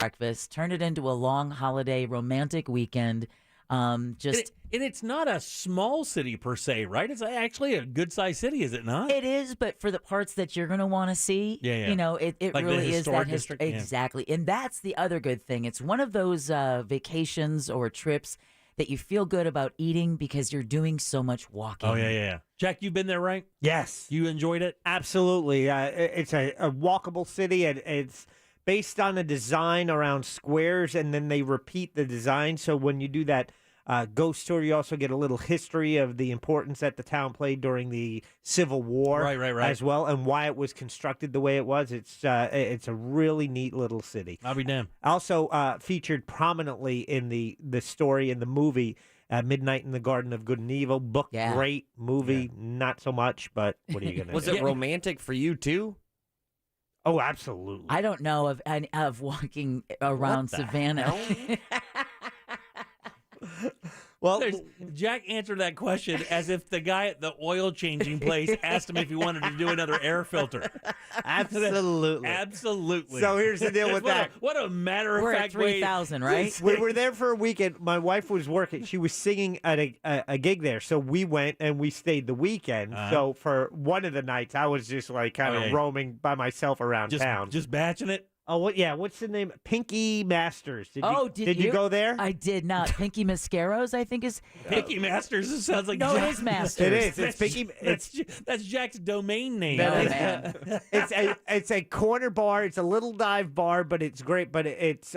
breakfast, turn it into a long holiday romantic weekend. And it's not a small city per se, right? It's actually a good-sized city, is it not? It is, but for the parts that you're going to want to see, Yeah. you know, it Like the really is that historic district? Yeah. Exactly. And that's the other good thing. It's one of those vacations or trips that you feel good about eating because you're doing so much walking. Oh, yeah. Jack, you've been there, right? Yes. You enjoyed it? Absolutely. It's a walkable city, and it's based on a design around squares, and then they repeat the design. So when you do that ghost tour, you also get a little history of the importance that the town played during the Civil War, Right. as well, and why it was constructed the way it was. It's a really neat little city. I'll be damned. Also featured prominently in the story in the movie. Midnight in the Garden of Good and Evil. Book, Yeah. great. Movie, not so much, but what are you going to do? Was it romantic for you, too? Oh, absolutely. I don't know of walking around Savannah. Well, Jack answered that question as if the guy at the oil changing place asked him if he wanted to do another air filter. absolutely. Absolutely. So here's the deal with that. What a matter of We're fact at 3,000, right? We were there for a weekend. My wife was working. She was singing at a gig there. So we went and we stayed the weekend. So for one of the nights, I was just like kind of roaming by myself around town. Just batching it? Oh, what's the name? Pinky Masters. Did you you go there? I did not. Pinky Mascaros, I think is. Pinky Masters. It sounds like No, Jack. it is Masters. It is. It's Pinky. That's Jack's domain name. Oh, man. It's a corner bar. It's a little dive bar, but it's great. But it's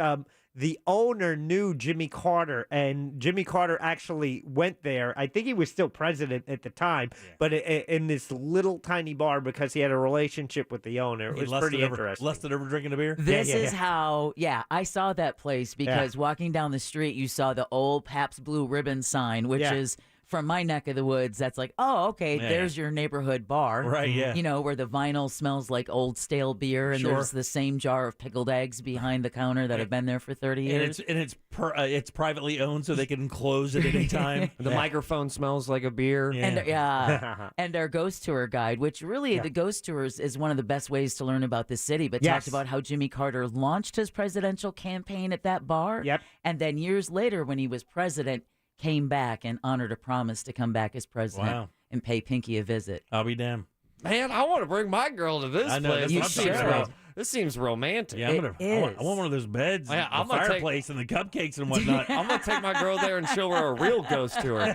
the owner knew Jimmy Carter, and Jimmy Carter actually went there. I think he was still president at the time, but in this little tiny bar because he had a relationship with the owner. It was pretty interesting. Lusted over drinking a beer? This is how, I saw that place because walking down the street, you saw the old Pabst Blue Ribbon sign, which is from my neck of the woods. That's like, oh, okay, there's your neighborhood bar. Right, yeah. You know, where the vinyl smells like old stale beer, and there's the same jar of pickled eggs behind the counter that have been there for 30 years. And it's privately owned, so they can close at any time. The microphone smells like a beer. And our ghost tour guide, which really the ghost tours is one of the best ways to learn about this city, but talked about how Jimmy Carter launched his presidential campaign at that bar. Yep. And then years later, when he was president, came back and honored a promise to come back as president and pay Pinky a visit. I'll be damned. Man, I want to bring my girl to this I know, place. that's what I'm saying. This seems romantic. Yeah, I want one of those beds, Yeah, I'm the gonna fireplace, and the cupcakes and whatnot. I'm going to take my girl there and show her a real ghost tour.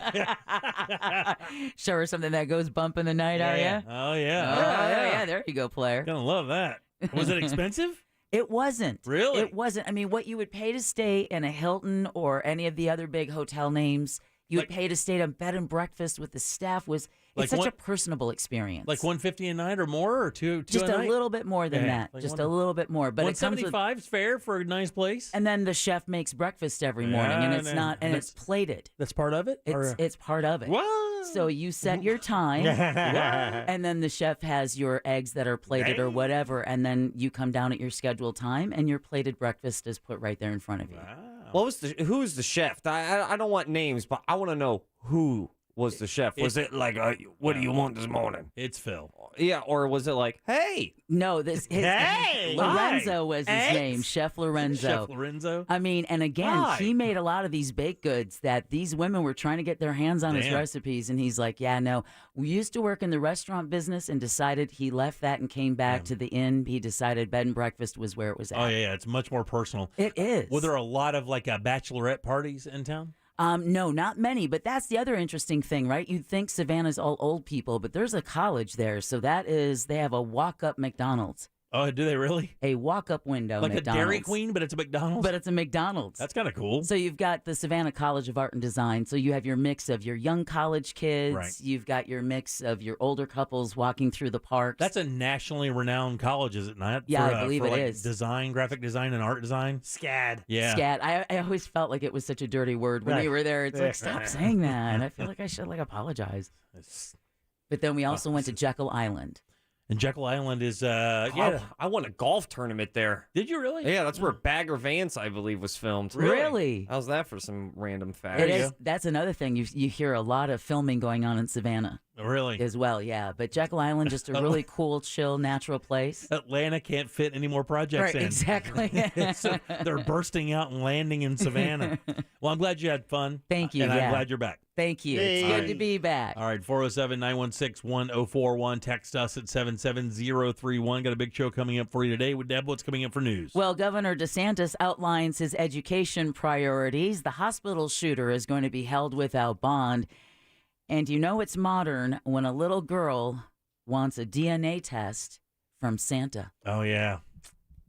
Show her something that goes bump in the night, are you? Oh, yeah. Oh, yeah, there you go, player. Gonna love that. Was it expensive? It wasn't. Really? It wasn't. I mean, what you would pay to stay in a Hilton or any of the other big hotel names, you would pay to stay at bed and breakfast with the staff was it's such a personable experience. Like $150 a night or more, or two just a a night? little bit more than that. Like just a little bit more. But it comes with, $175 is fair for a nice place. and then the chef makes breakfast every morning, and it's not, and it's plated. That's part of it. It's part of it. What? So you set your time, and then the chef has your eggs that are plated or whatever, and then you come down at your scheduled time, and your plated breakfast is put right there in front of you. What was who's the chef? I don't want names, but I want to know who was the chef. Was it like, what do you want this morning? It's Phil. Yeah, or was it like, hey? No, Hey! Lorenzo was his Eggs? name, Chef Lorenzo. Chef Lorenzo. I mean, and again, he made a lot of these baked goods that these women were trying to get their hands on his recipes, and he's like, yeah, no. We used to work in the restaurant business and decided he left that and came back to the inn. He decided bed and breakfast was where it was at. Oh, yeah, it's much more personal. It is. Were there a lot of like bachelorette parties in town? No, not many, but that's the other interesting thing, right? You'd think Savannah's all old people, but there's a college there, so they have a walk-up McDonald's. Oh, do they really? A walk-up window Like McDonald's. a Dairy Queen, but it's a McDonald's? But it's a McDonald's. That's kind of cool. So you've got the Savannah College of Art and Design. So you have your mix of your young college kids. Right. You've got your mix of your older couples walking through the parks. That's a nationally renowned college, is it not? Yeah, I believe for, it is. Design, graphic design, and art design? SCAD. Yeah. Scat. I always felt like it was such a dirty word when we were there. It's like, stop saying that. And I feel like I should apologize. But then we also went to Jekyll Island. And Jekyll Island is, I won a golf tournament there. Did you really? Yeah, that's where Bagger Vance, I believe, was filmed. Really? How's that for some random fact? It is. That's another thing. You hear a lot of filming going on in Savannah. Really? as well, yeah. But Jekyll Island, just a really cool, chill, natural place. Atlanta can't fit any more projects Right, in. exactly. So they're bursting out and landing in Savannah. Well, I'm glad you had fun. Thank you, And I'm yeah. glad you're back. Thank you. Hey. It's good to be back. All right, 407-916-1041. Text us at 77031. Got a big show coming up for you today. With Deb, what's coming up for news? Well, Governor DeSantis outlines his education priorities. The hospital shooter is going to be held without bond. And you know it's modern when a little girl wants a DNA test from Santa. Oh, yeah.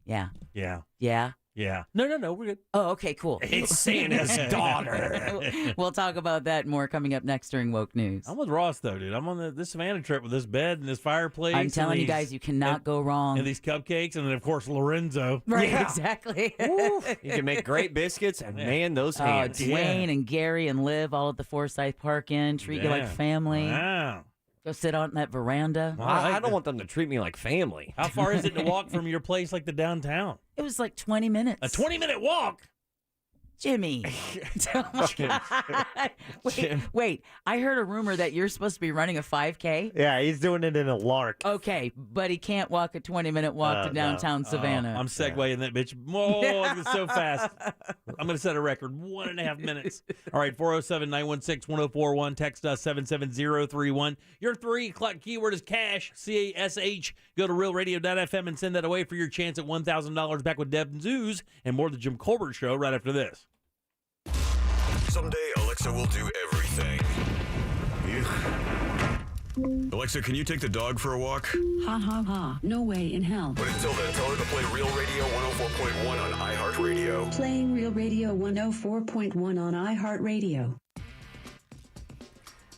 Yeah. Yeah. Yeah. Yeah. No, we're good. Oh, okay, cool. It's Santa's daughter. We'll talk about that more coming up next during Woke News. I'm with Ross, though, dude. I'm on this Savannah trip with this bed and this fireplace. I'm telling you and guys, you cannot go wrong. And these cupcakes, and then, of course, Lorenzo. Right, Yeah. exactly. You can make great biscuits and man those hands. Dwayne and Gary and Liv all at the Forsyth Park Inn. Treat you like Yeah. family. Wow. Go sit out in that veranda. Wow. I don't want them to treat me like family. How far is it to walk from your place, like the downtown? It was like 20 minutes. A 20-minute walk. Jimmy. Oh my God. Wait. I heard a rumor that you're supposed to be running a 5K. Yeah, he's doing it in a lark. Okay, but he can't walk a 20-minute walk to downtown Savannah. I'm segueing that bitch. Whoa, it's so fast. I'm going to set a record. 1.5 minutes. All right, 407-916-1041. Text us 77031. Your 3 o'clock keyword is cash, C-A-S-H. Go to realradio.fm and send that away for your chance at $1,000. Back with Deb Zeus and more of the Jim Colbert Show right after this. Someday Alexa will do everything. Alexa, can you take the dog for a walk? Ha ha ha. No way in hell. But until then, tell her to play Real Radio 104.1 on iHeartRadio. Playing Real Radio 104.1 on iHeartRadio.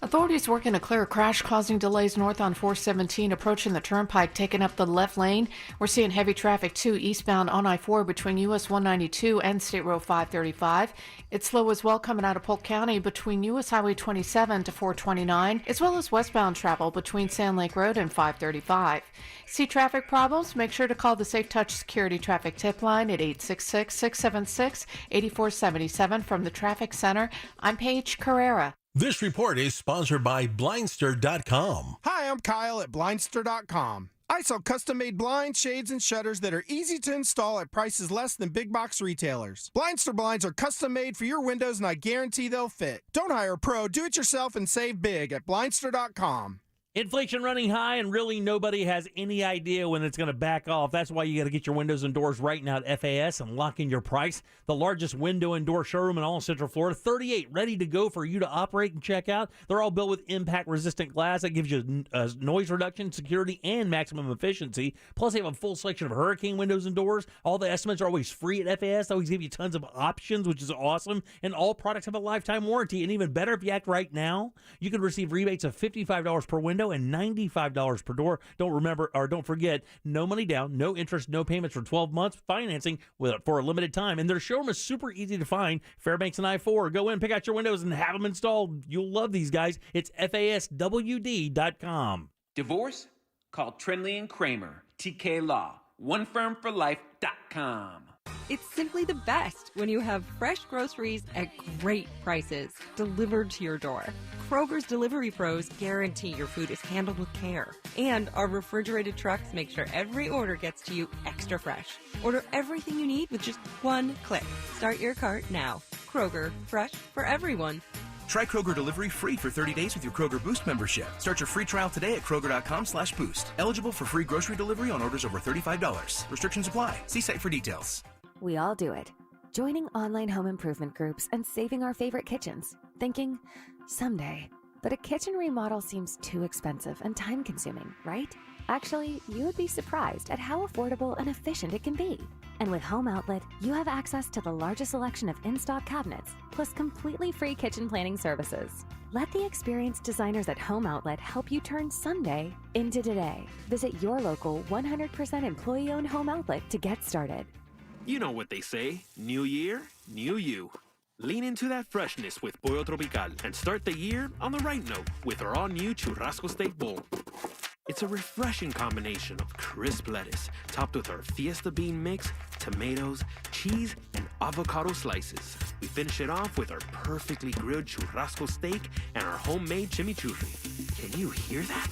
Authorities working to clear a crash causing delays north on 417 approaching the turnpike, taking up the left lane. We're seeing heavy traffic too eastbound on I-4 between US 192 and State Road 535. It's slow as well coming out of Polk County between US Highway 27 to 429, as well as westbound travel between Sand Lake Road and 535. See traffic problems? Make sure to call the Safe Touch Security Traffic Tip Line at 866-676-8477 from the Traffic Center. I'm Paige Carrera. This report is sponsored by Blindster.com. Hi, I'm Kyle at Blindster.com. I sell custom-made blinds, shades, and shutters that are easy to install at prices less than big box retailers. Blindster blinds are custom-made for your windows, and I guarantee they'll fit. Don't hire a pro. Do it yourself and save big at Blindster.com. Inflation running high, and really nobody has any idea when it's going to back off. That's why you got to get your windows and doors right now at FAS and lock in your price. The largest window and door showroom in all Central Florida. 38 ready to go for you to operate and check out. They're all built with impact-resistant glass that gives you noise reduction, security, and maximum efficiency. Plus, they have a full selection of hurricane windows and doors. All the estimates are always free at FAS. They always give you tons of options, which is awesome. And all products have a lifetime warranty. And even better, if you act right now, you can receive rebates of $55 per window and $95 per door. Don't forget, no money down, no interest, no payments for 12 months, financing for a limited time. And their showroom is super easy to find. Fairbanks and I-4. Go in, pick out your windows, and have them installed. You'll love these guys. It's FASWD.com. Divorce? Call Trinley and Kramer, TK Law, onefirmforlife.com. It's simply the best when you have fresh groceries at great prices delivered to your door. Kroger's delivery pros guarantee your food is handled with care. And our refrigerated trucks make sure every order gets to you extra fresh. Order everything you need with just one click. Start your cart now. Kroger, fresh for everyone. Try Kroger Delivery free for 30 days with your Kroger Boost membership. Start your free trial today at Kroger.com/boost. Eligible for free grocery delivery on orders over $35. Restrictions apply. See site for details. We all do it. Joining online home improvement groups and saving our favorite kitchens. Thinking, someday. But a kitchen remodel seems too expensive and time-consuming, right? Actually, you would be surprised at how affordable and efficient it can be. And with Home Outlet, you have access to the largest selection of in-stock cabinets, plus completely free kitchen planning services. Let the experienced designers at Home Outlet help you turn Sunday into today. Visit your local 100% employee-owned Home Outlet to get started. You know what they say, new year, new you. Lean into that freshness with Pollo Tropical and start the year on the right note with our all-new Churrasco Steak Bowl. It's a refreshing combination of crisp lettuce topped with our Fiesta bean mix, tomatoes, cheese, and avocado slices. We finish it off with our perfectly grilled churrasco steak and our homemade chimichurri. Can you hear that?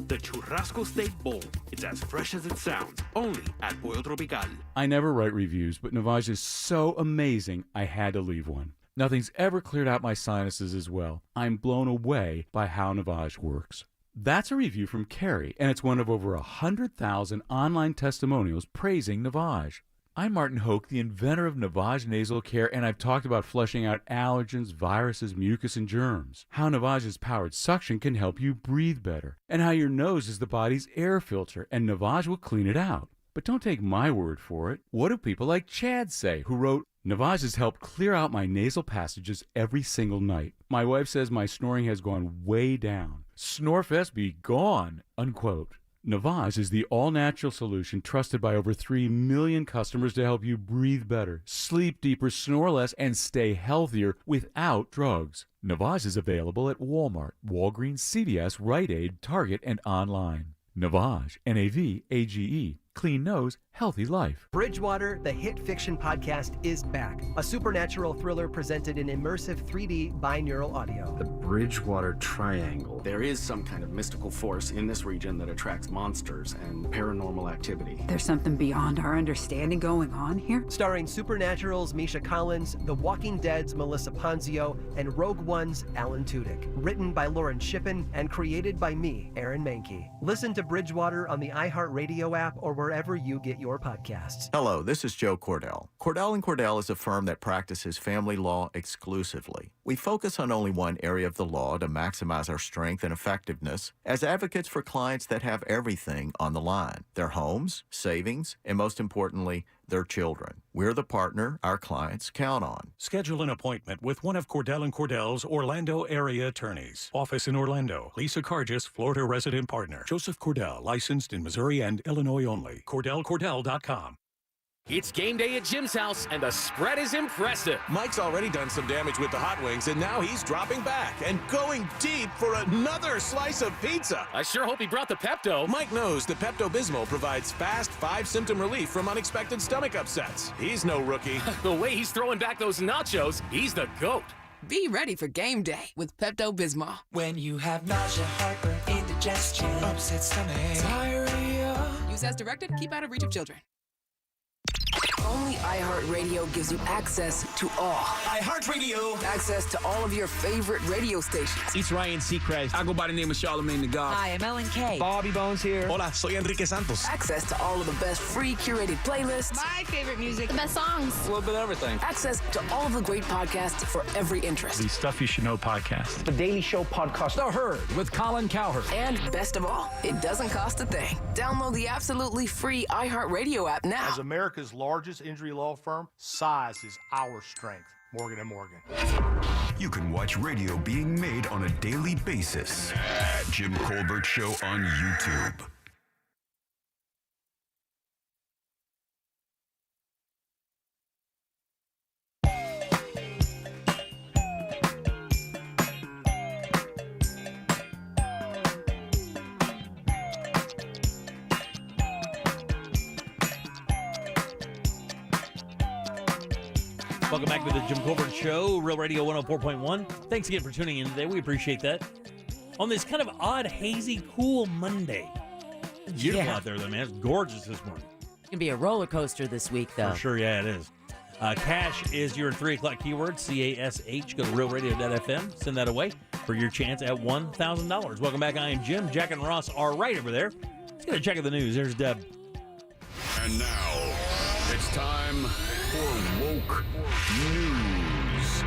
The Churrasco Steak Bowl. It's as fresh as it sounds, only at Pollo Tropical. I never write reviews, but Navage is so amazing, I had to leave one. Nothing's ever cleared out my sinuses as well. I'm blown away by how Navage works. That's a review from Carrie, and it's one of over 100,000 online testimonials praising Navage. I'm Martin Hoke, the inventor of Navage Nasal Care, and I've talked about flushing out allergens, viruses, mucus, and germs. How Navage's powered suction can help you breathe better, and how your nose is the body's air filter, and Navage will clean it out. But don't take my word for it. What do people like Chad say, who wrote, Navage has helped clear out my nasal passages every single night. My wife says my snoring has gone way down. Snorefest be gone, unquote. Navage is the all-natural solution trusted by over 3 million customers to help you breathe better, sleep deeper, snore less, and stay healthier without drugs. Navage is available at Walmart, Walgreens, CVS, Rite Aid, Target, and online. Navage, N-A-V-A-G-E. Clean nose, healthy life. Bridgewater, the hit fiction podcast, is back. A supernatural thriller presented in immersive 3D binaural audio. The Bridgewater Triangle. There is some kind of mystical force in this region that attracts monsters and paranormal activity. There's something beyond our understanding going on here? Starring Supernatural's Misha Collins, The Walking Dead's Melissa Ponzio, and Rogue One's Alan Tudyk. Written by Lauren Shippen and created by me, Aaron Mahnke. Listen to Bridgewater on the iHeartRadio app or wherever you get your podcasts. Hello, this is Joe Cordell. Cordell & Cordell is a firm that practices family law exclusively. We focus on only one area of the law to maximize our strength and effectiveness as advocates for clients that have everything on the line: their homes, savings, and most importantly, their children. We're the partner our clients count on. Schedule an appointment with one of Cordell & Cordell's Orlando area attorneys. Office in Orlando. Lisa Cargis, Florida resident partner. Joseph Cordell, licensed in Missouri and Illinois only. CordellCordell.com. It's game day at Jim's house, and the spread is impressive. Mike's already done some damage with the hot wings, and now he's dropping back and going deep for another slice of pizza. I sure hope he brought the Pepto. Mike knows the Pepto-Bismol provides fast 5-symptom relief from unexpected stomach upsets. He's no rookie. The way he's throwing back those nachos, he's the GOAT. Be ready for game day with Pepto-Bismol. When you have nausea, heartburn, indigestion, upset stomach, diarrhea. Use as directed. Keep out of reach of children. Only iHeartRadio gives you access to all. iHeartRadio. Access to all of your favorite radio stations. It's Ryan Seacrest. I go by the name of Charlamagne the God. Hi, I'm Ellen K. Bobby Bones here. Hola, soy Enrique Santos. Access to all of the best free curated playlists. My favorite music. The best songs. A little bit of everything. Access to all of the great podcasts for every interest. The Stuff You Should Know podcast. The Daily Show podcast. The Herd with Colin Cowherd. And best of all, it doesn't cost a thing. Download the absolutely free iHeartRadio app now. As America's largest injury law firm, size is our strength. Morgan & Morgan. You can watch radio being made on a daily basis at Jim Colbert Show on YouTube. Welcome back to the Jim Colbert Show, Real Radio 104.1. Thanks again for tuning in today. We appreciate that. On this kind of odd, hazy, cool Monday. It's beautiful out there, though, man. It's gorgeous this morning. It's going to be a roller coaster this week, though. For sure, yeah, it is. Cash is your 3 o'clock keyword, C-A-S-H. Go to realradio.fm. Send that away for your chance at $1,000. Welcome back. I am Jim. Jack and Ross are right over there. Let's get a check of the news. There's Deb. And now, it's time for Woke News.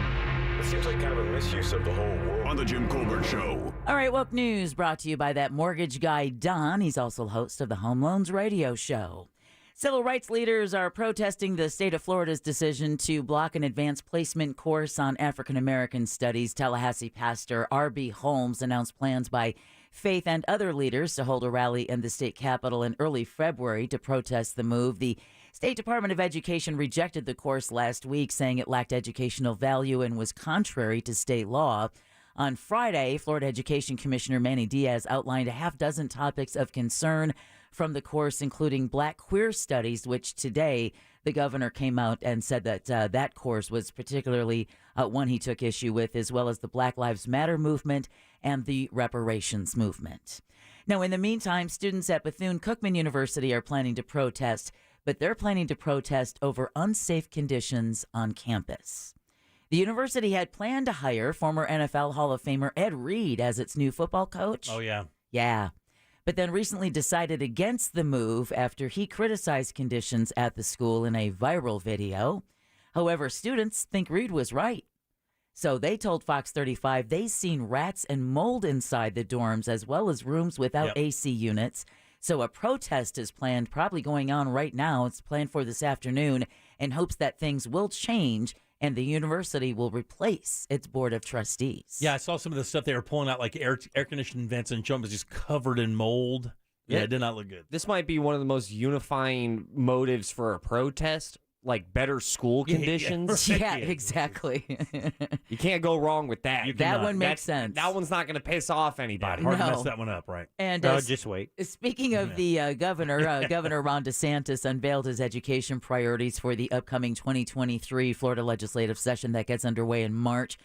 It seems like kind of a misuse of the whole world. On the Jim Colbert Show. All right, Woke News brought to you by that mortgage guy, Don. He's also host of the Home Loans Radio Show. Civil rights leaders are protesting the state of Florida's decision to block an advanced placement course on African American studies. Tallahassee pastor R.B. Holmes announced plans by Faith and other leaders to hold a rally in the state capitol in early February to protest the move. The State Department of Education rejected the course last week, saying it lacked educational value and was contrary to state law. On Friday, Florida Education Commissioner Manny Diaz outlined a half dozen topics of concern from the course, including Black queer studies, which today the governor came out and said that that course was particularly one he took issue with, as well as the Black Lives Matter movement and the reparations movement. Now, in the meantime, students at Bethune-Cookman University are planning to protest, but they're planning to protest over unsafe conditions on campus. The university had planned to hire former NFL Hall of Famer Ed Reed as its new football coach. Oh, yeah. Yeah. But then recently decided against the move after he criticized conditions at the school in a viral video. However, students think Reed was right. So they told Fox 35 they've seen rats and mold inside the dorms, as well as rooms without AC units. So a protest is planned, probably going on right now. It's planned for this afternoon, in hopes that things will change and the university will replace its board of trustees. Yeah, I saw some of the stuff they were pulling out, like air conditioning vents, and showing was just covered in mold. Yeah, it did not look good. This might be one of the most unifying motives for a protest, like better school conditions. Yeah, exactly. You can't go wrong with that. That one makes sense. That one's not going to piss off anybody. Hard to mess that one up, right? And just wait. Speaking of the governor, Governor Ron DeSantis unveiled his education priorities for the upcoming 2023 Florida legislative session that gets underway in March.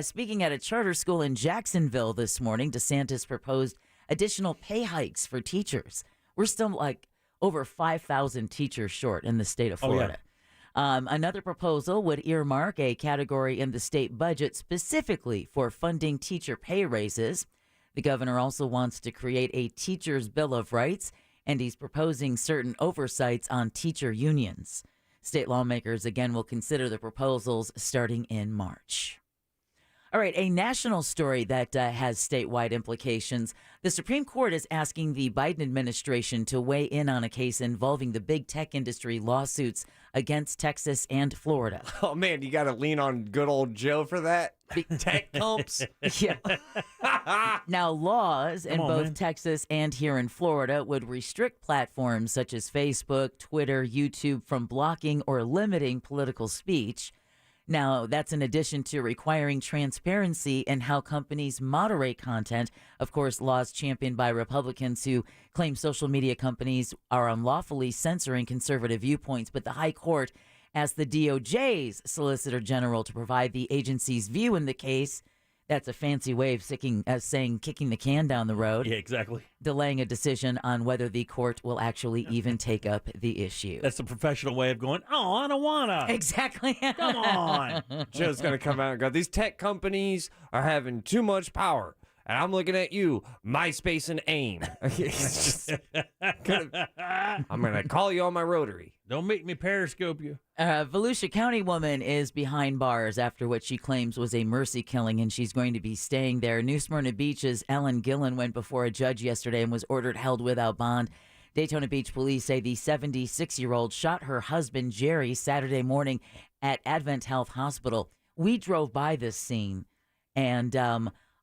Speaking at a charter school in Jacksonville this morning, DeSantis proposed additional pay hikes for teachers. We're still like over 5,000 teachers short in the state of Florida. Oh, yeah. Another proposal would earmark a category in the state budget specifically for funding teacher pay raises. The governor also wants to create a teacher's bill of rights, and he's proposing certain oversights on teacher unions. State lawmakers, again, will consider the proposals starting in March. All right, a national story that has statewide implications. The Supreme Court is asking the Biden administration to weigh in on a case involving the big tech industry lawsuits against Texas and Florida. Oh, man, you got to lean on good old Joe for that. Big tech comps. Yeah. Now, laws in both Texas and here in Florida would restrict platforms such as Facebook, Twitter, YouTube from blocking or limiting political speech. Now, that's in addition to requiring transparency in how companies moderate content. Of course, laws championed by Republicans who claim social media companies are unlawfully censoring conservative viewpoints. But the High Court asked the DOJ's Solicitor General to provide the agency's view in the case. That's a fancy way of saying kicking the can down the road. Yeah, exactly. Delaying a decision on whether the court will actually even take up the issue. That's the professional way of going, oh, I don't want to. Exactly. Come on. Joe's going to come out and go, these tech companies are having too much power. And I'm looking at you, MySpace and AIM. I'm going to call you on my rotary. Don't make me periscope you. Volusia County woman is behind bars after what she claims was a mercy killing, and she's going to be staying there. New Smyrna Beach's Ellen Gillen went before a judge yesterday and was ordered held without bond. Daytona Beach police say the 76-year-old shot her husband, Jerry, Saturday morning at Advent Health Hospital. We drove by this scene, and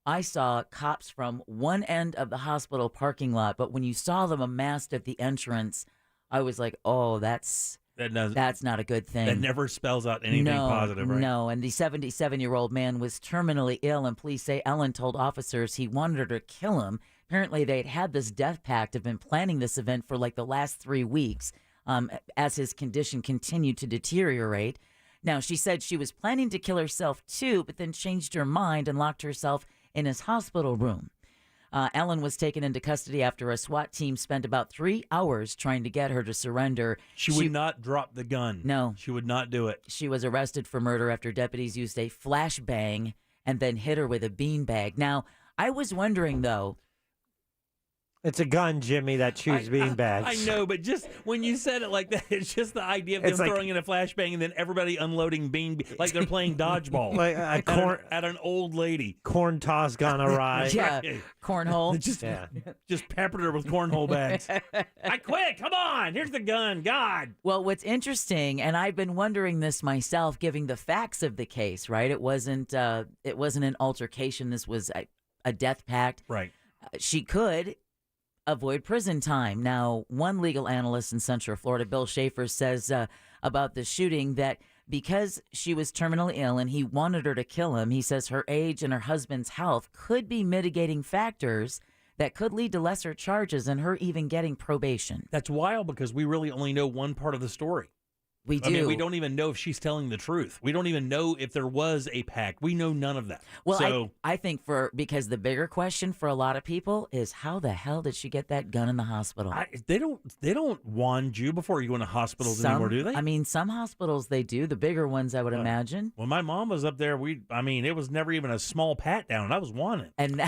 I saw cops from one end of the hospital parking lot, but when you saw them amassed at the entrance, I was like, oh, that's not a good thing. That never spells out anything positive, right? No, and the 77-year-old man was terminally ill, and police say Ellen told officers he wanted her to kill him. Apparently, they'd had this death pact, have been planning this event for like the last 3 weeks as his condition continued to deteriorate. Now, she said she was planning to kill herself too, but then changed her mind and locked herself in his hospital room. Ellen was taken into custody after a SWAT team spent about 3 hours trying to get her to surrender. She would not drop the gun. No. She would not do it. She was arrested for murder after deputies used a flashbang and then hit her with a beanbag. Now, I was wondering, though, It's a gun, Jimmy, that shoots beanbags. I know, but just when you said it like that, it's just the idea of them throwing in a flashbang and then everybody unloading like they're playing dodgeball. Like at an old lady. Corn toss gone awry. Yeah, cornhole. Just peppered her with cornhole bags. I quit. Come on. Here's the gun. God. Well, what's interesting, and I've been wondering this myself, given the facts of the case, right? It wasn't an altercation. This was a death pact. Right. She could avoid prison time. Now, one legal analyst in Central Florida, Bill Schaefer, says about the shooting that because she was terminally ill and he wanted her to kill him, he says her age and her husband's health could be mitigating factors that could lead to lesser charges and her even getting probation. That's wild because we really only know one part of the story. We do. I mean, we don't even know if she's telling the truth. We don't even know if there was a pact. We know none of that. Well, so, I think because the bigger question for a lot of people is how the hell did she get that gun in the hospital? They don't wand you before you go into hospitals anymore, do they? I mean, some hospitals they do. The bigger ones, I would imagine. When my mom was up there, it was never even a small pat down. I was wanted. And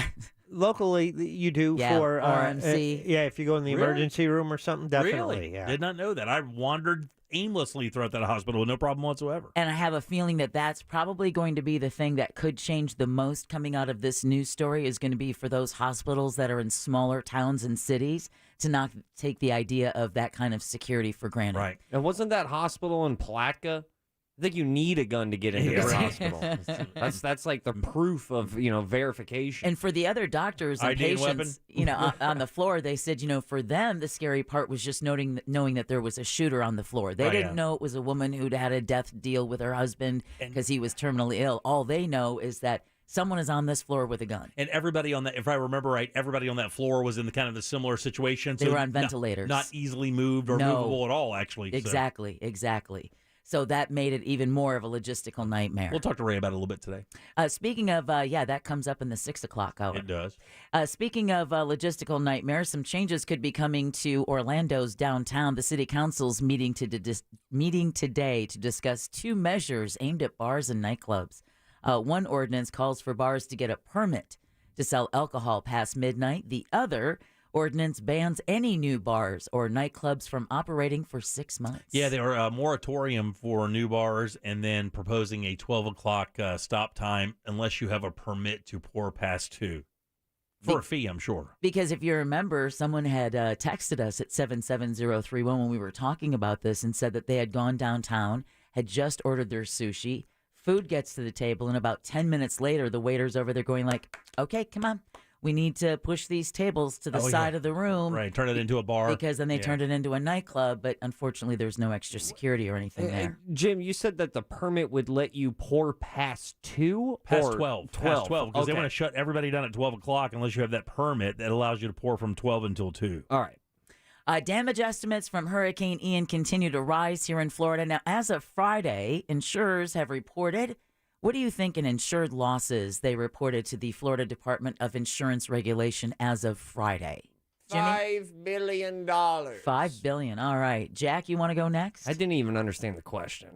locally, you do for RMC. If you go in the Really? emergency room or something, definitely. Really? Yeah. Did not know that. I wandered aimlessly throughout that hospital with no problem whatsoever. And I have a feeling that that's probably going to be the thing that could change the most coming out of this news story is going to be for those hospitals that are in smaller towns and cities to not take the idea of that kind of security for granted. Right. And wasn't that hospital in Palatka? I think you need a gun to get into this hospital. That's like the proof of, verification. And for the other doctors and ID patients, on the floor, they said, for them, the scary part was just knowing that there was a shooter on the floor. They didn't know it was a woman who'd had a death deal with her husband because he was terminally ill. All they know is that someone is on this floor with a gun. And everybody on that, if I remember right, everybody on that floor was in the kind of the similar situation. They were on ventilators. Not easily moved or movable at all, actually. Exactly. So that made it even more of a logistical nightmare. We'll talk to Ray about it a little bit today. Speaking of, that comes up in the 6 o'clock hour. It does. Speaking of logistical nightmares, some changes could be coming to Orlando's downtown. The city council's meeting today to discuss two measures aimed at bars and nightclubs. One ordinance calls for bars to get a permit to sell alcohol past midnight. The other ordinance bans any new bars or nightclubs from operating for 6 months. Yeah, they are a moratorium for new bars and then proposing a 12 o'clock stop time unless you have a permit to pour past 2. For a fee, I'm sure. Because if you remember, someone had texted us at 77031 when we were talking about this and said that they had gone downtown, had just ordered their sushi. Food gets to the table, and about 10 minutes later, the waiter's over there going like, okay, come on. We need to push these tables to the side of the room. Right, turn it into a bar. Because then they turned it into a nightclub, but unfortunately there's no extra security or anything there. Jim, you said that the permit would let you pour past 2? Past 12. Past 12, because they Okay. want to shut everybody down at 12 o'clock unless you have that permit that allows you to pour from 12 until 2. All right. Damage estimates from Hurricane Ian continue to rise here in Florida. Now, as of Friday, insurers have reported. What do you think in insured losses they reported to the Florida Department of Insurance Regulation as of Friday? Jimmy? $5 billion. $5 billion. All right. Jack, you want to go next? I didn't even understand the question.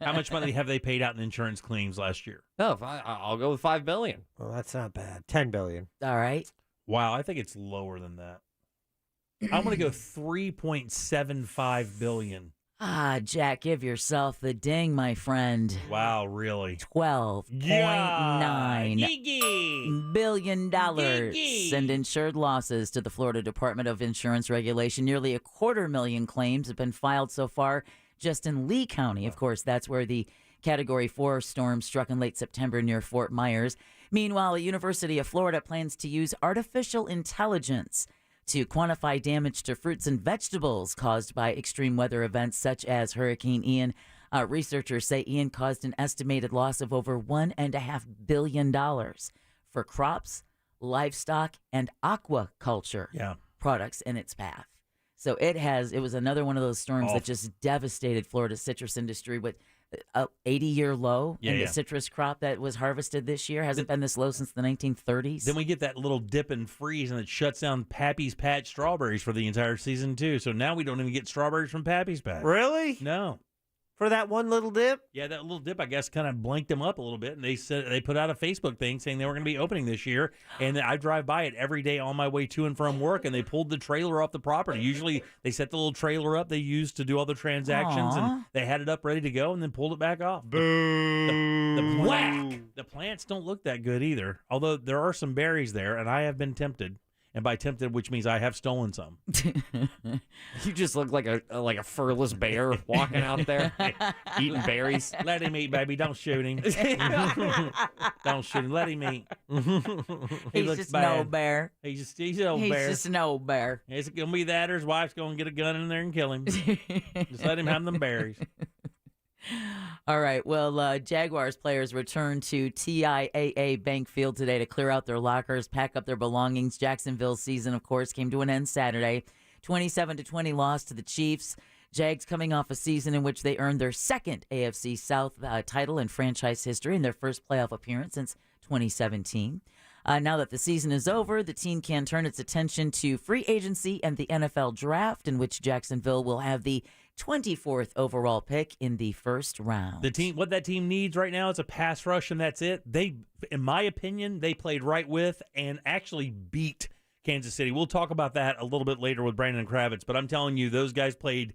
How much money have they paid out in insurance claims last year? No, I'll go with $5 billion. Well, that's not bad. $10 billion. All right. Wow, I think it's lower than that. I'm going to go $3.75 billion. Jack, give yourself the ding, my friend. Wow, really? $12.9 billion and insured losses to the Florida Department of Insurance Regulation. Nearly 250,000 claims have been filed so far just in Lee County. Of course, that's where the Category 4 storm struck in late September near Fort Myers. Meanwhile, the University of Florida plans to use artificial intelligence to quantify damage to fruits and vegetables caused by extreme weather events such as Hurricane Ian. Researchers say Ian caused an estimated loss of over $1.5 billion for crops, livestock, and aquaculture products in its path. So it was another one of those storms that just devastated Florida's citrus industry with a 80-year low in the citrus crop that was harvested this year. Hasn't been this low since the 1930s. Then we get that little dip and freeze, and it shuts down Pappy's Patch strawberries for the entire season, too. So now we don't even get strawberries from Pappy's Patch. Really? No. For that one little dip? Yeah, that little dip, I guess, kind of blanked them up a little bit, and they said they put out a Facebook thing saying they were going to be opening this year, and I drive by it every day on my way to and from work, and they pulled the trailer off the property. Usually, they set the little trailer up they used to do all the transactions, and they had it up ready to go, and then pulled it back off. Boo! The plants don't look that good either, although there are some berries there, and I have been tempted. And by tempted, which means I have stolen some. You just look like a furless bear walking out there eating berries. Let him eat, baby. Don't shoot him. Don't shoot him. Let him eat. He's looks just bad. an old bear. He's an old He's bear. just an old bear. It's going to be that or his wife's going to get a gun in there and kill him. Just let him have them berries. All right. Well, Jaguars players returned to TIAA Bank Field today to clear out their lockers, pack up their belongings. Jacksonville's season, of course, came to an end Saturday. 27-20 loss to the Chiefs. Jags coming off a season in which they earned their second AFC South title in franchise history and their first playoff appearance since 2017. Now that the season is over, the team can turn its attention to free agency and the NFL draft, in which Jacksonville will have the 24th overall pick in the first round. What that team needs right now is a pass rush, and that's it. They, in my opinion, they played right with and actually beat Kansas City. We'll talk about that a little bit later with Brandon Kravitz, but I'm telling you, those guys played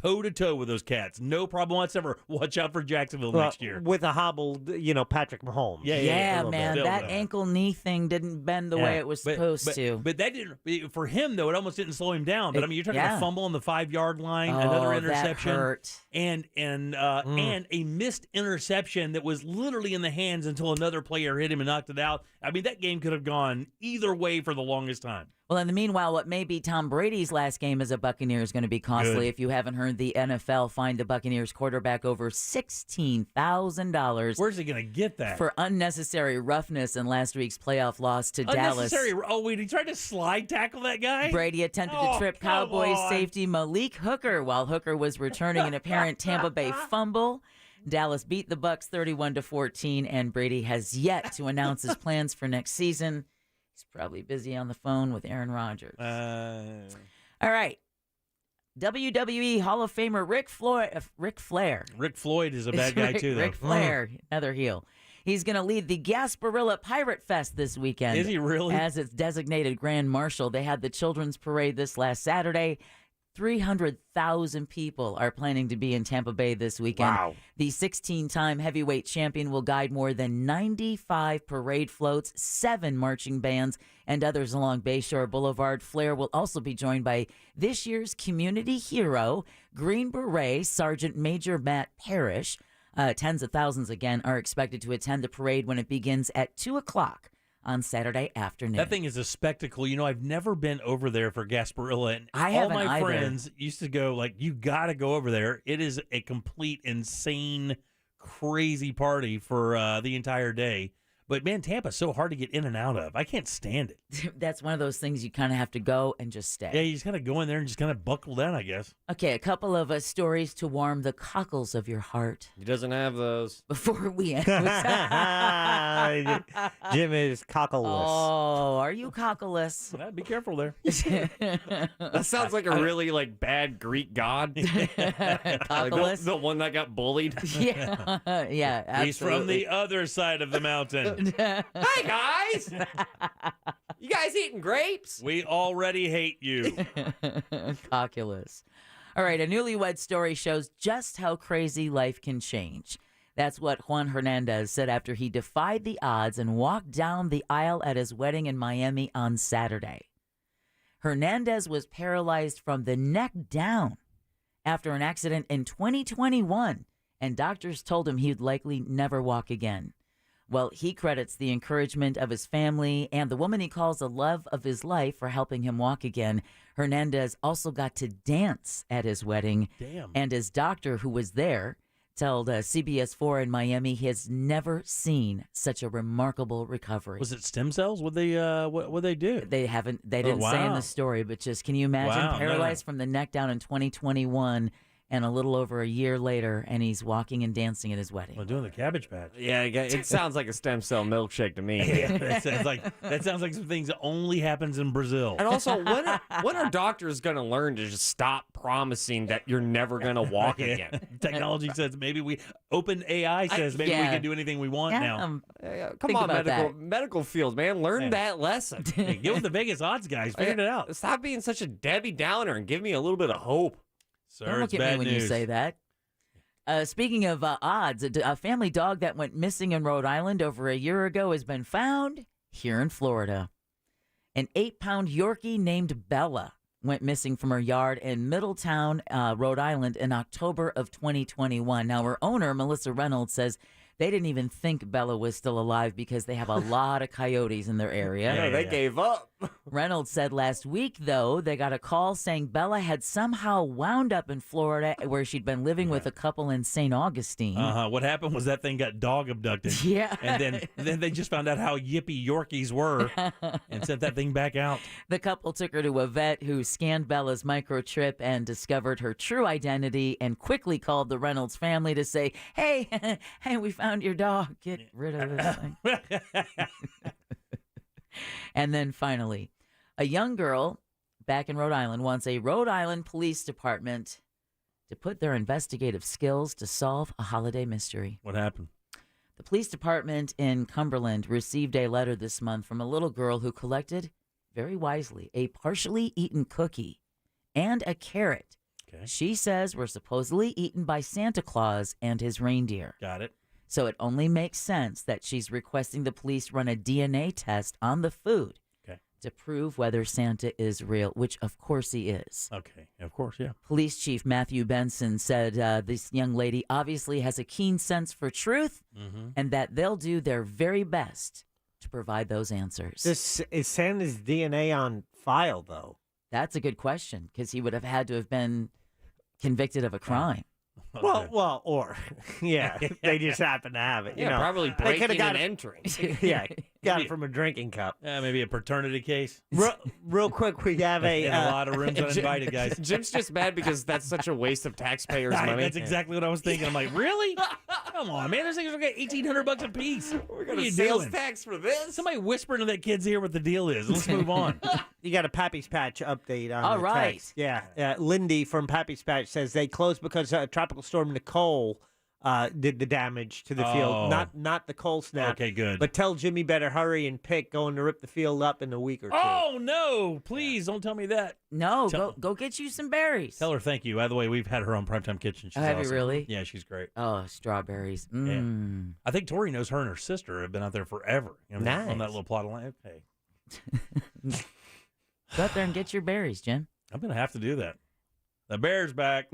toe-to-toe with those Cats. No problem whatsoever. Watch out for Jacksonville next year. With a hobbled, Patrick Mahomes. Yeah, man. That ankle-knee thing didn't bend the way it was supposed to. But that didn't, for him, though, it almost didn't slow him down. But, you're talking about a fumble on the 5-yard line, another interception. That hurt. And a missed interception that was literally in the hands until another player hit him and knocked it out. I mean, that game could have gone either way for the longest time. Well, in the meanwhile, what may be Tom Brady's last game as a Buccaneer is going to be costly. If you haven't heard, the NFL fined the Buccaneers quarterback over $16,000. Where's he going to get that? For unnecessary roughness in last week's playoff loss to Dallas. Oh, wait, he tried to slide tackle that guy? Brady attempted to trip Cowboys safety Malik Hooker while Hooker was returning an apparent Tampa Bay fumble. Dallas beat the Bucs 31-14, and Brady has yet to announce his plans for next season. He's probably busy on the phone with Aaron Rodgers. All right. WWE Hall of Famer Ric Flair. Ric Floyd is a bad guy, too, though. Ric Flair, another heel. He's going to lead the Gasparilla Pirate Fest this weekend. Is he really? As its designated Grand Marshal. They had the Children's Parade this last Saturday. 300,000 people are planning to be in Tampa Bay this weekend. Wow. The 16-time heavyweight champion will guide more than 95 parade floats, 7 marching bands, and others along Bayshore Boulevard. Flair will also be joined by this year's community hero, Green Beret Sergeant Major Matt Parrish. Tens of thousands, again, are expected to attend the parade when it begins at 2 o'clock. On Saturday afternoon. That thing is a spectacle. I've never been over there for Gasparilla, and I all haven't my either. friends used to go, you got to go over there. It is a complete, insane, crazy party for the entire day. But, man, Tampa's so hard to get in and out of. I can't stand it. That's one of those things you kind of have to go and just stay. Yeah, you just got to go in there and just kind of buckle down, I guess. Okay, a couple of stories to warm the cockles of your heart. He doesn't have those. Before we end. Jim is cockleless. Oh, are you cockleless? Be careful there. That sounds like a really bad Greek god. Cockleless? The one that got bullied. Yeah, yeah, absolutely. He's from the other side of the mountain. Hi, guys. You guys eating grapes? We already hate you. Cockulus. All right, a newlywed story shows just how crazy life can change. That's what Juan Hernandez said after he defied the odds and walked down the aisle at his wedding in Miami on Saturday. Hernandez was paralyzed from the neck down after an accident in 2021, and doctors told him he would likely never walk again. Well, he credits the encouragement of his family and the woman he calls the love of his life for helping him walk again. Hernandez also got to dance at his wedding. Damn. And his doctor, who was there, told CBS 4 in Miami he has never seen such a remarkable recovery. Was it stem cells? What they do? They didn't say in the story, but just can you imagine paralyzed from the neck down in 2021 and a little over a year later, and he's walking and dancing at his wedding. Well, doing the Cabbage Patch. Yeah, it sounds like a stem cell milkshake to me. Yeah, that sounds like some things that only happens in Brazil. And also, when are doctors going to learn to just stop promising that you're never going to walk again? Technology says Open AI says maybe we can do anything we want now. Come on, medical field, man. Learn that lesson. Hey, get with the Vegas odds guys. Figure it out. Stop being such a Debbie Downer and give me a little bit of hope. Sir, don't look at me when you say that. Speaking of odds, a family dog that went missing in Rhode Island over a year ago has been found here in Florida. An 8-pound Yorkie named Bella went missing from her yard in Middletown, Rhode Island in October of 2021. Now, her owner, Melissa Reynolds, says They didn't even think Bella was still alive because they have a lot of coyotes in their area. Yeah, they gave up. Reynolds said last week, though, they got a call saying Bella had somehow wound up in Florida where she'd been living with a couple in St. Augustine. What happened was that thing got dog abducted. Yeah. And then they just found out how yippy Yorkies were and sent that thing back out. The couple took her to a vet who scanned Bella's microchip and discovered her true identity and quickly called the Reynolds family to say, hey, we found your dog. Get rid of this thing. And then finally, a young girl back in Rhode Island wants a Rhode Island Police Department to put their investigative skills to solve a holiday mystery. What happened? The police department in Cumberland received a letter this month from a little girl who collected, very wisely, a partially eaten cookie and a carrot. Okay. She says were supposedly eaten by Santa Claus and his reindeer. Got it. So it only makes sense that she's requesting the police run a DNA test on the food to prove whether Santa is real, which of course he is. Okay, of course, yeah. Police Chief Matthew Benson said this young lady obviously has a keen sense for truth and that they'll do their very best to provide those answers. Is Santa's DNA on file, though? That's a good question, because he would have had to have been convicted of a crime. Well, or they just happen to have it. You know, probably they coulda breaking got and it- entering. Yeah, got it from a drinking cup. Maybe a paternity case. Real quick, we have a In a lot of rooms uninvited, guys. Jim's just mad because that's such a waste of taxpayers' money. That's exactly what I was thinking. I'm like, really? Come on, man. Those things are getting $1,800 a piece. We're What are gonna you sales doing? tax for this. Somebody whisper into that kid's ear what the deal is. Let's move on. You got a Pappy's Patch update on All the right. text. Yeah. Lindy from Pappy's Patch says they closed because Tropical Storm Nicole did the damage to the field. Not the cold snap. Okay, good. But tell Jimmy better hurry and pick going to rip the field up in a week or two. Oh, no. Please don't tell me that. No, go get you some berries. Tell her thank you. By the way, we've had her on Primetime Kitchen. She's have you awesome. really? Yeah, she's great. Oh, strawberries. Yeah. I think Tori knows her and her sister have been out there forever. You know, Nice. On that little plot of land. Okay. Go out there and get your berries, Jim. I'm going to have to do that. The bear's back.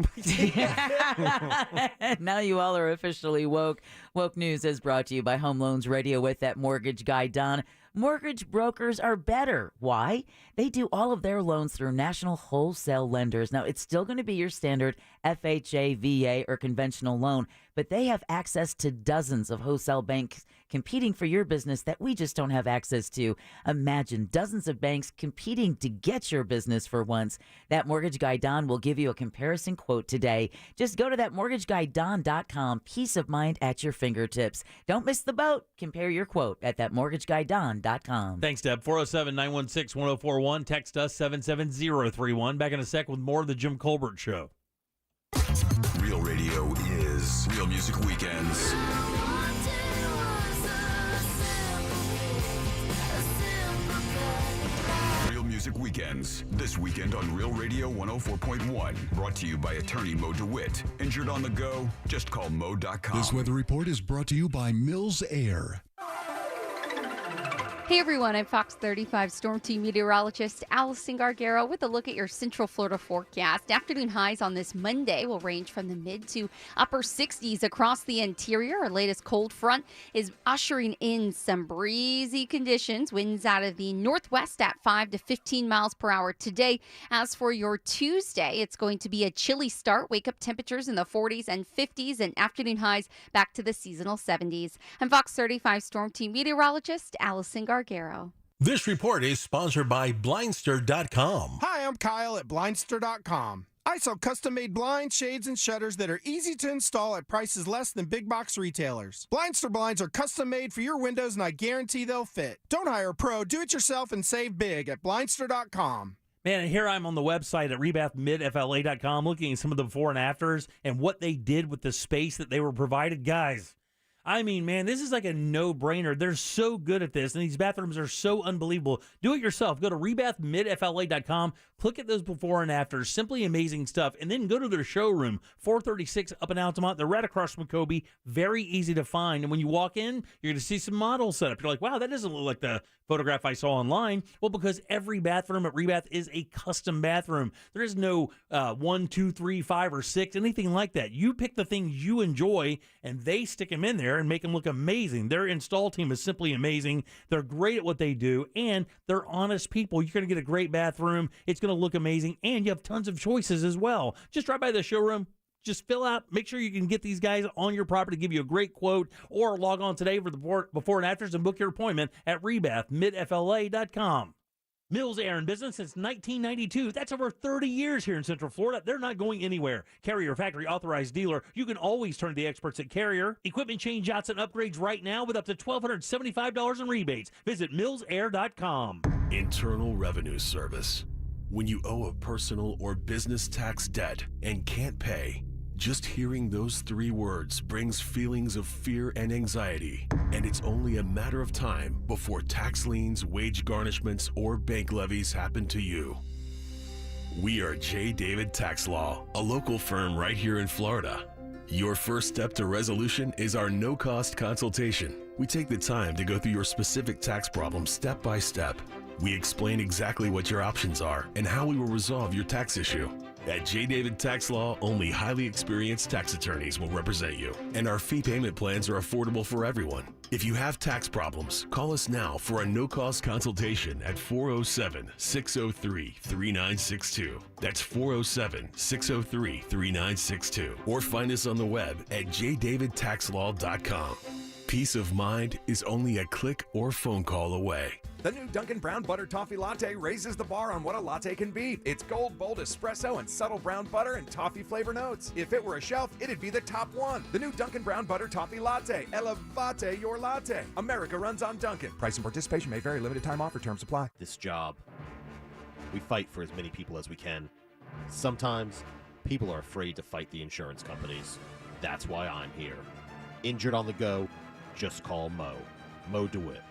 Now you all are officially woke. Woke News is brought to you by Home Loans Radio with that mortgage guy, Don. Mortgage brokers are better. Why? They do all of their loans through national wholesale lenders. Now, it's still going to be your standard FHA, VA, or conventional loan, but they have access to dozens of wholesale banks competing for your business that we just don't have access to. Imagine dozens of banks competing to get your business for once. That mortgage guy, Don, will give you a comparison quote today. Just go to thatmortgageguydon.com. Peace of mind at your fingertips. Don't miss the boat. Compare your quote at thatmortgageguydon.com. Thanks, Deb. 407-916-1041. Text us 77031. Back in a sec with more of the Jim Colbert Show. Real radio is Real Music Weekends. Real Music Weekends. This weekend on Real Radio 104.1. Brought to you by attorney Mo DeWitt. Injured on the go? Just call Mo.com. This weather report is brought to you by Mills Air. Hey everyone, I'm Fox 35 Storm Team meteorologist Allison Gargaro with a look at your Central Florida forecast. Afternoon highs on this Monday will range from the mid to upper 60s across the interior. Our latest cold front is ushering in some breezy conditions. Winds out of the northwest at 5 to 15 miles per hour today. As for your Tuesday, it's going to be a chilly start. Wake up temperatures in the 40s and 50s and afternoon highs back to the seasonal 70s. I'm Fox 35 Storm Team meteorologist Allison Gargaro. This report is sponsored by Blindster.com. Hi, I'm Kyle at Blindster.com. I sell custom-made blinds, shades, and shutters that are easy to install at prices less than big box retailers. Blindster blinds are custom-made for your windows, and I guarantee they'll fit. Don't hire a pro. Do it yourself and save big at Blindster.com. Man, and here I'm on the website at rebathmidfla.com looking at some of the before and afters and what they did with the space that they were provided. Guys, I mean, man, this is like a no-brainer. They're so good at this, and these bathrooms are so unbelievable. Do it yourself. Go to rebathmidfla.com. Click at those before and afters. Simply amazing stuff. And then go to their showroom, 436 up in Altamont. They're right across from Kobe. Very easy to find. And when you walk in, you're going to see some models set up. You're like, wow, that doesn't look like the photograph I saw online. Well, because every bathroom at Rebath is a custom bathroom. There is no 1, 2, 3, 5, or 6, anything like that. You pick the things you enjoy, and they stick them in there. there and make them look amazing. Their install team is simply amazing. They're great at what they do, and they're honest people. You're going to get a great bathroom. It's going to look amazing, and you have tons of choices as well. Just drop by the showroom. Just fill out, make sure you can get these guys on your property, give you a great quote, or log on today for the before and afters and book your appointment at rebathmidfla.com. Mills Air in business since 1992. That's over 30 years here in Central Florida. They're not going anywhere. Carrier factory authorized dealer. You can always turn to the experts at Carrier. Equipment change outs and upgrades right now with up to $1,275 in rebates. Visit millsair.com. Internal Revenue Service. When you owe a personal or business tax debt and can't pay, just hearing those 3 words brings feelings of fear and anxiety, and it's only a matter of time before tax liens, wage garnishments, or bank levies happen to you. We are J. David Tax Law, a local firm right here in Florida. Your first step to resolution is our no-cost consultation. We take the time to go through your specific tax problem step by step. We explain exactly what your options are and how we will resolve your tax issue. At J. David Tax Law, only highly experienced tax attorneys will represent you, and our fee payment plans are affordable for everyone. If you have tax problems, call us now for a no-cost consultation at 407-603-3962. That's 407-603-3962. Or find us on the web at jdavidtaxlaw.com. Peace of mind is only a click or phone call away. The new Dunkin' Brown Butter Toffee Latte raises the bar on what a latte can be. It's gold, bold espresso and subtle brown butter and toffee flavor notes. If it were a shelf, it'd be the top one. The new Dunkin' Brown Butter Toffee Latte. Elevate your latte. America runs on Dunkin'. Price and participation may vary. Limited time offer. Terms apply. This job, we fight for as many people as we can. Sometimes people are afraid to fight the insurance companies. That's why I'm here. Injured on the go, just call Mo. Mo DeWitt.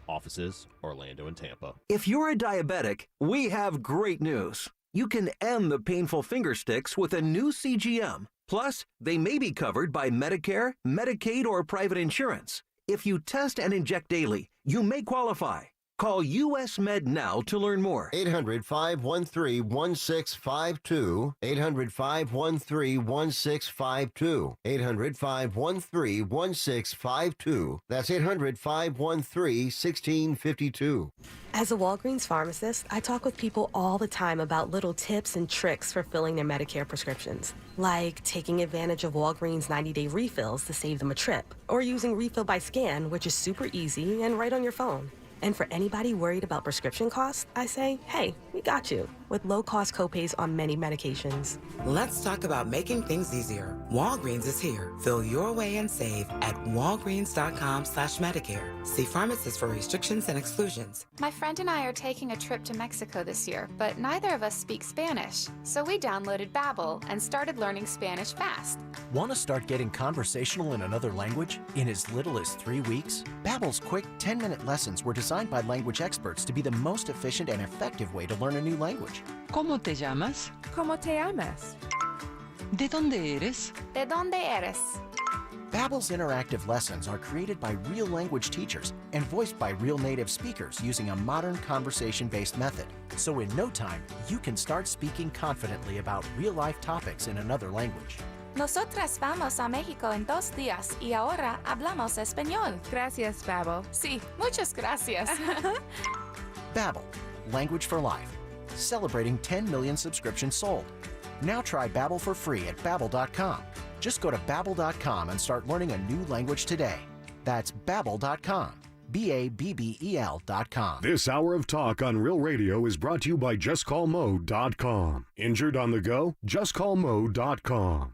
Offices, Orlando and Tampa. If you're a diabetic, we have great news. You can end the painful finger sticks with a new CGM. Plus, they may be covered by Medicare, Medicaid, or private insurance. If you test and inject daily, you may qualify. Call US Med now to learn more. 800-513-1652. 800-513-1652. 800-513-1652. That's 800-513-1652. As a Walgreens pharmacist, I talk with people all the time about little tips and tricks for filling their Medicare prescriptions, like taking advantage of Walgreens 90-day refills to save them a trip, or using Refill by Scan, which is super easy and right on your phone. And for anybody worried about prescription costs, I say, hey, we got you, with low-cost copays on many medications. Let's talk about making things easier. Walgreens is here. Fill your way and save at walgreens.com/Medicare. See pharmacists for restrictions and exclusions. My friend and I are taking a trip to Mexico this year, but neither of us speak Spanish. So we downloaded Babbel and started learning Spanish fast. Want to start getting conversational in another language in as little as 3 weeks? Babbel's quick 10-minute lessons were designed by language experts to be the most efficient and effective way to learn a new language. ¿Cómo te llamas? ¿Cómo te llamas? ¿De dónde eres? ¿De dónde eres? Babbel's interactive lessons are created by real language teachers and voiced by real native speakers using a modern conversation-based method. So in no time, you can start speaking confidently about real-life topics in another language. Nosotras vamos a México en 2 días y ahora hablamos español. Gracias, Babbel. Sí, muchas gracias. Babbel, language for life. Celebrating 10 million subscriptions sold. Now try Babbel for free at Babbel.com. Just go to Babbel.com and start learning a new language today. That's Babbel.com. Babbel.com. This hour of talk on Real Radio is brought to you by JustCallMo.com. Injured on the go? JustCallMo.com.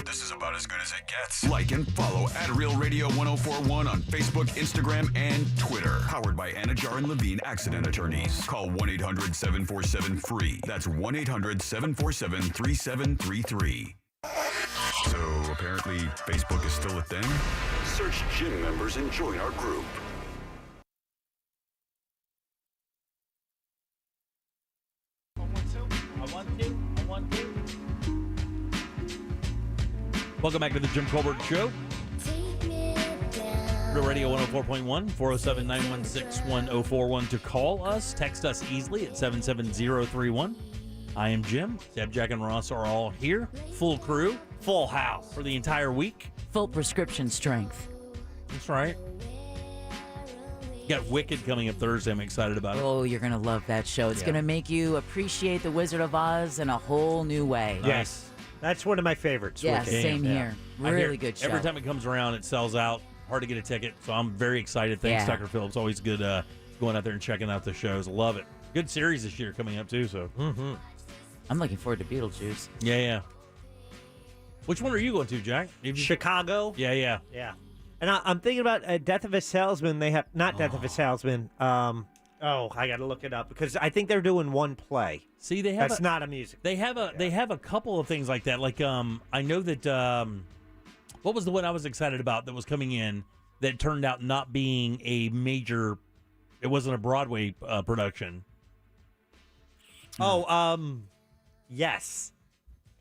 This is about as good as it gets. Like and follow at Real Radio 1041 on Facebook, Instagram, and Twitter. Powered by Anajar and Levine Accident Attorneys. Call 1-800-747-FREE. That's 1-800-747-3733. So apparently Facebook is still a thing? Search gym members and join our group. Welcome back to the Jim Colbert Show. Real Radio 104.1, 407-916-1041 to call us. Text us easily at 77031. I am Jim. Deb, Jack, and Ross are all here. Full crew, full house for the entire week. full prescription strength. That's right. Got Wicked coming up Thursday. I'm excited about it. Oh, you're going to love that show. It's going to make you appreciate The Wizard of Oz in a whole new way. Yes. That's one of my favorites. Yeah, Wicked. same here. Really good show. Every time it comes around, it sells out. Hard to get a ticket, so I'm very excited. Thanks, Tucker Phillips. Always good going out there and checking out the shows. Love it. Good series this year coming up, too. So I'm looking forward to Beetlejuice. Yeah. Which one are you going to, Jack? Chicago. Yeah. And I'm thinking about Death of a Salesman. They have not Death of a Salesman. I got to look it up because I think they're doing one play. See, they have that's not a music. They have a couple of things like that. Like I know that what was the one I was excited about that was coming in that turned out not being a major. It wasn't a Broadway production. Yes.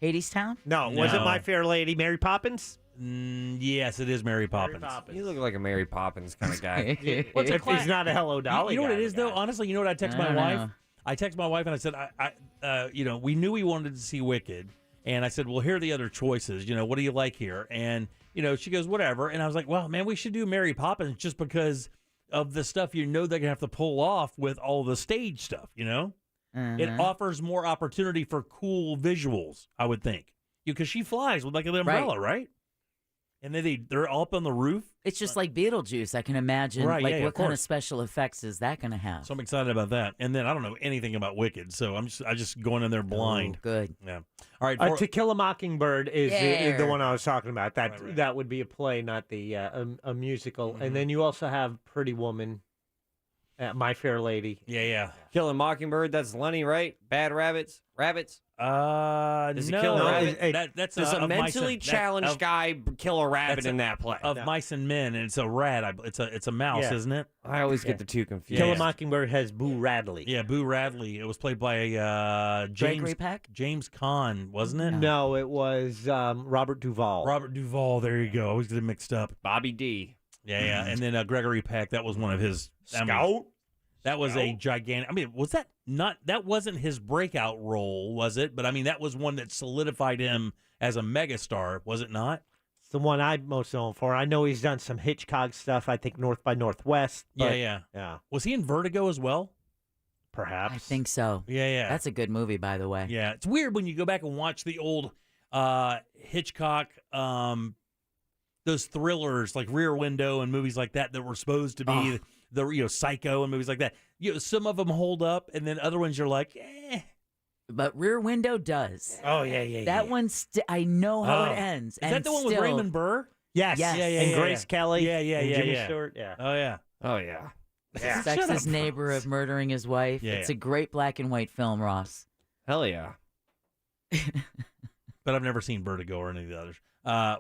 Hadestown? No, was it My Fair Lady, Mary Poppins? Yes, it is Mary Poppins. You look like a Mary Poppins kind of guy. If he's not a Hello Dolly, you know what guy, it is though. Honestly, you know what I text my I wife. know. I text my wife and I said, we knew we wanted to see Wicked, and I said, well, here are the other choices. What do you like here? And she goes, whatever. And I was like, well, man, we should do Mary Poppins just because of the stuff they're gonna have to pull off with all the stage stuff. It offers more opportunity for cool visuals, I would think, because she flies with like an umbrella, right? And then they're up on the roof. It's just like Beetlejuice. I can imagine. Right, like, yeah, what of kind of course. special effects is that going to have? So I'm excited about that. And then I don't know anything about Wicked, so I just going in there blind. Oh, good. Yeah. All right. To Kill a Mockingbird is the one I was talking about. That Right. that would be a play, not the a musical. And then you also have Pretty Woman, My Fair Lady. Yeah. Killing Mockingbird, that's Lenny, right? Bad Rabbits? Does he no, kill a rabbit? that's Does a of mentally mice and- challenged guy kill a rabbit in that play? Of Mice and Men, and it's a rat. It's a mouse, Yeah. isn't it? I always get the two confused. Kill a Mockingbird has Boo Radley. Yeah, Boo Radley. It was played by Gregory Peck? James Caan, wasn't it? No, it was Robert Duvall. Robert Duvall. There you go. I always get it mixed up. Bobby D. Yeah. And then Gregory Peck. That was one of his Scout. That was a gigantic. Was that not? That wasn't his breakout role, was it? But that was one that solidified him as a megastar, was it not? It's the one I'm most known for. I know he's done some Hitchcock stuff. I think North by Northwest. But, Yeah. Was he in Vertigo as well? Perhaps. I think so. Yeah. That's a good movie, by the way. Yeah, it's weird when you go back and watch the old Hitchcock, those thrillers like Rear Window and movies like that were supposed to be the Psycho and movies like that. Some of them hold up, and then other ones you're like, eh. But Rear Window does. Oh yeah. That one, I know how it ends. Is that the one with Raymond Burr? Yes. Yes. And Grace Kelly. Yeah. And Jimmy Stewart. Yeah. Oh yeah. Suspects his neighbor of murdering his wife. Yeah, It's a great black and white film, Ross. Hell yeah. But I've never seen Vertigo or any of the others.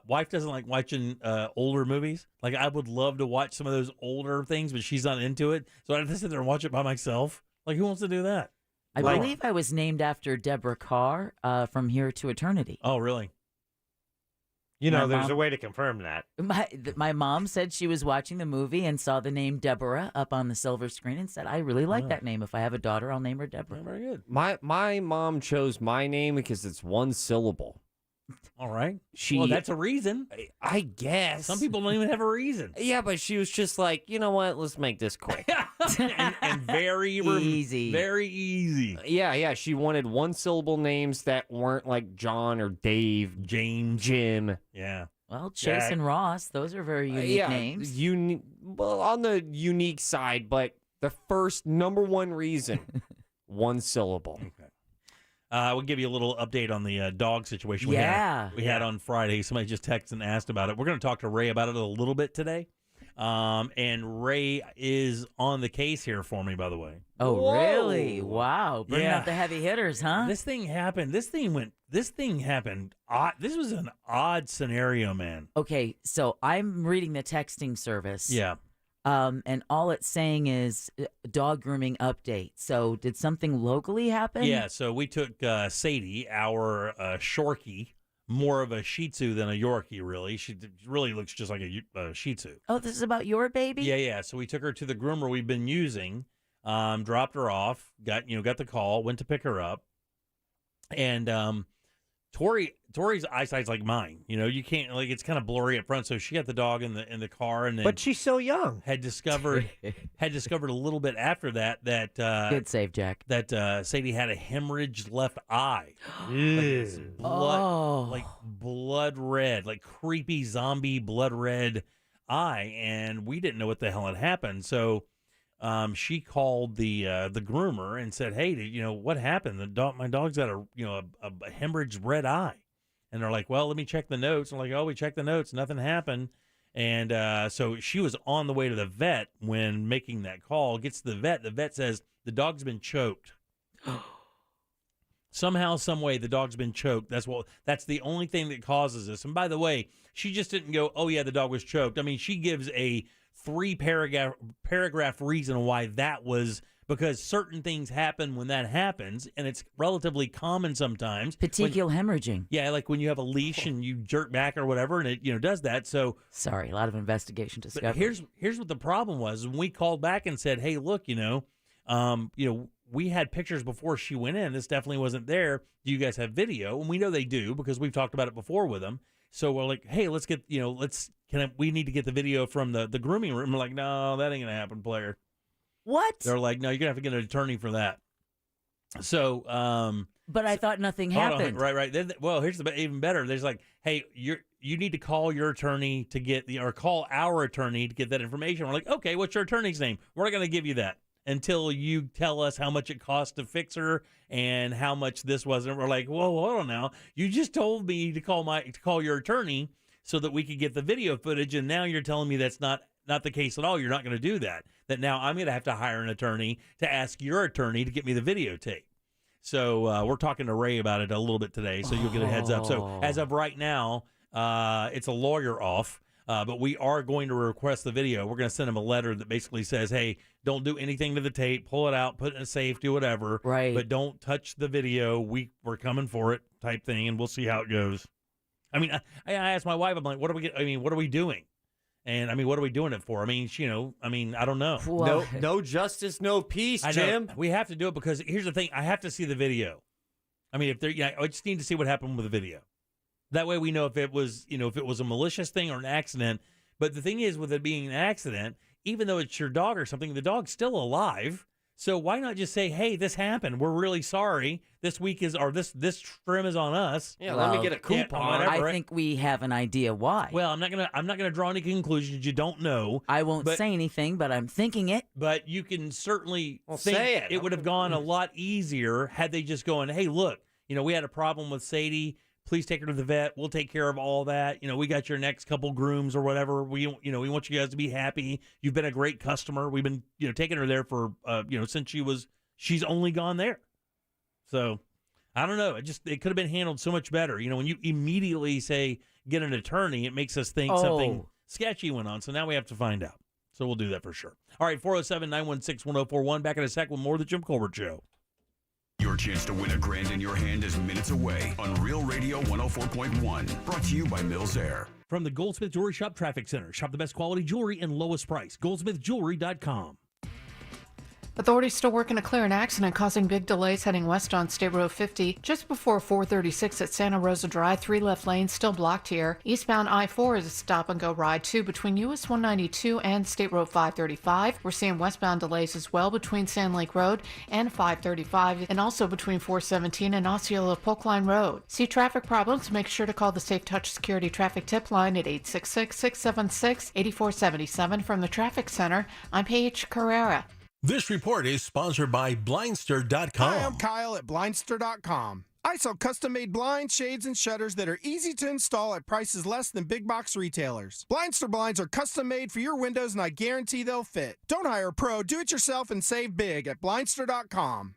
Wife doesn't like watching older movies. Like, I would love to watch some of those older things, but she's not into it. So I have to sit there and watch it by myself. Like, who wants to do that? I believe I was named after Deborah Carr from Here to Eternity. Oh, really? There's a way to confirm that. My mom said she was watching the movie and saw the name Deborah up on the silver screen and said, I really like that name. If I have a daughter, I'll name her Deborah. Very good. My mom chose my name because it's one syllable. All right. Well, that's a reason. I guess. Some people don't even have a reason. Yeah, but she was just like, you know what? Let's make this quick. and very easy. Very easy. Yeah. She wanted one syllable names that weren't like John or Dave, James, Jim. Yeah. Well, Chase and Ross, those are very unique names. Well, on the unique side, but the first number one reason, one syllable. Okay. We'll give you a little update on the dog situation we had on Friday. Somebody just texted and asked about it. We're going to talk to Ray about it a little bit today. And Ray is on the case here for me, by the way. Oh, Whoa. really? Wow. Bringing out the heavy hitters, huh? This thing happened. This thing happened. This was an odd scenario, man. Okay, so I'm reading the texting service. Yeah. And all it's saying is dog grooming update. So did something locally happen? Yeah, so we took Sadie, our Shorkie, more of a Shih Tzu than a Yorkie, really. She really looks just like a Shih Tzu. Oh, this is about your baby? Yeah. So we took her to the groomer we've been using, dropped her off, got the call, went to pick her up, and Tori's eyesight's like mine. You can't it's kind of blurry up front. So she got the dog in the car, and then But she's so young. had discovered a little bit after that Good save, Jack. that Sadie had a hemorrhaged left eye. Like blood red, like creepy zombie blood red eye, and we didn't know what the hell had happened. So she called the groomer and said, "Hey, what happened? My dog's got a hemorrhaged red eye." And they're like, "Well, let me check the notes." I'm like, "Oh, we checked the notes. Nothing happened." And so she was on the way to the vet when making that call. Gets to the vet. The vet says the dog's been choked. Somehow, some way, the dog's been choked. That's the only thing that causes this. And by the way, she just didn't go, "Oh yeah, the dog was choked." I mean, she gives a 3-paragraph reason why that was, because certain things happen when that happens, and it's relatively common sometimes. Petechial hemorrhaging. Yeah, like when you have a leash and you jerk back or whatever, and it does that. So sorry, a lot of investigation but discovered. here's what the problem was. When we called back and said, "Hey, look, we had pictures before she went in. This definitely wasn't there. Do you guys have video?" And we know they do because we've talked about it before with them. So we're like, "Hey, let's get we need to get the video from the grooming room." We're like, "No, that ain't gonna happen, player." What? They're like, "No, you're gonna have to get an attorney for that." So, but I thought nothing hold on, happened. right. Then, well, here's even better. There's like, "Hey, you need to call your attorney to get or call our attorney to get that information." We're like, "Okay, what's your attorney's name?" "We're not gonna give you that until you tell us how much it costs to fix her and how much this was." And we're like, "Whoa, hold on now. You just told me to call your attorney so that we could get the video footage, and now you're telling me that's not the case at all. You're not going to do that. That now I'm going to have to hire an attorney to ask your attorney to get me the videotape." So we're talking to Ray about it a little bit today, so you'll get a heads up. So as of right now, it's a lawyer off. But we are going to request the video. We're going to send him a letter that basically says, "Hey, don't do anything to the tape. Pull it out, put it in a safe, do whatever. Right. But don't touch the video. We're coming for it," type thing, and we'll see how it goes. I mean, I asked my wife, I'm like, what are we doing? And I mean, what are we doing it for? I mean, I don't know. Well, no justice, no peace, Jim. We have to do it because here's the thing. I have to see the video. I mean, I just need to see what happened with the video. That way we know if it was a malicious thing or an accident. But the thing is, with it being an accident, even though it's your dog or something, the dog's still alive. So why not just say, "Hey, this happened. We're really sorry. This week this trim is on us." Yeah, let me get a coupon. I think we have an idea why. Well, I'm not gonna draw any conclusions. You don't know. I won't say anything, but I'm thinking it. But you can certainly think say it. It would have gone a lot easier had they just gone, "Hey, look, we had a problem with Sadie. Please take her to the vet. We'll take care of all that. We got your next couple grooms or whatever. We want you guys to be happy. You've been a great customer. We've been, taking her there for, since she's only gone there." So I don't know. It could have been handled so much better. When you immediately say get an attorney, it makes us think something sketchy went on. So now we have to find out. So we'll do that for sure. All right. 407-916-1041. Back in a sec with more of the Jim Colbert Show. Your chance to win $1,000 in your hand is minutes away on Real Radio 104.1. Brought to you by Mills Air. From the Goldsmith Jewelry Shop Traffic Center. Shop the best quality jewelry and lowest price. GoldsmithJewelry.com. Authorities still working to clear an accident causing big delays heading west on State Road 50. Just before 436 at Santa Rosa Drive, 3 left lanes still blocked here. Eastbound I-4 is a stop-and-go ride, too, between US 192 and State Road 535. We're seeing westbound delays as well between Sand Lake Road and 535, and also between 417 and Osceola Polk Line Road. See traffic problems? Make sure to call the Safe Touch Security Traffic Tip Line at 866-676-8477. From the Traffic Center, I'm Paige Carrera. This report is sponsored by Blindster.com. Hi, I'm Kyle at Blindster.com. I sell custom-made blinds, shades, and shutters that are easy to install at prices less than big box retailers. Blindster blinds are custom-made for your windows, and I guarantee they'll fit. Don't hire a pro. Do it yourself and save big at Blindster.com.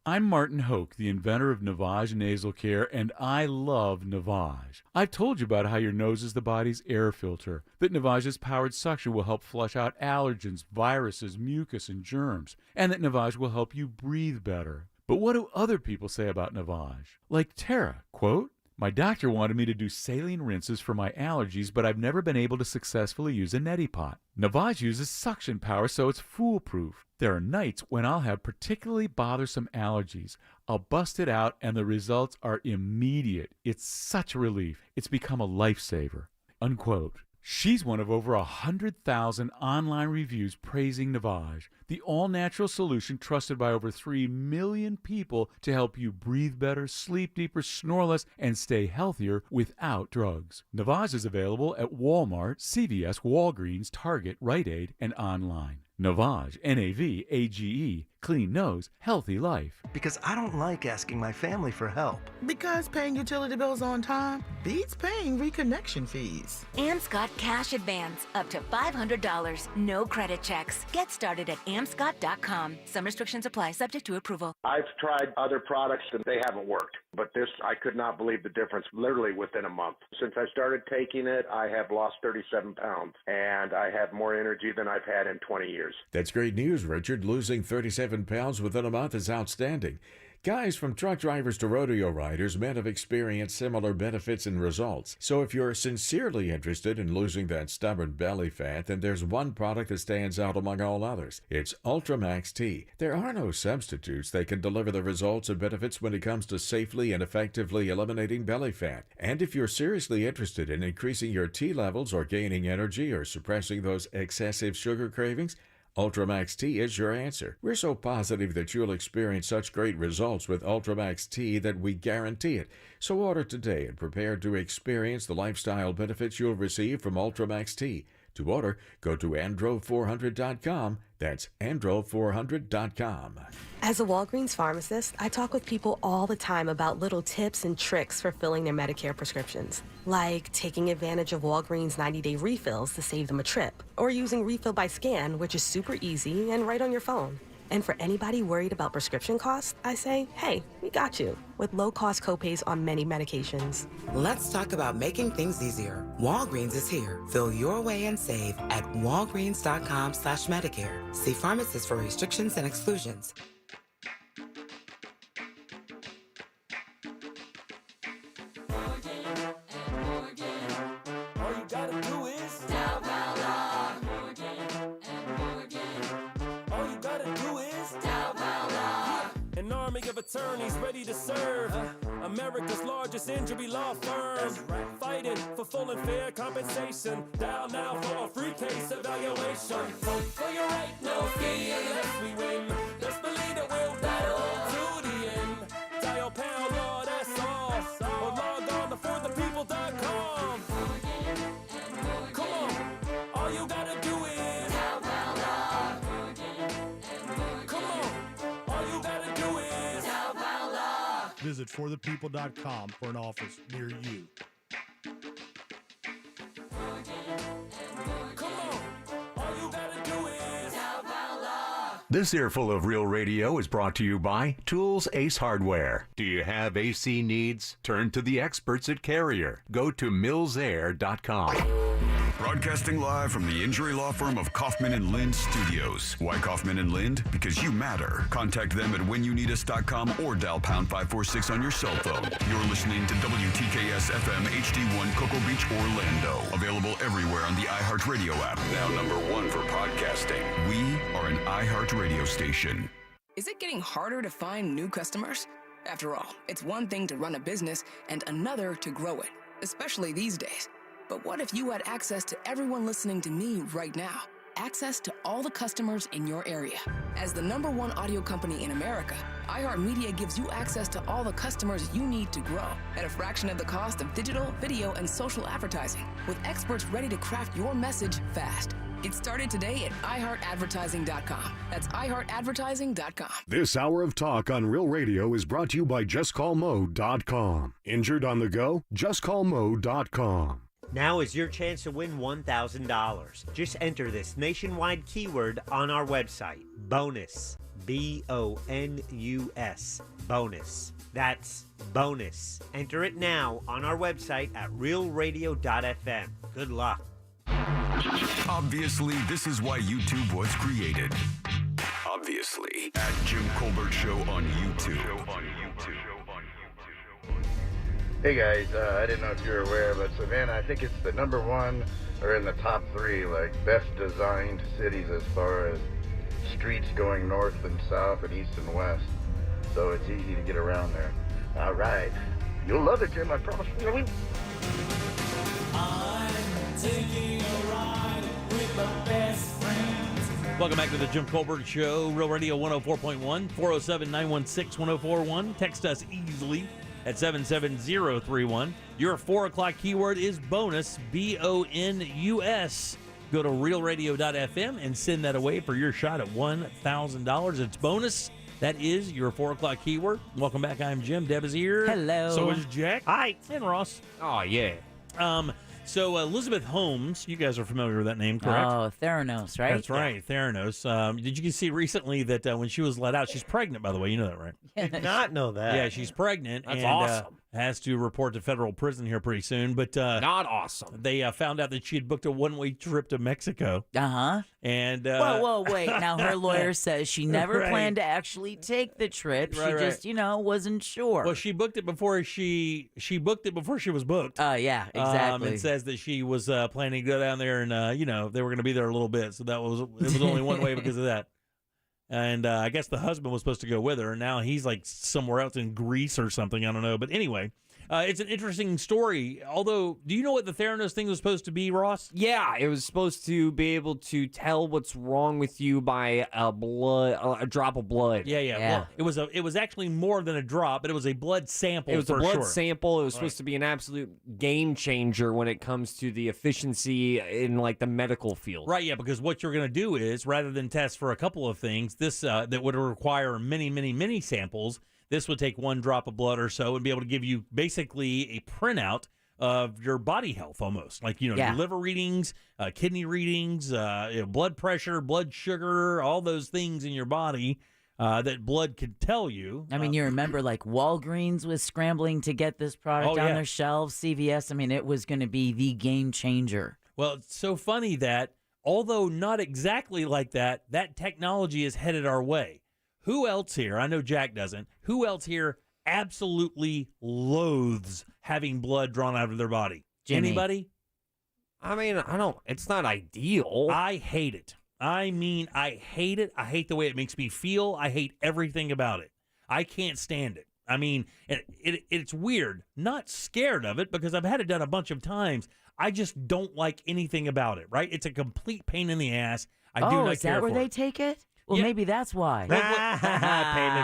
I'm Martin Hoke, the inventor of Navage Nasal Care, and I love Navage. I've told you about how your nose is the body's air filter, that Navage's powered suction will help flush out allergens, viruses, mucus, and germs, and that Navage will help you breathe better. But what do other people say about Navage? Like Tara, quote, My doctor wanted me to do saline rinses for my allergies, but I've never been able to successfully use a neti pot. Navage uses suction power, so it's foolproof. There are nights when I'll have particularly bothersome allergies. I'll bust it out, and the results are immediate. It's such a relief. It's become a lifesaver." Unquote. She's one of over 100,000 online reviews praising Navage, the all-natural solution trusted by over 3 million people to help you breathe better, sleep deeper, snore less, and stay healthier without drugs. Navage is available at Walmart, CVS, Walgreens, Target, Rite Aid, and online. Navage, N-A-V-A-G-E, clean nose, healthy life. Because I don't like asking my family for help. Because paying utility bills on time beats paying reconnection fees. Amscott Cash Advance, up to $500, no credit checks. Get started at amscott.com. Some restrictions apply, subject to approval. I've tried other products and they haven't worked, but this, I could not believe the difference literally within a month. Since I started taking it, I have lost 37 pounds and I have more energy than I've had in 20 years. That's great news, Richard. Losing 37 pounds within a month is outstanding. Guys, from truck drivers to rodeo riders, men have experienced similar benefits and results. So if you're sincerely interested in losing that stubborn belly fat, then there's one product that stands out among all others. It's Ultramax T. There are no substitutes that can deliver the results and benefits when it comes to safely and effectively eliminating belly fat. And if you're seriously interested in increasing your T levels or gaining energy or suppressing those excessive sugar cravings, Ultramax T is your answer. We're so positive that you'll experience such great results with Ultramax T that we guarantee it. So order today and prepare to experience the lifestyle benefits you'll receive from Ultramax T. To order, go to andro400.com. That's andro400.com. As a Walgreens pharmacist, I talk with people all the time about little tips and tricks for filling their Medicare prescriptions, like taking advantage of Walgreens 90-day refills to save them a trip, or using Refill by Scan, which is super easy and right on your phone. And for anybody worried about prescription costs, I say, hey, we got you, with low-cost copays on many medications. Let's talk about making things easier. Walgreens is here. Fill your way and save at walgreens.com/Medicare. See pharmacists for restrictions and exclusions. Attorneys ready to serve. America's largest injury law firm. Fighting for full and fair compensation. Dial now for a free case evaluation. Vote for your right, no fee unless we win. Let's believe that we'll battle to the end. Dial pound law, that's all. Or log on to forthepeople.com. Come on, all you gotta do is dial pound law. Come on, all you gotta do is visit forthepeople.com for an office near you. This earful of Real Radio is brought to you by Tools Ace Hardware. Do you have AC needs? Turn to the experts at Carrier. Go to millsair.com. Broadcasting live from the injury law firm of Kaufman & Lind Studios. Why Kaufman & Lind? Because you matter. Contact them at whenyouneedus.com or dial pound 546 on your cell phone. You're listening to WTKS FM HD1 Cocoa Beach, Orlando. Available everywhere on the iHeartRadio app. Now #1 for podcasting. We are an iHeartRadio station. Is it getting harder to find new customers? After all, it's one thing to run a business and another to grow it, especially these days. But what if you had access to everyone listening to me right now? Access to all the customers in your area. As the #1 audio company in America, iHeartMedia gives you access to all the customers you need to grow at a fraction of the cost of digital, video, and social advertising, with experts ready to craft your message fast. Get started today at iHeartAdvertising.com. That's iHeartAdvertising.com. This hour of talk on Real Radio is brought to you by JustCallMo.com. Injured on the go? JustCallMo.com. Now is your chance to win $1,000. Just enter this nationwide keyword on our website. Bonus. B-O-N-U-S. Bonus. That's bonus. Enter it now on our website at realradio.fm. Good luck. Obviously, this is why YouTube was created. Obviously, at Jim Colbert Show on YouTube. Hey guys, I didn't know if you were aware, but Savannah, I think it's the #1 or in the top 3, like, best designed cities as far as streets going north and south and east and west. So it's easy to get around there. All right. You'll love it, Jim, I promise. I'm taking a ride with my best friends. Welcome back to the Jim Colbert Show, Real Radio 104.1, 407-916-1041. Text us easily at 77031. Your 4 o'clock keyword is bonus, BONUS. Go to realradio.fm and send that away for your shot at $1,000. It's bonus. That is your 4 o'clock keyword. Welcome back. I'm Jim. Deb is here. Hello. So is Jack. Hi. And Ross. Oh, yeah. So Elizabeth Holmes, you guys are familiar with that name, correct? Oh, Theranos, right? That's right, Theranos. Did you see recently that when she was let out, she's pregnant, by the way. You know that, right? I did not know that. Yeah, she's pregnant. That's and, awesome. Has to report to federal prison here pretty soon. But not awesome. They found out that she had booked a one-way trip to Mexico. Uh-huh. And whoa, wait. Now, her lawyer says she never Right. planned to actually take the trip. Right, she just, wasn't sure. Well, she booked it before she booked it before she was booked. Yeah, exactly. It says that she was planning to go down there, and they were going to be there a little bit, so it was only one way because of that. And I guess the husband was supposed to go with her, and now he's like somewhere else in Greece or something. I don't know, but anyway. It's an interesting story. Although, do you know what the Theranos thing was supposed to be, Ross? Yeah, it was supposed to be able to tell what's wrong with you by a drop of blood. Yeah. Well, it was actually more than a drop, but it was a blood sample. It was a blood sure. sample. It was supposed to be an absolute game changer when it comes to the efficiency in like the medical field. Right, yeah, because what you're going to do is, rather than test for a couple of things, this that would require many samples. This would take 1 drop of blood or so and be able to give you basically a printout of your body health almost. Like, your liver readings, kidney readings, blood pressure, blood sugar, all those things in your body that blood could tell you. I mean, you remember like Walgreens was scrambling to get this product on their shelves, CVS. I mean, it was going to be the game changer. Well, it's so funny that, although not exactly like that, that technology is headed our way. Who else here, I know Jack doesn't, who else here absolutely loathes having blood drawn out of their body? Jimmy. Anybody? I mean, it's not ideal. I hate it. I hate it. I hate the way it makes me feel. I hate everything about it. I can't stand it. I mean, it's weird. Not scared of it because I've had it done a bunch of times. I just don't like anything about it, right? It's a complete pain in the ass. I do not care for it. Is that where they take it? Well, maybe that's why. Pain in the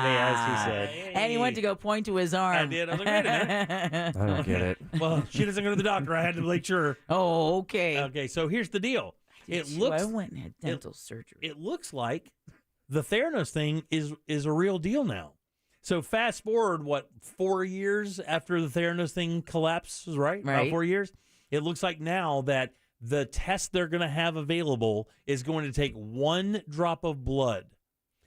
ass, he said. And he went to go point to his arm. I did. I was like, wait a minute. I don't get it. Well, she doesn't go to the doctor. I had to make sure. Oh, okay. Okay, so here's the deal. I went and had dental surgery. It looks like the Theranos thing is a real deal now. So fast forward, 4 years after the Theranos thing collapses, right? Right. 4 years. It looks like now that the test they're going to have available is going to take 1 drop of blood,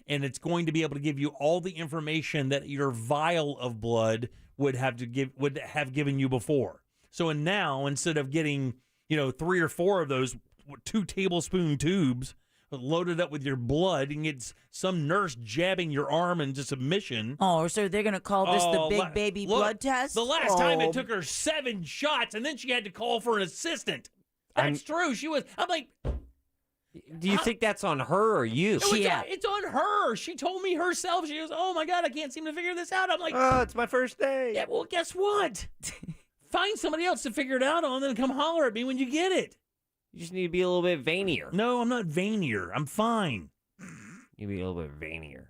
and it's going to be able to give you all the information that your vial of blood would have given you before. So now, instead of getting 3 or 4 of those 2 tablespoon tubes loaded up with your blood, and it's some nurse jabbing your arm into submission. Oh, so they're going to call this the big baby blood test? The last time it took her 7 shots, and then she had to call for an assistant. That's true. I'm like, do you think that's on her or you? It's on her. She told me herself. She goes, oh my God, I can't seem to figure this out. I'm like, oh, it's my first day. Yeah, well, guess what? Find somebody else to figure it out on, and then come holler at me when you get it. You just need to be a little bit veinier. No, I'm not veinier. I'm fine. You be a little bit veinier.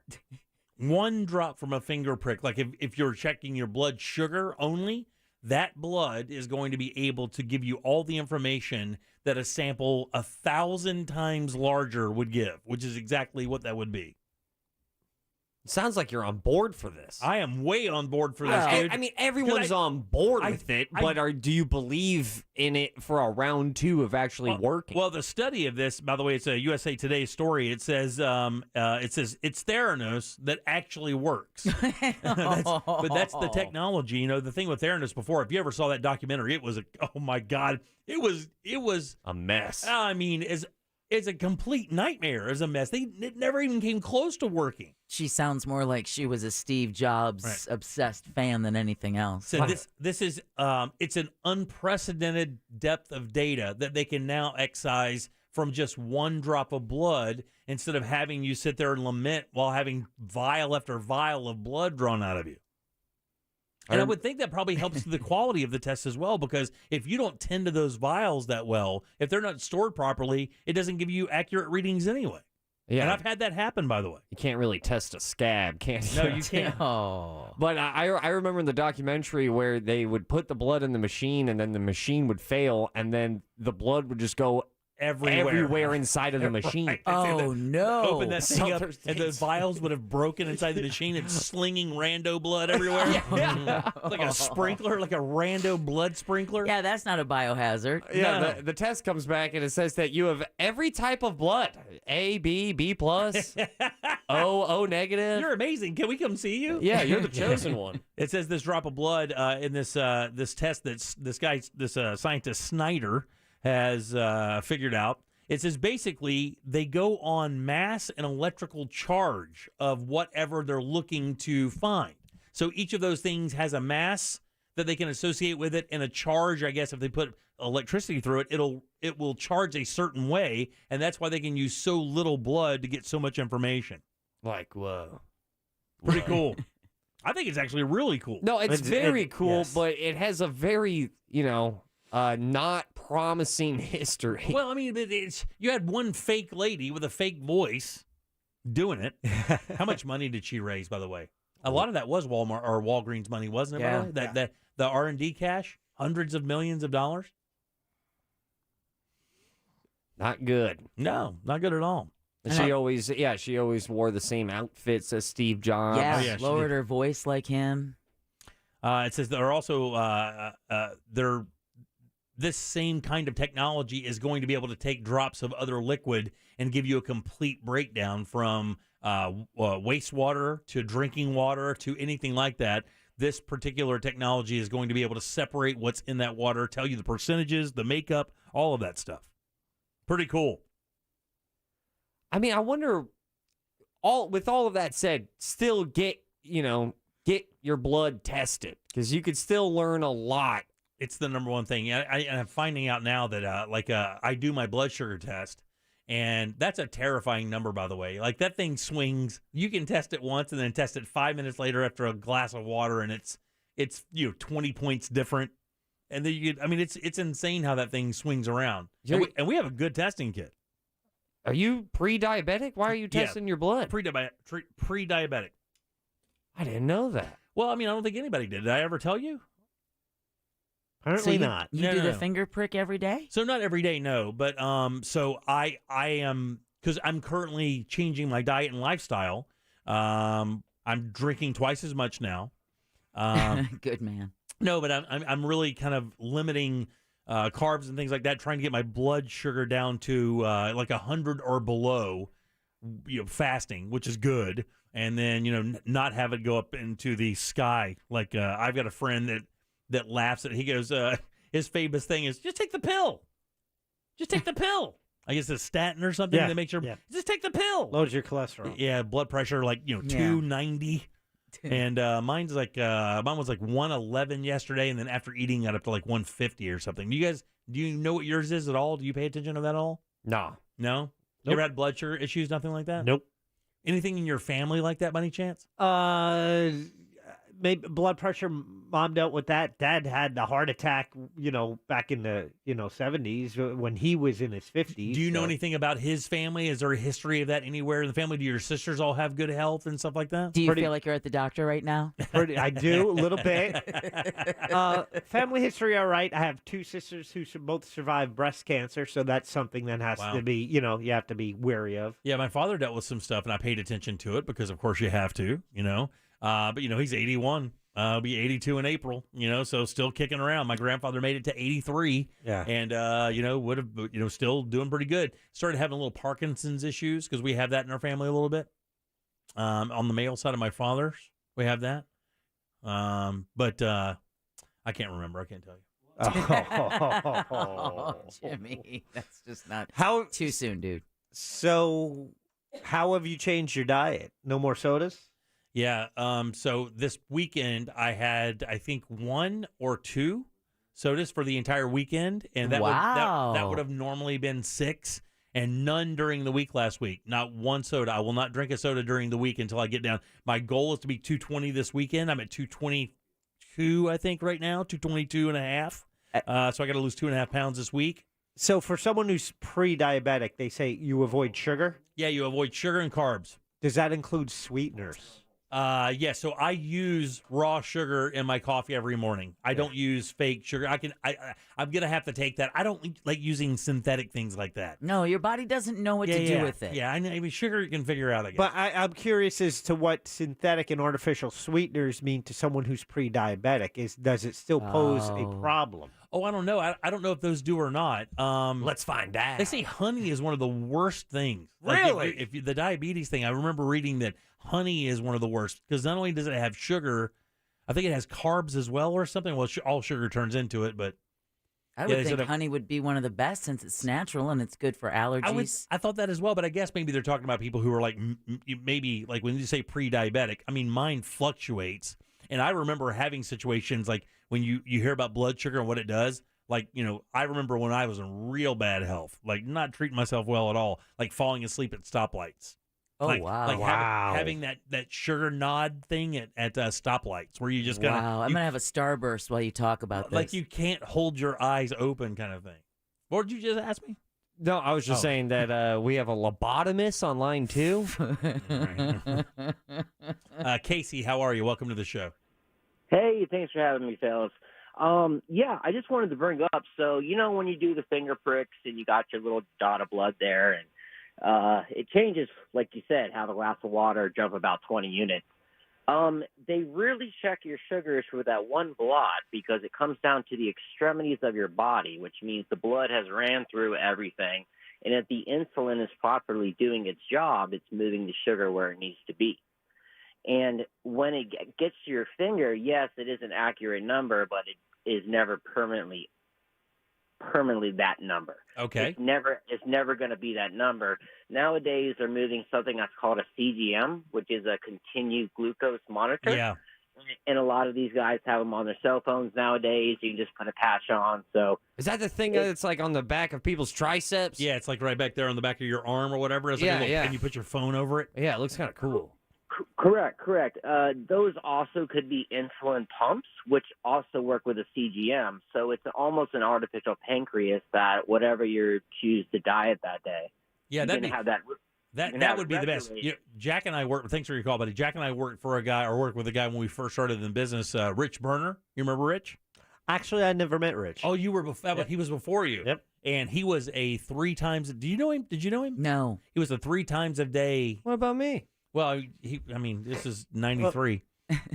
1 drop from a finger prick. Like if you're checking your blood sugar only, that blood is going to be able to give you all the information that a sample 1,000 times larger would give, which is exactly what that would be. Sounds like you're on board for this. I am way on board for this, dude. I mean, everyone's on board with it, but do you believe in it for a round 2 of actually working? Well, the study of this, by the way, it's a USA Today story. It says it's Theranos that actually works. But that's the technology. The thing with Theranos before, if you ever saw that documentary, it was oh my God, it was a mess. I mean, is a complete nightmare. It's a mess. It never even came close to working. She sounds more like she was a Steve Jobs obsessed fan than anything else. So this is it's an unprecedented depth of data that they can now excise from just one drop of blood instead of having you sit there and lament while having vial after vial of blood drawn out of you. And I would think that probably helps the quality of the test as well, because if you don't tend to those vials that well, if they're not stored properly, it doesn't give you accurate readings anyway. Yeah. And I've had that happen, by the way. You can't really test a scab, can you? No, you can't. But I remember in the documentary where they would put the blood in the machine and then the machine would fail and then the blood would just go everywhere inside of the machine. Right. Oh, no. Open that thing up, and the vials would have broken inside the machine and slinging rando blood everywhere. Like a sprinkler, like a rando blood sprinkler. Yeah, that's not a biohazard. Yeah, No. the test comes back and it says that you have every type of blood. A, B, B plus, O negative. You're amazing. Can we come see you? Yeah, you're the chosen one. It says this drop of blood in this test that this scientist Snyder has figured out. It says basically they go on mass and electrical charge of whatever they're looking to find. So each of those things has a mass that they can associate with it and a charge. I guess if they put electricity through it, it will charge a certain way, and that's why they can use so little blood to get so much information. Like, whoa. Pretty cool. I think it's actually really cool. No, it's very cool, but it has a very, not promising history. Well, I mean, you had one fake lady with a fake voice doing it. How much money did she raise, by the way? A lot of that was Walmart or Walgreens money, wasn't it? Yeah. By the way? The R&D cash, hundreds of millions of dollars. Not good. No, not good at all. She always wore the same outfits as Steve Jobs. Yeah, lowered her voice like him. It says there are also this same kind of technology is going to be able to take drops of other liquid and give you a complete breakdown from wastewater to drinking water to anything like that. This particular technology is going to be able to separate what's in that water, tell you the percentages, the makeup, all of that stuff. Pretty cool. I mean, I wonder, with all of that said, still get your blood tested, because you could still learn a lot. It's the number one thing. I'm finding out now that I do my blood sugar test, and that's a terrifying number, by the way. Like, that thing swings. You can test it once and then test it 5 minutes later after a glass of water, and it's 20 points different. And then it's insane how that thing swings around. And we have a good testing kit. Are you pre-diabetic? Why are you testing your blood? Pre-diabetic. I didn't know that. Well, I mean, I don't think anybody did. Did I ever tell you? Apparently not. You do the finger prick every day? So not every day, no. But so I am, because I'm currently changing my diet and lifestyle. I'm drinking twice as much now. Good man. No, but I'm really kind of limiting carbs and things like that, trying to get my blood sugar down to like 100 or below, fasting, which is good. And then, not have it go up into the sky. Like I've got a friend that laughs at it. He goes, his famous thing is, just take the pill. Just take the pill. I guess it's statin or something that makes your, just take the pill. Loads your cholesterol. Yeah, blood pressure, 290. And mine was like 111 yesterday, and then after eating got up to like 150 or something. Do you know what yours is at all? Do you pay attention to that at all? No. No? You ever had blood sugar issues, nothing like that? Nope. Anything in your family like that by any chance? Maybe blood pressure. Mom dealt with that. Dad had the heart attack, back in the 70s when he was in his 50s. Do you know anything about his family? Is there a history of that anywhere in the family? Do your sisters all have good health and stuff like that? Do you feel like you're at the doctor right now? I do, a little bit. Family history, all right. I have two sisters who both survived breast cancer, so that's something that has to be, you have to be wary of. Yeah, my father dealt with some stuff, and I paid attention to it because, of course, you have to, But, he's 81. He'll be 82 in April, so still kicking around. My grandfather made it to 83. Yeah. And, would have, still doing pretty good. Started having a little Parkinson's issues because we have that in our family a little bit. On the male side of my father's, we have that. But I can't remember. I can't tell you. Oh, Jimmy, that's just not too soon, dude. So, how have you changed your diet? No more sodas? Yeah. So this weekend I had, I think, 1 or 2 sodas for the entire weekend, and that would have normally been 6, and none during the week last week. Not one soda. I will not drink a soda during the week until I get down. My goal is to be 220 this weekend. I'm at 222, I think, right now, 222 and a half. So I got to lose 2.5 pounds this week. So for someone who's pre-diabetic, they say you avoid sugar? Yeah, you avoid sugar and carbs. Does that include sweeteners? Yeah, so I use raw sugar in my coffee every morning. I don't use fake sugar. I'm gonna have to take that. I don't like using synthetic things like that. No, your body doesn't know what to do with it. Yeah, I mean, sugar you can figure out, I guess. But I'm curious as to what synthetic and artificial sweeteners mean to someone who's pre-diabetic. Does it still pose a problem? Oh, I don't know. I don't know if those do or not. Let's find out. They say honey is one of the worst things. Really? Like if the diabetes thing, I remember reading that honey is one of the worst because not only does it have sugar, I think it has carbs as well or something. Well, all sugar turns into it, but I would think honey would be one of the best since it's natural and it's good for allergies. I thought that as well, but I guess maybe they're talking about people who are like maybe like when you say pre-diabetic. I mean, mine fluctuates, and I remember having situations like when you hear about blood sugar and what it does. Like, I remember when I was in real bad health, like not treating myself well at all, like falling asleep at stoplights. Oh, wow. Like having that sugar nod thing at stoplights where you just kind of... Wow, I'm going to have a starburst while you talk about this. Like you can't hold your eyes open kind of thing. What did you just ask me? No, I was just saying that we have a lobotomist on line 2. Casey, how are you? Welcome to the show. Hey, thanks for having me, fellas. Yeah, I just wanted to bring up, so, when you do the finger pricks and you got your little dot of blood there, and it changes, like you said, how the glass of water jump about 20 units. They really check your sugars for that one blot because it comes down to the extremities of your body, which means the blood has ran through everything. And if the insulin is properly doing its job, it's moving the sugar where it needs to be. And when it gets to your finger, yes, it is an accurate number, but it is never permanently that number. Okay. It's never going to be that number. Nowadays, they're moving something that's called a CGM, which is a continued glucose monitor. Yeah. And a lot of these guys have them on their cell phones nowadays. You can just put a patch on. So is that the thing that's like on the back of people's triceps? Yeah, it's like right back there on the back of your arm or whatever. It's yeah. And you put your phone over it. Yeah, it looks kind of cool. Correct. Those also could be insulin pumps, which also work with a CGM. So it's almost an artificial pancreas that whatever you choose to diet that day. Yeah, that would be the best. regularly. Jack and I worked. Thanks for your call, buddy. Jack and I worked with a guy when we first started in business. Rich Burner, you remember Rich? Actually, I never met Rich. Oh, you were before. He was before you. Yep. And he was a 3 times. Do you know him? Did you know him? No. He was a 3 times a day. What about me? Well, this is 93.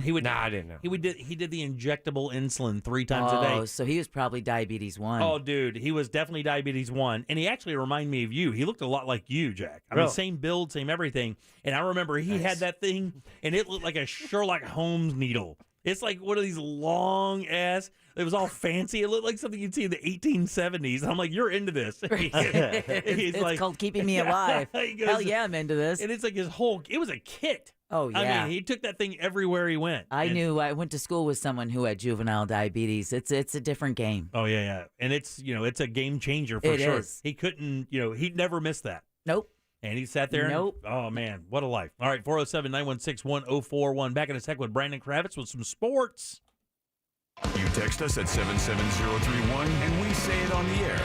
He would. I didn't know. He did the injectable insulin 3 times a day. Oh, so he was probably diabetes 1. Oh, dude, he was definitely diabetes 1, and he actually reminded me of you. He looked a lot like you, Jack. I mean, same build, same everything. And I remember he had that thing, and it looked like a Sherlock Holmes needle. It's like one of these long ass. It was all fancy. It looked like something you'd see in the 1870s. I'm like, you're into this. It's like, called keeping me alive. Hell yeah, I'm into this. And it's like it was a kit. Oh, yeah. I mean, he took that thing everywhere he went. I went to school with someone who had juvenile diabetes. It's a different game. Oh, yeah. And it's a game changer for sure. It is. He couldn't, he'd never miss that. Nope. And he sat there. Nope. Oh, man, what a life. All right, 407-916-1041. Back in a sec with Brandon Kravitz with some sports. You text us at 77031 and we say it on the air.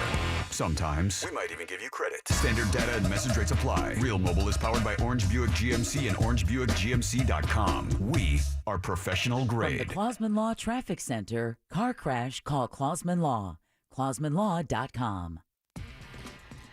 Sometimes. We might even give you credit. Standard data and message rates apply. Real Mobile is powered by Orange Buick GMC and OrangeBuickGMC.com. We are professional grade. From the Clausman Law Traffic Center, car crash, call Clausman Law. ClausmanLaw.com.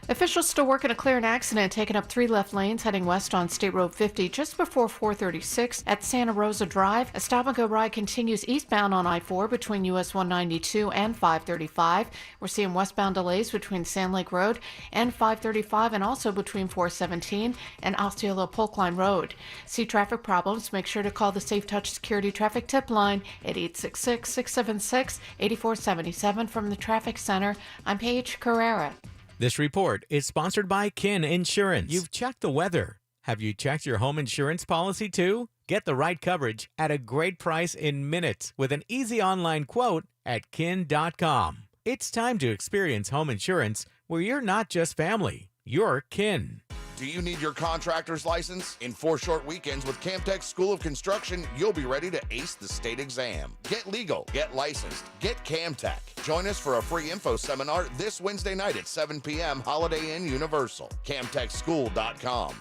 Officials still working to clear an accident taking up 3 left lanes heading west on State Road 50 just before 436 at Santa Rosa Drive. A stop-and-go ride continues eastbound on I-4 between US 192 and 535. We're seeing westbound delays between Sand Lake Road and 535 and also between 417 and Osceola Polk Line Road. See traffic problems? Make sure to call the Safe Touch Security Traffic Tip Line at 866-676-8477 from the Traffic Center. I'm Paige Carrera. This report is sponsored by Kin Insurance. You've checked the weather. Have you checked your home insurance policy too? Get the right coverage at a great price in minutes with an easy online quote at kin.com. It's time to experience home insurance where you're not just family, you're kin. Do you need your contractor's license? In 4 short weekends with Camtech School of Construction, you'll be ready to ace the state exam. Get legal, get licensed, get Camtech. Join us for a free info seminar this Wednesday night at 7 p.m. Holiday Inn Universal. CamtechSchool.com.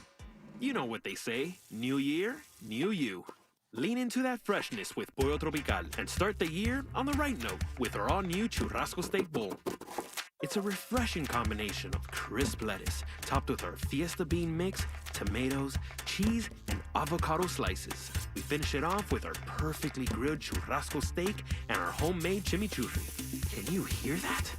You know what they say, new year, new you. Lean into that freshness with Pollo Tropical and start the year on the right note with our all-new Churrasco Steak Bowl. It's a refreshing combination of crisp lettuce, topped with our Fiesta bean mix, tomatoes, cheese, and avocado slices. We finish it off with our perfectly grilled churrasco steak and our homemade chimichurri. Can you hear that?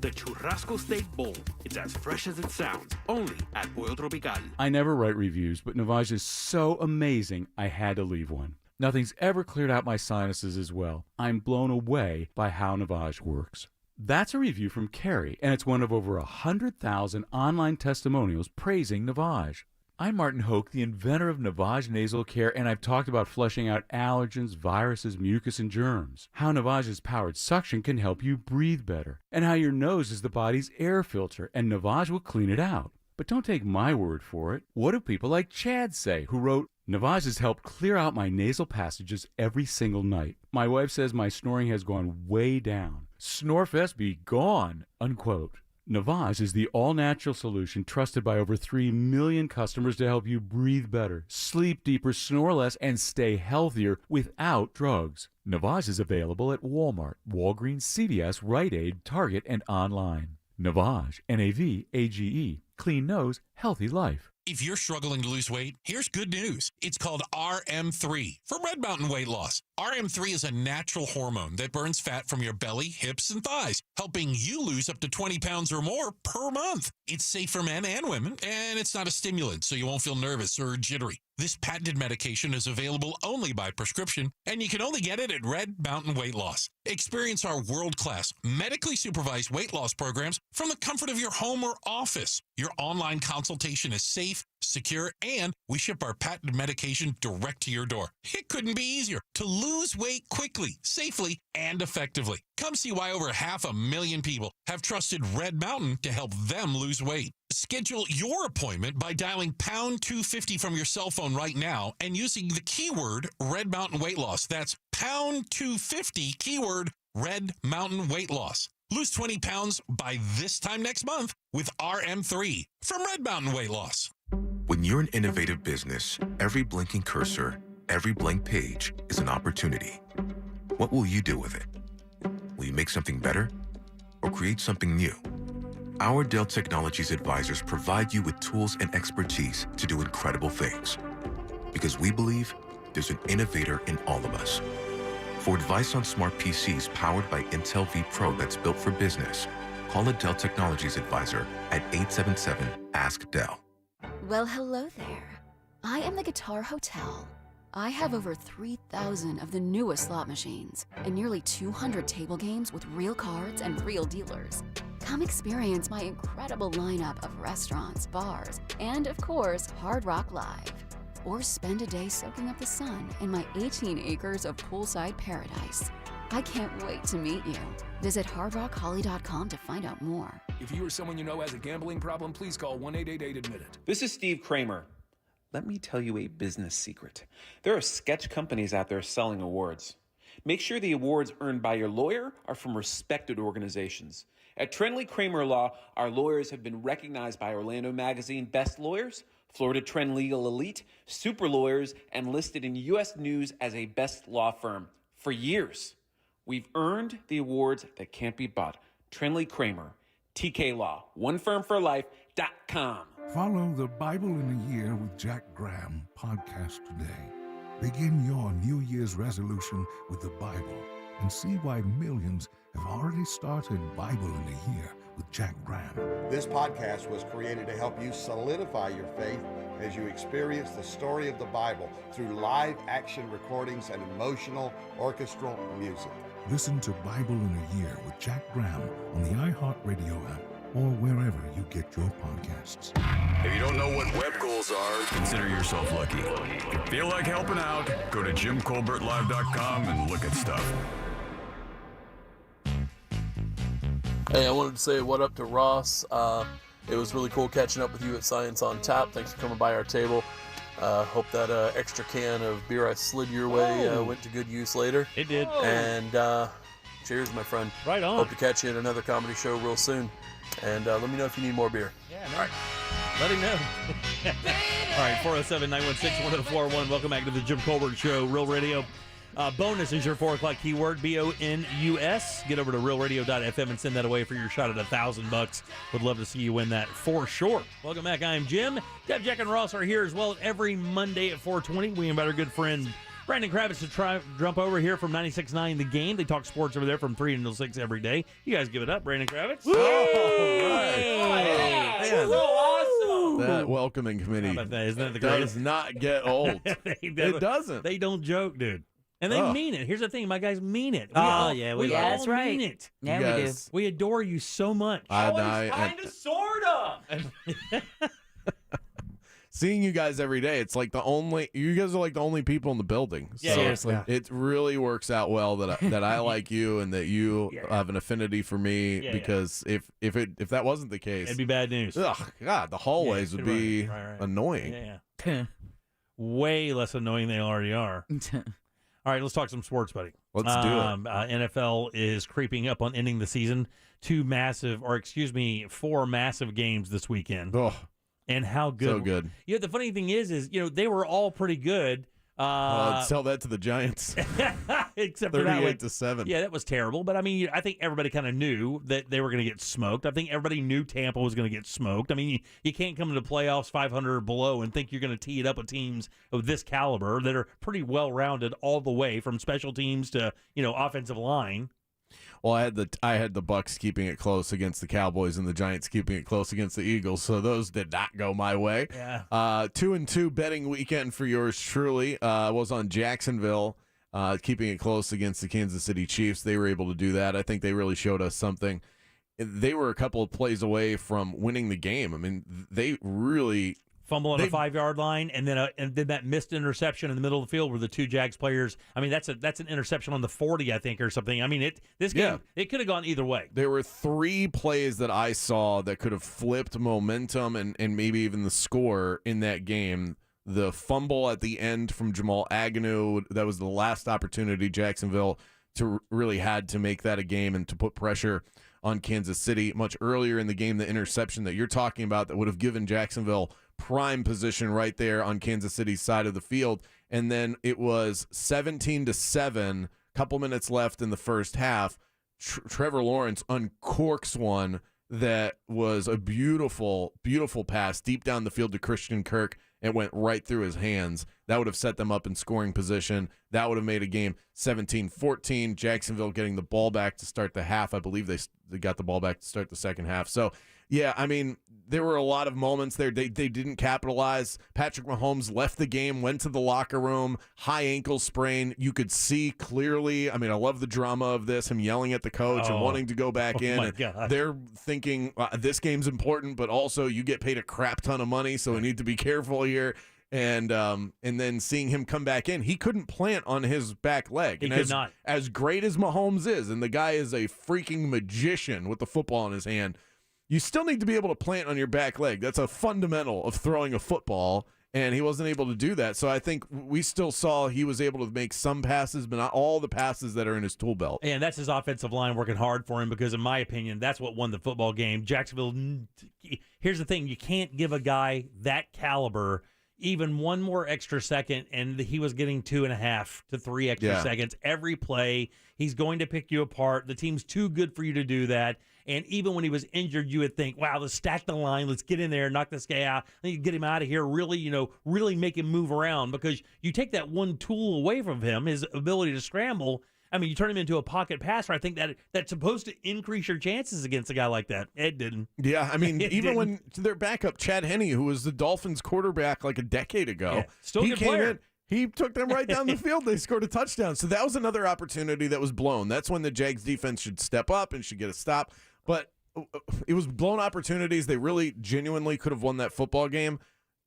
The Churrasco Steak Bowl. It's as fresh as it sounds, only at Pollo Tropical. I never write reviews, but Navage is so amazing, I had to leave one. Nothing's ever cleared out my sinuses as well. I'm blown away by how Navage works. That's a review from Carrie, and it's one of over 100,000 online testimonials praising Navage. I'm Martin Hoke, the inventor of Navage Nasal Care, and I've talked about flushing out allergens, viruses, mucus, and germs. How Navage's powered suction can help you breathe better, and how your nose is the body's air filter, and Navage will clean it out. But don't take my word for it. What do people like Chad say, who wrote, Navage has helped clear out my nasal passages every single night. My wife says my snoring has gone way down. Snorefest be gone, unquote. Navage is the all-natural solution trusted by over 3 million customers to help you breathe better, sleep deeper, snore less, and stay healthier without drugs. Navage is available at Walmart, Walgreens, CVS, Rite Aid, Target, and online. Navage, N-A-V-A-G-E. Clean nose, healthy life. If you're struggling to lose weight, here's good news. It's called RM3 for Red Mountain Weight Loss. RM3 is a natural hormone that burns fat from your belly, hips, and thighs, helping you lose up to 20 pounds or more per month. It's safe for men and women, and it's not a stimulant, so you won't feel nervous or jittery. This patented medication is available only by prescription, and you can only get it at Red Mountain Weight Loss. Experience our world-class, medically supervised weight loss programs from the comfort of your home or office. Your online consultation is safe, secure, and we ship our patented medication direct to your door. It couldn't be easier to lose weight quickly, safely, and effectively. Come see why over 500,000 people have trusted Red Mountain to help them lose weight. Schedule your appointment by dialing pound 250 from your cell phone right now and using the keyword Red Mountain Weight Loss. That's pound 250 keyword Red Mountain Weight Loss. Lose 20 pounds by this time next month with RM3 from Red Mountain Weight Loss. When you're an innovative business, every blinking cursor, every blank page is an opportunity. What will you do with it? Will you make something better or create something new? Our Dell Technologies advisors provide you with tools and expertise to do incredible things. Because we believe there's an innovator in all of us. For advice on smart PCs powered by Intel V Pro that's built for business, call a Dell Technologies advisor at 877-ASK-DELL. Well, hello there. I am the Guitar Hotel. I have over 3,000 of the newest slot machines and nearly 200 table games with real cards and real dealers. Come experience my incredible lineup of restaurants, bars, and of course, Hard Rock Live. Or spend a day soaking up the sun in my 18 acres of poolside paradise. I can't wait to meet you. Visit hardrockholly.com to find out more. If you or someone you know has a gambling problem, please call 1-888-ADMIT-IT. This is Steve Kramer. Let me tell you a business secret. There are sketch companies out there selling awards. Make sure the awards earned by your lawyer are from respected organizations. At Trenley Kramer Law, our lawyers have been recognized by Orlando Magazine Best Lawyers, Florida Trend Legal Elite, Super Lawyers, and listed in U.S. News as a best law firm for years. We've earned the awards that can't be bought. Trenley Kramer, TK Law. OneFirmForLife.com. Follow the Bible in a Year with Jack Graham podcast today. Begin your New Year's resolution with the Bible and see why millions have already started Bible in a Year with Jack Graham. This podcast was created to help you solidify your faith as you experience the story of the Bible through live action recordings and emotional orchestral music. Listen to Bible in a Year with Jack Graham on the iHeartRadio app or wherever you get your podcasts. If you don't know what web goals are, consider yourself lucky. If you feel like helping out, go to JimColbertLive.com and look at stuff. Hey, I wanted to say what up to Ross. It was really cool catching up with you at Science on Tap. Thanks for coming by our table. Hope that extra can of beer I slid your way went to good use later. It did. And cheers, my friend. Right on. Hope to catch you at another comedy show real soon. And let me know if you need more beer. Yeah, all right. Let him know. All right, 407-916-1041. Welcome back to the Jim Colbert Show, Real Radio. Bonus is your 4 o'clock keyword, BONUS. Get over to realradio.fm and send that away for your shot at $1,000. Would love to see you win that for sure. Welcome back. I'm Jim. Deb, Jack, and Ross are here as well every Monday at 4:20. We invite our good friend Brandon Kravitz to jump over here from 96.9 The Game. They talk sports over there from 3 until 6 every day. You guys give it up, Brandon Kravitz. That welcoming committee. Isn't that the greatest? Does not get old. It doesn't. They don't joke, dude. And they mean it. Here's the thing, my guys mean it. We that's right. Mean it. Yeah, we do. We adore you so much. Kind of, sort of. Seeing you guys every day, it's like you guys are like the only people in the building. Yeah, seriously. It really works out well that I like you and that you have an affinity for me because if that wasn't the case, it'd be bad news. Ugh, God, the hallways would be annoying. Yeah. Way less annoying than they already are. All right, let's talk some sports, buddy. Let's do it. NFL is creeping up on ending the season. 4 massive games this weekend. Oh, and how good. So good. You know, the funny thing is they were all pretty good. Tell that to the Giants. Except for that 38-7. Yeah, that was terrible. But I mean, I think everybody kind of knew that they were going to get smoked. I think everybody knew Tampa was going to get smoked. I mean, you can't come into playoffs 500 or below and think you're going to tee it up with teams of this caliber that are pretty well rounded all the way from special teams to offensive line. Well, I had the Bucks keeping it close against the Cowboys and the Giants keeping it close against the Eagles, so those did not go my way. Yeah. 2-2 betting weekend for yours truly was on Jacksonville, keeping it close against the Kansas City Chiefs. They were able to do that. I think they really showed us something. They were a couple of plays away from winning the game. I mean, they really fumble on the 5-yard line, and then that missed interception in the middle of the field where the 2 Jags players. I mean, that's an interception on the 40, I think, or something. I mean, this game it could have gone either way. There were 3 plays that I saw that could have flipped momentum and maybe even the score in that game. The fumble at the end from Jamal Agnew, that was the last opportunity Jacksonville to really had to make that a game and to put pressure on Kansas City. Much earlier in the game, the interception that you're talking about that would have given Jacksonville prime position right there on Kansas City's side of the field. And then it was 17-7, couple minutes left in the first half. Trevor Lawrence uncorks one that was a beautiful, beautiful pass deep down the field to Christian Kirk. It went right through his hands. That would have set them up in scoring position. That would have made a game 17-14. Jacksonville getting the ball back to start the half. I believe they got the ball back to start the second half. So, yeah, I mean, there were a lot of moments there. They didn't capitalize. Patrick Mahomes left the game, went to the locker room, high ankle sprain. You could see clearly. I mean, I love the drama of this, him yelling at the coach and wanting to go back in. My God. They're thinking this game's important, but also you get paid a crap ton of money, so we need to be careful here. And then seeing him come back in, he couldn't plant on his back leg. He could not. As great as Mahomes is, and the guy is a freaking magician with the football in his hand, you still need to be able to plant on your back leg. That's a fundamental of throwing a football, and he wasn't able to do that. So I think we still saw he was able to make some passes, but not all the passes that are in his tool belt. And that's his offensive line working hard for him because, in my opinion, that's what won the football game. Jacksonville, here's the thing. You can't give a guy that caliber even one more extra second, and he was getting 2.5 to 3 extra seconds every play. He's going to pick you apart. The team's too good for you to do that. And even when he was injured, you would think, wow, let's stack the line. Let's get in there, knock this guy out. Get him out of here, really, really make him move around, because you take that one tool away from him, his ability to scramble. I mean, you turn him into a pocket passer. I think that's supposed to increase your chances against a guy like that. It didn't. Yeah, I mean, even when their backup, Chad Henne, who was the Dolphins quarterback like a decade ago, still he good came player. in. He took them right down the field. They scored a touchdown. So that was another opportunity that was blown. That's when the Jags defense should step up and should get a stop. But it was blown opportunities. They really genuinely could have won that football game.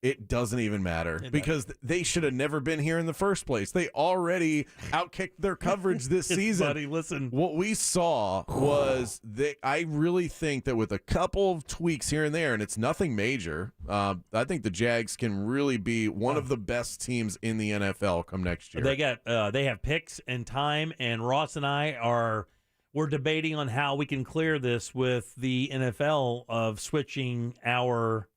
It doesn't even matter because they should have never been here in the first place. They already outkicked their coverage this season. Buddy, listen. What we saw was I really think that with a couple of tweaks here and there, and it's nothing major, I think the Jags can really be one of the best teams in the NFL come next year. They have picks and time, and Ross and I we're debating on how we can clear this with the NFL of switching our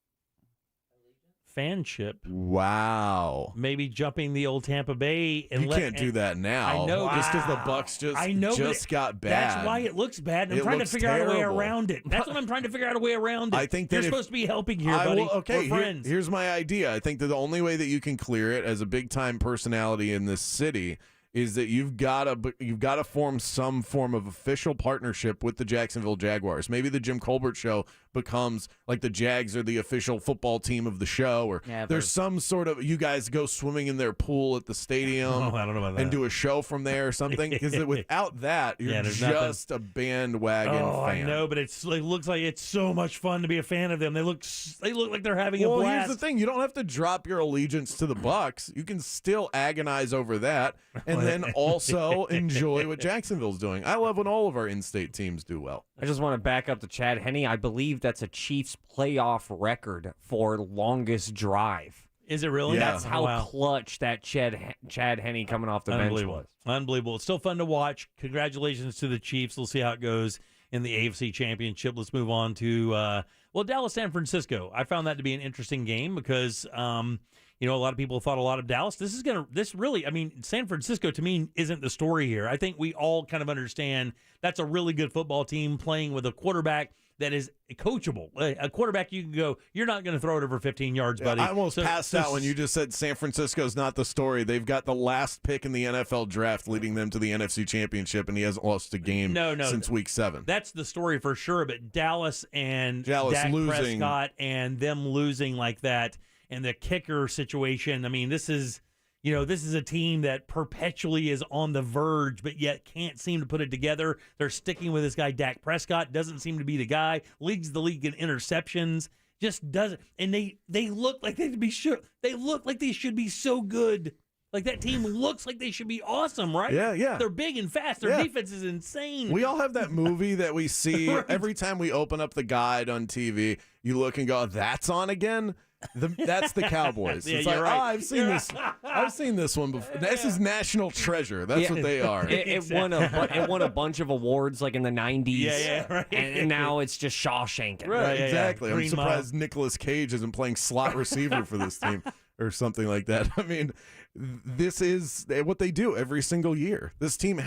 fanship. Wow. Maybe jumping the old Tampa Bay. And you can't do that now. I know. Just because the Bucks just got bad. That's why it looks bad. And I'm trying to figure out a way around it. That's what I'm trying to figure out a way around it. I think that you're supposed to be helping here, buddy. Okay, we're friends. Here's my idea. I think that the only way that you can clear it as a big-time personality in this city is that you've got to form some form of official partnership with the Jacksonville Jaguars. Maybe the Jim Colbert Show becomes like the Jags are the official football team of the show, or there's some sort of you guys go swimming in their pool at the stadium. Oh, I don't know about that. And do a show from there or something. Because without that, you're just a bandwagon fan. I know, but it looks like it's so much fun to be a fan of them. They look like they're having a blast. Well, here's the thing: you don't have to drop your allegiance to the Bucks. You can still agonize over that, and then also enjoy what Jacksonville's doing. I love when all of our in-state teams do well. I just want to back up to Chad Henne. I believe that's a Chiefs playoff record for longest drive. Is it really? Yeah. That's how clutch that Chad Henne coming off the bench was. Unbelievable. It's still fun to watch. Congratulations to the Chiefs. We'll see how it goes in the AFC Championship. Let's move on to, Dallas, San Francisco. I found that to be an interesting game because, a lot of people thought a lot of Dallas. San Francisco to me isn't the story here. I think we all kind of understand that's a really good football team playing with a quarterback that is coachable. A quarterback you can go, you're not going to throw it over 15 yards, buddy. I almost passed out when you just said San Francisco's not the story. They've got the last pick in the NFL draft leading them to the NFC Championship, and he hasn't lost a game since week 7. That's the story for sure, but Dallas Dak losing. Prescott and them losing like that and the kicker situation, I mean, this is a team that perpetually is on the verge, but yet can't seem to put it together. They're sticking with this guy, Dak Prescott. Doesn't seem to be the guy. Leads the league in interceptions. Just doesn't. And they look like they look like they should be so good. Like that team looks like they should be awesome, right? Yeah. They're big and fast. Their defense is insane. We all have that movie that we see every time we open up the guide on TV. You look and go, "That's on again." That's the Cowboys. Yeah, it's you're like, right. I've seen this. I've seen this one before. This is National Treasure. That's what they are. It won a bunch of awards like in the 90s. Yeah, right. And now it's just Shawshank. Right, exactly. I'm Green surprised Nicolas Cage isn't playing slot receiver for this team or something like that. I mean, this is what they do every single year. This team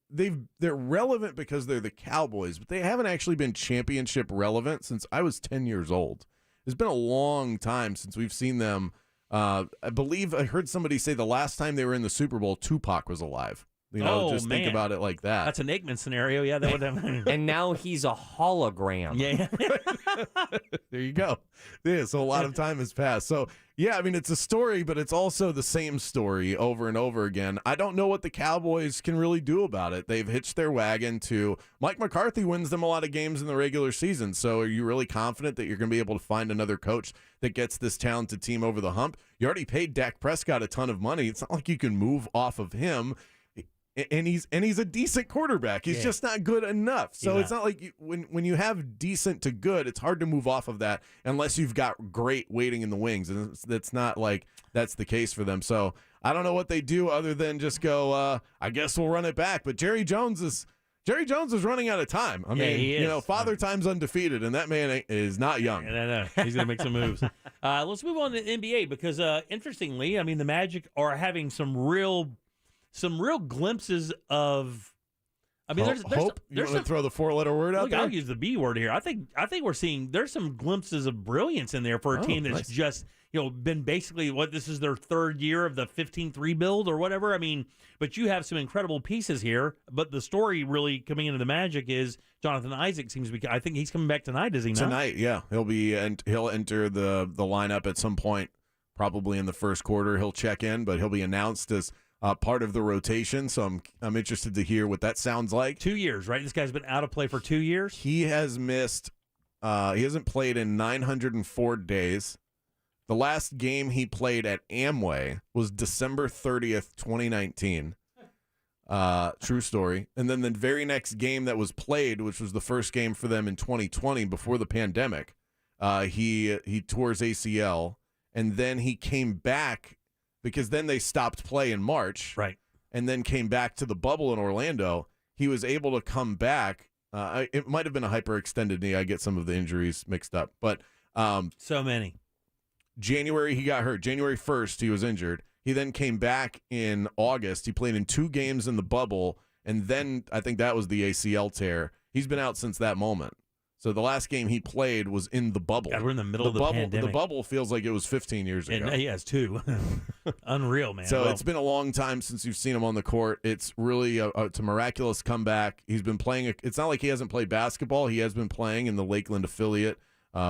they're relevant because they're the Cowboys, but they haven't actually been championship relevant since I was 10 years old. It's been a long time since we've seen them. I believe I heard somebody say the last time they were in the Super Bowl, Tupac was alive. Think about it like that. That's an Aikman scenario. Yeah, that would have. And now he's a hologram. Yeah. There you go. Yeah, so a lot of time has passed. So, yeah, I mean, it's a story, but it's also the same story over and over again. I don't know what the Cowboys can really do about it. They've hitched their wagon to Mike McCarthy wins them a lot of games in the regular season. So are you really confident that you're going to be able to find another coach that gets this talented team over the hump? You already paid Dak Prescott a ton of money. It's not like you can move off of him. And he's a decent quarterback. He's just not good enough. So it's not like when you have decent to good, it's hard to move off of that unless you've got great waiting in the wings. And that's not like that's the case for them. So I don't know what they do other than just go, I guess we'll run it back. But Jerry Jones is Jerry Jones is running out of time. I mean, he is. Father Time's undefeated, and that man is not young. No. He's going to make some moves. Let's move on to the NBA because, interestingly, I mean, the Magic are having some real glimpses of. I mean, there's hope. You want to throw the 4-letter word out there? I'll use the B word here. I think we're seeing there's some glimpses of brilliance in there for a team that's just been basically this is their third year of the 15th rebuild or whatever. I mean, but you have some incredible pieces here. But the story really coming into the Magic is Jonathan Isaac seems to be. I think he's coming back tonight. Is he not? Tonight, yeah, he'll enter the lineup at some point, probably in the first quarter. He'll check in, but he'll be announced as part of the rotation. So I'm interested to hear what that sounds like. 2 years, right? This guy's been out of play for 2 years. He has missed. He hasn't played in 904 days. The last game he played at Amway was December 30th, 2019. True story. And then the very next game that was played, which was the first game for them in 2020 before the pandemic, he tore his ACL, and then he came back because then they stopped play in March, right? And then came back to the bubble in Orlando. He was able to come back. It might have been a hyperextended knee. I get some of the injuries mixed up, but so many. January, he got hurt. January 1st, he was injured. He then came back in August. He played in 2 games in the bubble, and then I think that was the ACL tear. He's been out since that moment. So the last game he played was in the bubble. God, we're in the middle of the bubble. pandemic. The bubble feels like it was 15 years ago. Yeah, it's 2. Unreal, man. So it's been a long time since you've seen him on the court. It's really it's a miraculous comeback. He's been playing. It's not like he hasn't played basketball. He has been playing in the Lakeland affiliate.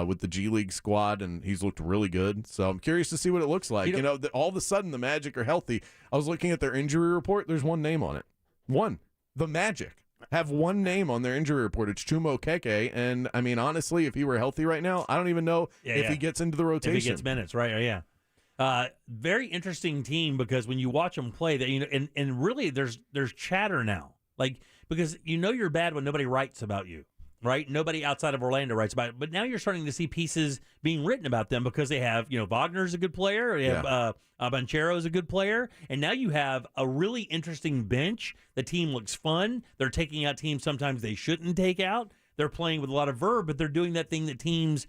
With the G League squad, and he's looked really good. So I'm curious to see what it looks like. All of a sudden the Magic are healthy. I was looking at their injury report. There's one name on it. One. The Magic have one name on their injury report. It's Chumo Keke. And, I mean, honestly, if he were healthy right now, I don't even know if he gets into the rotation. If he gets minutes, right? Yeah. Very interesting team because when you watch them play, that and really there's chatter now. Like, because you're bad when nobody writes about you. Right? Nobody outside of Orlando writes about it. But now you're starting to see pieces being written about them because they have, Wagner's a good player. They have Banchero's a good player. And now you have a really interesting bench. The team looks fun. They're taking out teams sometimes they shouldn't take out. They're playing with a lot of verve, but they're doing that thing that teams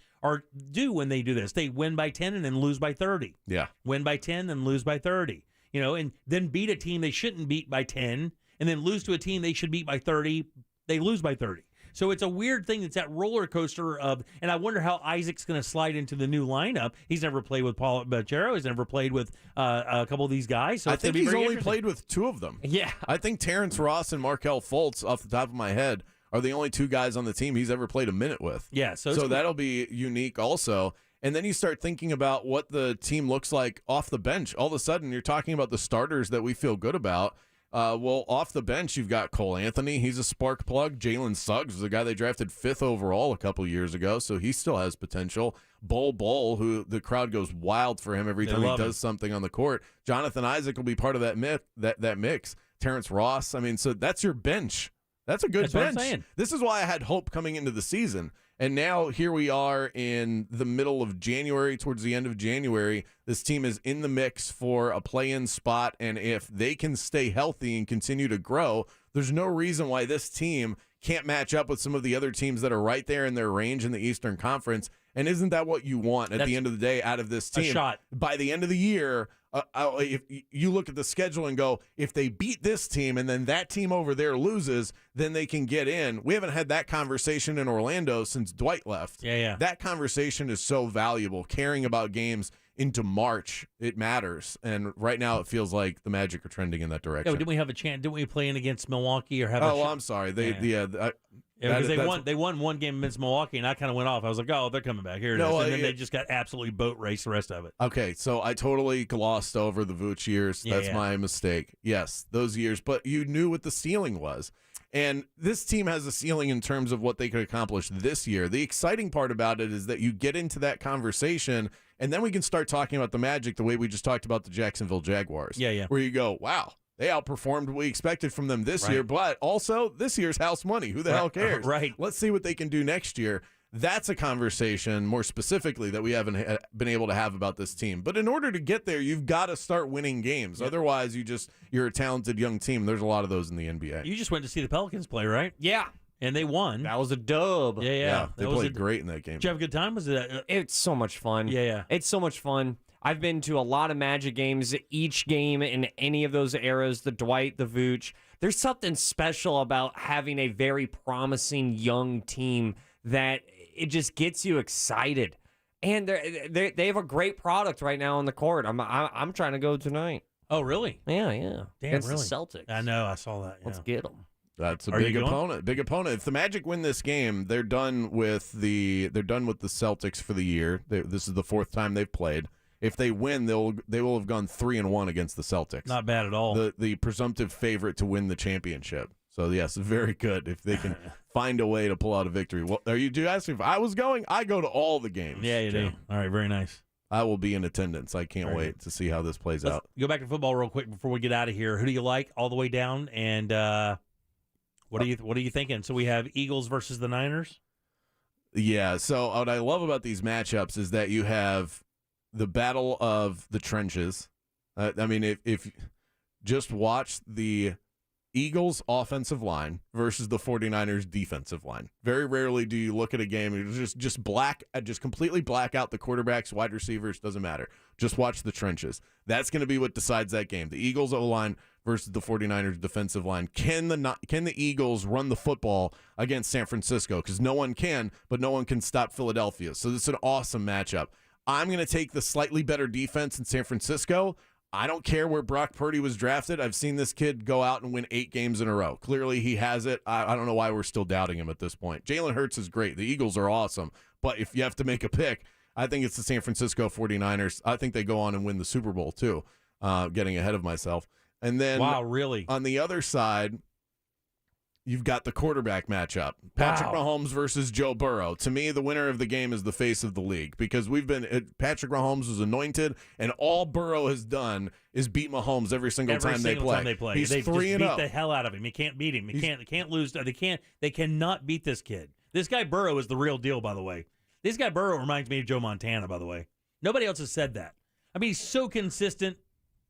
do when they do this. They win by 10 and then lose by 30. Yeah. Win by 10 and lose by 30. And then beat a team they shouldn't beat by 10 and then lose to a team they should beat by 30. They lose by 30. So it's a weird thing. It's that roller coaster of, and I wonder how Isaac's going to slide into the new lineup. He's never played with Paul Banchero. He's never played with a couple of these guys. So I think he's only played with 2 of them. Yeah. I think Terrence Ross and Markelle Fultz, off the top of my head, are the only 2 guys on the team he's ever played a minute with. Yeah. So that'll be unique also. And then you start thinking about what the team looks like off the bench. All of a sudden, you're talking about the starters that we feel good about. Well, off the bench, you've got Cole Anthony. He's a spark plug. Jalen Suggs is a guy they drafted 5th overall a couple years ago, so he still has potential. Bull, who the crowd goes wild for him every time he does something on the court. Jonathan Isaac will be part of that mix. Terrence Ross. I mean, so that's your bench. That's a good bench. What I'm saying. This is why I had hope coming into the season. And now here we are in the middle of January, towards the end of January. This team is in the mix for a play-in spot, and if they can stay healthy and continue to grow, there's no reason why this team can't match up with some of the other teams that are right there in their range in the Eastern Conference. And isn't that what you want at the end of the day out of this team? A shot. By the end of the year, if you look at the schedule and go, if they beat this team and then that team over there loses, then they can get in. We haven't had that conversation in Orlando since Dwight left. Yeah. That conversation is so valuable. Caring about games into March, it matters. And right now it feels like the Magic are trending in that direction. Yeah, didn't we have a chance? Didn't we play in against Milwaukee or have I'm sorry. Because they won one game against Milwaukee, and I kind of went off. I was like, oh, they're coming back. Here it is. And then they just got absolutely boat raced the rest of it. Okay, so I totally glossed over the Vooch years. That's my mistake. Yes, those years. But you knew what the ceiling was. And this team has a ceiling in terms of what they could accomplish this year. The exciting part about it is that you get into that conversation, and then we can start talking about the Magic the way we just talked about the Jacksonville Jaguars. Yeah. Where you go, wow. They outperformed what we expected from them this year, but also this year's house money. Who the hell cares? Right. Let's see what they can do next year. That's a conversation more specifically that we haven't been able to have about this team. But in order to get there, you've got to start winning games. Yep. Otherwise, you're a talented young team. There's a lot of those in the NBA. You just went to see the Pelicans play, right? Yeah. And they won. That was a dub. Yeah. They played great in that game. Did you have a good time? Was it? It's so much fun. Yeah. It's so much fun. I've been to a lot of Magic games. Each game in any of those eras, the Dwight, the Vooch. There's something special about having a very promising young team that it just gets you excited. And they have a great product right now on the court. I'm trying to go tonight. Oh, really? Yeah. Damn, Against really? the Celtics. I know. I saw that. Yeah. Let's get them. That's a big opponent. Big opponent. If the Magic win this game, they're done with the Celtics for the year. This is the fourth time they've played. If they win, they will have gone 3-1 against the Celtics. Not bad at all. The presumptive favorite to win the championship. So yes, very good if they can find a way to pull out a victory. Well, do you ask me if I was going? I go to all the games. Yeah, you do. All right, very nice. I will be in attendance. I can't wait to see how this plays out. Go back to football real quick before we get out of here. Who do you like all the way down? And what are you thinking? So we have Eagles versus the Niners. Yeah. So what I love about these matchups is that you have the battle of the trenches. I mean, if just watch the Eagles offensive line versus the 49ers defensive line. Very rarely do you look at a game and just completely black out the quarterbacks, wide receivers, doesn't matter. Just watch the trenches. That's going to be what decides that game. The Eagles O-line versus the 49ers defensive line. Can the Eagles run the football against San Francisco? Because no one can, but no one can stop Philadelphia. So this is an awesome matchup. I'm going to take the slightly better defense in San Francisco. I don't care where Brock Purdy was drafted. I've seen this kid go out and win 8 games in a row. Clearly he has it. I don't know why we're still doubting him at this point. Jalen Hurts is great. The Eagles are awesome. But if you have to make a pick, I think it's the San Francisco 49ers. I think they go on and win the Super Bowl too, getting ahead of myself. And then wow, really? On the other side, you've got the quarterback matchup. Patrick Mahomes versus Joe Burrow. To me, the winner of the game is the face of the league because Patrick Mahomes was anointed, and all Burrow has done is beat Mahomes every single time they play. He's They've 3-0. Beat the hell out of him. He can't beat him. They can't lose. They cannot beat this kid. This guy Burrow is the real deal, by the way. This guy Burrow reminds me of Joe Montana, by the way. Nobody else has said that. I mean, he's so consistent.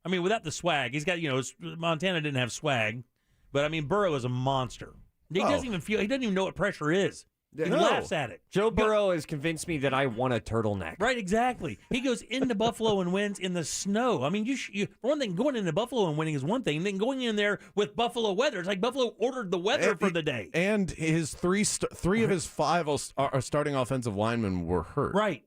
I mean, without the swag, he's got, Montana didn't have swag, but I mean, Burrow is a monster. He doesn't even know what pressure is. He laughs at it. Joe Burrow has convinced me that I want a turtleneck. Right, exactly. He goes into Buffalo and wins in the snow. I mean, for one thing, going into Buffalo and winning is one thing. Then going in there with Buffalo weather, it's like Buffalo ordered the weather for the day. And his three of his 5 starting offensive linemen were hurt. Right.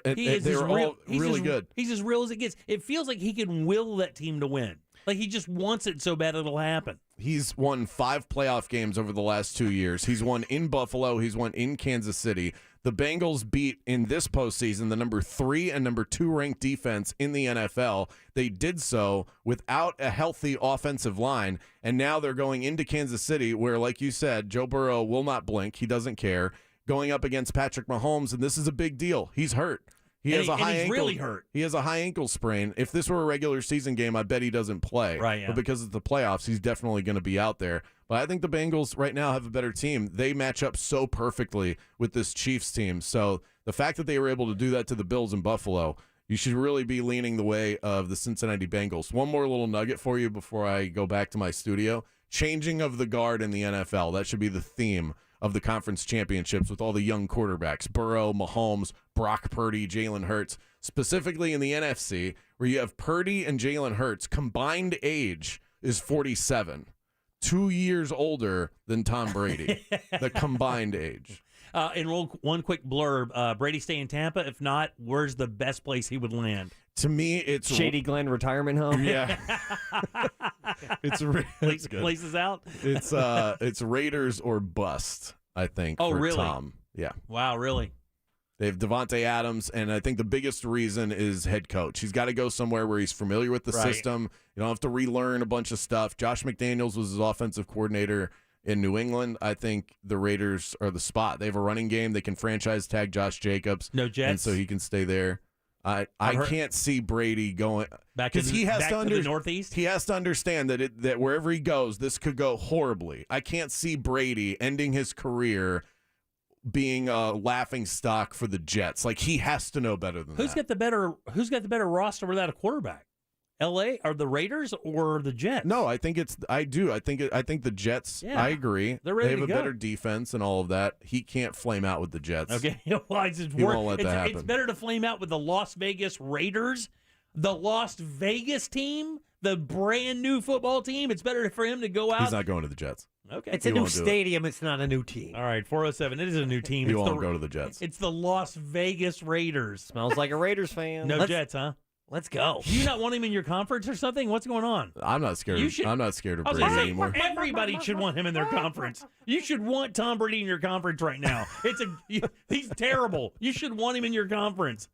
They were all really good. He's as real as it gets. It feels like he can will that team to win. Like he just wants it so bad it'll happen. He's won 5 playoff games over the last 2 years. He's won in Buffalo. He's won in Kansas City. The Bengals beat in this postseason the number 3 and number 2 ranked defense in the NFL. They did so without a healthy offensive line, and now they're going into Kansas City where, like you said, Joe Burrow will not blink. He doesn't care. Going up against Patrick Mahomes, and this is a big deal. He's hurt. He has a high ankle. Really hurt. He has a high ankle sprain. If this were a regular season game, I bet he doesn't play. Right. Yeah. But because it's the playoffs, he's definitely going to be out there. But I think the Bengals right now have a better team. They match up so perfectly with this Chiefs team. So the fact that they were able to do that to the Bills in Buffalo, you should really be leaning the way of the Cincinnati Bengals. One more little nugget for you before I go back to my studio. Changing of the guard in the NFL. That should be the theme of the conference championships with all the young quarterbacks. Burrow, Mahomes, Brock Purdy, Jalen Hurts. Specifically in the NFC, where you have Purdy and Jalen Hurts, combined age is 47. 2 years older than Tom Brady. The combined age. And one quick blurb. Brady stay in Tampa? If not, where's the best place he would land? To me, it's Shady Glen Retirement Home. Yeah, it's good. Places out. It's Raiders or bust. I think. Oh, for really? Tom. Yeah. Wow, really? They have Devontae Adams, and I think the biggest reason is head coach. He's got to go somewhere where he's familiar with the system. You don't have to relearn a bunch of stuff. Josh McDaniels was his offensive coordinator in New England. I think the Raiders are the spot. They have a running game. They can franchise tag Josh Jacobs. No Jets. And so he can stay there. I can't see Brady going back to the Northeast. He has to understand that wherever he goes, this could go horribly. I can't see Brady ending his career being a laughing stock for the Jets. Like, he has to know better than Who's that. Who's got the better roster without a quarterback? L.A. or the Raiders or the Jets? No, I think I think the Jets. Yeah. I agree. They're ready They have to a go. better defense and all of that. He can't flame out with the Jets. Okay, well, it's He won't let that happen. It's better to flame out with the Las Vegas Raiders, the Las Vegas team, the brand new football team. It's better for him to go out. He's not going to the Jets. Okay, It's a new stadium. It's not a new team. All right, 407. It is a new team. He It's won't go to the Jets. It's the Las Vegas Raiders. Smells like a Raiders fan. No Jets, huh? Let's go. Do you not want him in your conference or something? What's going on? I'm not scared. I'm not scared of I was Brady gonna say, anymore. everybody should want him in their conference. You should want Tom Brady in your conference right now. He's terrible. You should want him in your conference.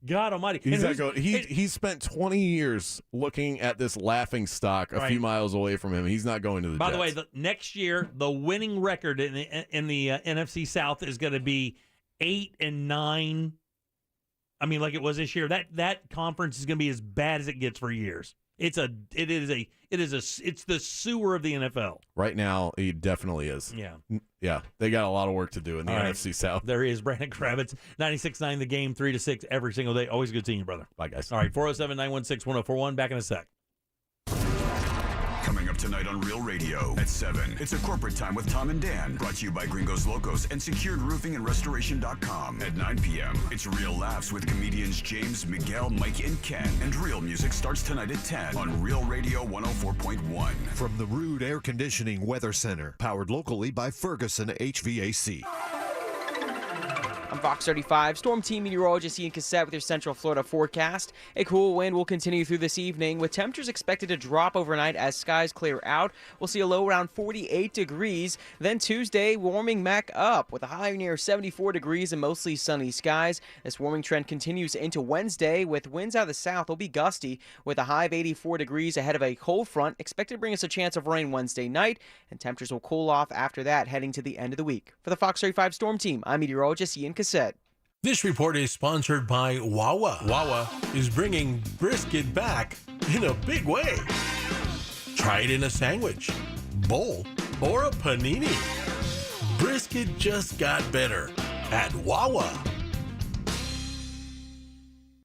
God Almighty! He's And not going. He's spent 20 years looking at this laughing stock a few miles away from him. He's not going to the By Jets. the way, next year the winning record in the NFC South is going to be 8-9. I mean, like it was this year. That conference is going to be as bad as it gets for years. It's the sewer of the NFL. Right now, he definitely is. Yeah. Yeah. They got a lot of work to do in the All right. NFC South. There he is, Brandon Kravitz, 96.9 The Game, 3 to 6 every single day. Always good seeing you, brother. Bye, guys. All right, 407-916-1041. Back in a sec. Coming up tonight on Real Radio at 7. It's a corporate time with Tom and Dan. Brought to you by Gringos Locos and Secured Roofing and Restoration.com. At 9 p.m., it's Real Laughs with comedians James, Miguel, Mike, and Ken. And Real Music starts tonight at 10 on Real Radio 104.1. From the Rude Air Conditioning Weather Center, powered locally by Ferguson HVAC. I'm Fox 35 Storm Team meteorologist Ian Cassette with your Central Florida forecast. A cool wind will continue through this evening, with temperatures expected to drop overnight as skies clear out. We'll see a low around 48 degrees. Then Tuesday, warming back up with a high near 74 degrees and mostly sunny skies. This warming trend continues into Wednesday, with winds out of the south will be gusty, with a high of 84 degrees ahead of a cold front expected to bring us a chance of rain Wednesday night, and temperatures will cool off after that heading to the end of the week. For the Fox 35 Storm Team, I'm meteorologist Ian Cassette. This report is sponsored by Wawa. Wawa is bringing brisket back in a big way. Try it in a sandwich, bowl, or a panini. Brisket just got better at Wawa.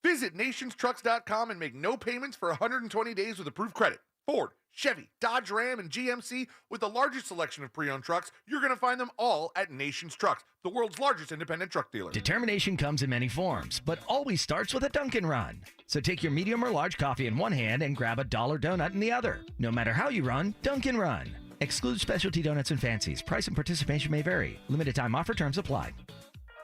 Visit nationstrucks.com and make no payments for 120 days with approved credit. Ford, Chevy, Dodge Ram, and GMC, with the largest selection of pre-owned trucks, you're going to find them all at Nations Trucks, the world's largest independent truck dealer. Determination comes in many forms, but always starts with a Dunkin' Run. So take your medium or large coffee in one hand and grab a $1 donut in the other. No matter how you run, Dunkin' Run. Exclude specialty donuts and fancies. Price and participation may vary. Limited time offer, terms apply.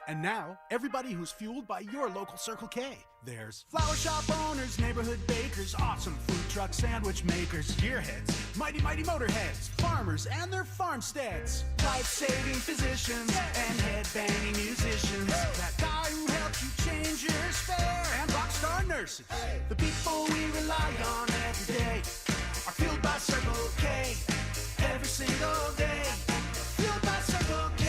And now, everybody who's fueled by your local Circle K. There's flower shop owners, neighborhood bakers, awesome food truck sandwich makers, gearheads, mighty motorheads, farmers and their farmsteads, life-saving physicians and head-banging musicians, that guy who helps you change your spare, and rock star nurses. The people we rely on every day are fueled by Circle K. Every single day, fueled by Circle K.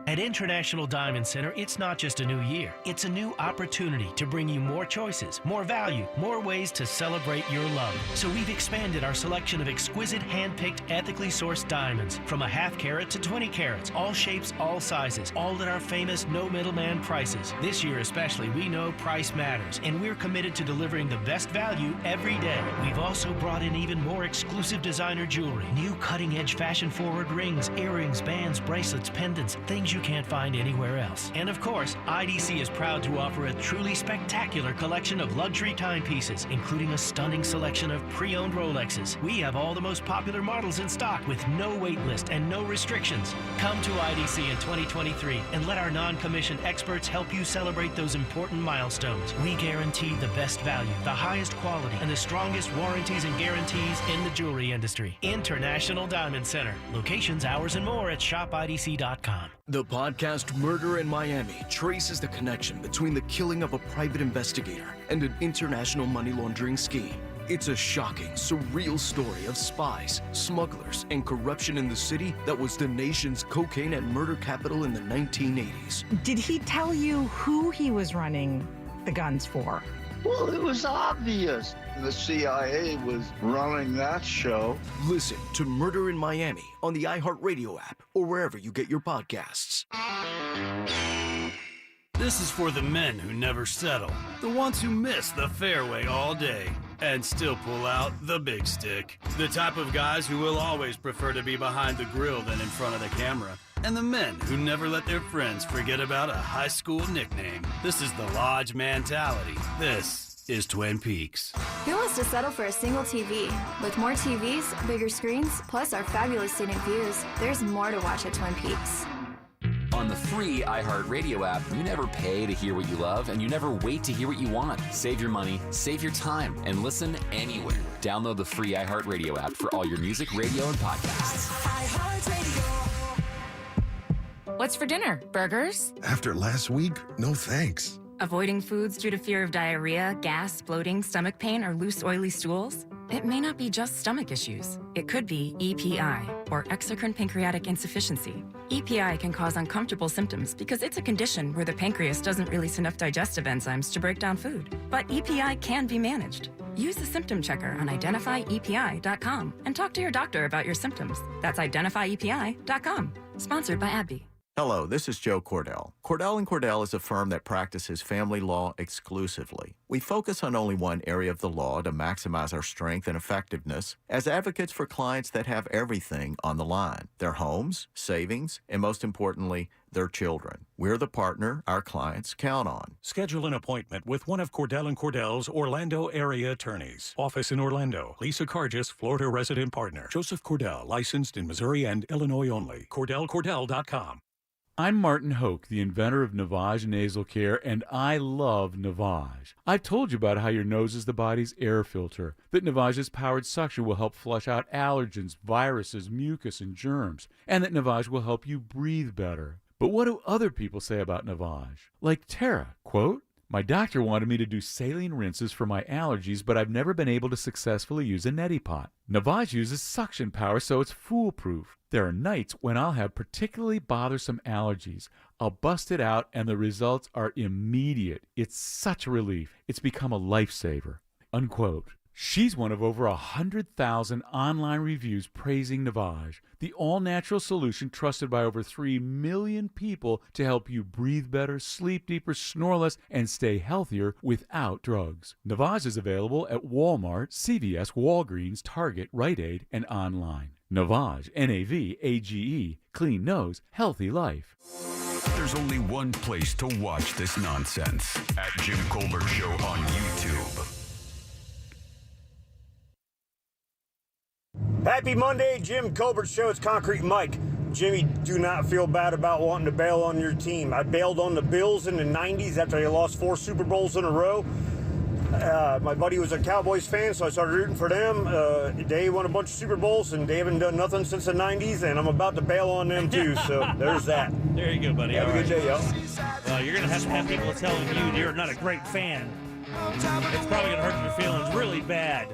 At International Diamond Center, it's not just a new year. It's a new opportunity to bring you more choices, more value, more ways to celebrate your love. So we've expanded our selection of exquisite, hand-picked, ethically sourced diamonds, from a half carat to 20 carats, all shapes, all sizes, all at our famous no middleman prices. This year especially, we know price matters, and we're committed to delivering the best value every day. We've also brought in even more exclusive designer jewelry, new cutting-edge fashion-forward rings, earrings, bands, bracelets, pendants, things you can't find anywhere else. And of course, IDC is proud to offer a truly spectacular collection of luxury timepieces, including a stunning selection of pre-owned Rolexes. We have all the most popular models in stock with no wait list and no restrictions. Come to IDC in 2023 and let our non-commissioned experts help you celebrate those important milestones. We guarantee the best value, the highest quality, and the strongest warranties and guarantees in the jewelry industry. International Diamond Center. Locations, hours, and more at shopidc.com. The podcast Murder in Miami traces the connection between the killing of a private investigator and an international money laundering scheme. It's a shocking, surreal story of spies, smugglers, and corruption in the city that was the nation's cocaine and murder capital in the 1980s. Did he tell you who he was running the guns for? Well, it was obvious. The CIA was running that show. Listen to Murder in Miami on the iHeartRadio app or wherever you get your podcasts. This is for the men who never settle, the ones who miss the fairway all day and still pull out the big stick, the type of guys who will always prefer to be behind the grill than in front of the camera, and the men who never let their friends forget about a high school nickname. This is the Lodge mentality. This is Twin Peaks. Who wants to settle for a single TV? With more TVs, bigger screens, plus our fabulous scenic views, there's more to watch at Twin Peaks. On the free iHeartRadio app, you never pay to hear what you love, and you never wait to hear what you want. Save your money, save your time, and listen anywhere. Download the free iHeartRadio app for all your music, radio, and podcasts. What's for dinner? Burgers? After last week, no thanks. Avoiding foods due to fear of diarrhea, gas, bloating, stomach pain, or loose, oily stools? It may not be just stomach issues. It could be EPI, or exocrine pancreatic insufficiency. EPI can cause uncomfortable symptoms because it's a condition where the pancreas doesn't release enough digestive enzymes to break down food. But EPI can be managed. Use the symptom checker on identifyepi.com and talk to your doctor about your symptoms. That's identifyepi.com. Sponsored by AbbVie. Hello, this is Joe Cordell. Cordell & Cordell is a firm that practices family law exclusively. We focus on only one area of the law to maximize our strength and effectiveness as advocates for clients that have everything on the line: their homes, savings, and most importantly, their children. We're the partner our clients count on. Schedule an appointment with one of Cordell & Cordell's Orlando area attorneys. Office in Orlando. Lisa Cargis, Florida resident partner. Joseph Cordell, licensed in Missouri and Illinois only. CordellCordell.com. I'm Martin Hoke, the inventor of Navage Nasal Care, and I love Navage. I've told you about how your nose is the body's air filter, that Navage's powered suction will help flush out allergens, viruses, mucus, and germs, and that Navage will help you breathe better. But what do other people say about Navage? Like Tara, quote, "My doctor wanted me to do saline rinses for my allergies, but I've never been able to successfully use a neti pot. Navage uses suction power, so it's foolproof. There are nights when I'll have particularly bothersome allergies. I'll bust it out, and the results are immediate. It's such a relief. It's become a lifesaver." Unquote. She's one of over 100,000 online reviews praising Navage, the all-natural solution trusted by over 3 million people to help you breathe better, sleep deeper, snore less, and stay healthier without drugs. Navage is available at Walmart, CVS, Walgreens, Target, Rite Aid, and online. Navage, N-A-V-A-G-E, clean nose, healthy life. There's only one place to watch this nonsense: at Jim Colbert Show on YouTube. Happy Monday, Jim Colbert Show. It's Concrete Mike. Jimmy, do not feel bad about wanting to bail on your team. I bailed on the Bills in the 90s after they lost 4 Super Bowls in a row. My buddy was a Cowboys fan, so I started rooting for them. They won a bunch of Super Bowls, and they haven't done nothing since the 90s, and I'm about to bail on them too, so there's that. There you go, buddy. Have a good day, y'all. Well, you're going to have people telling you you're not a great fan. It's probably going to hurt your feelings really bad.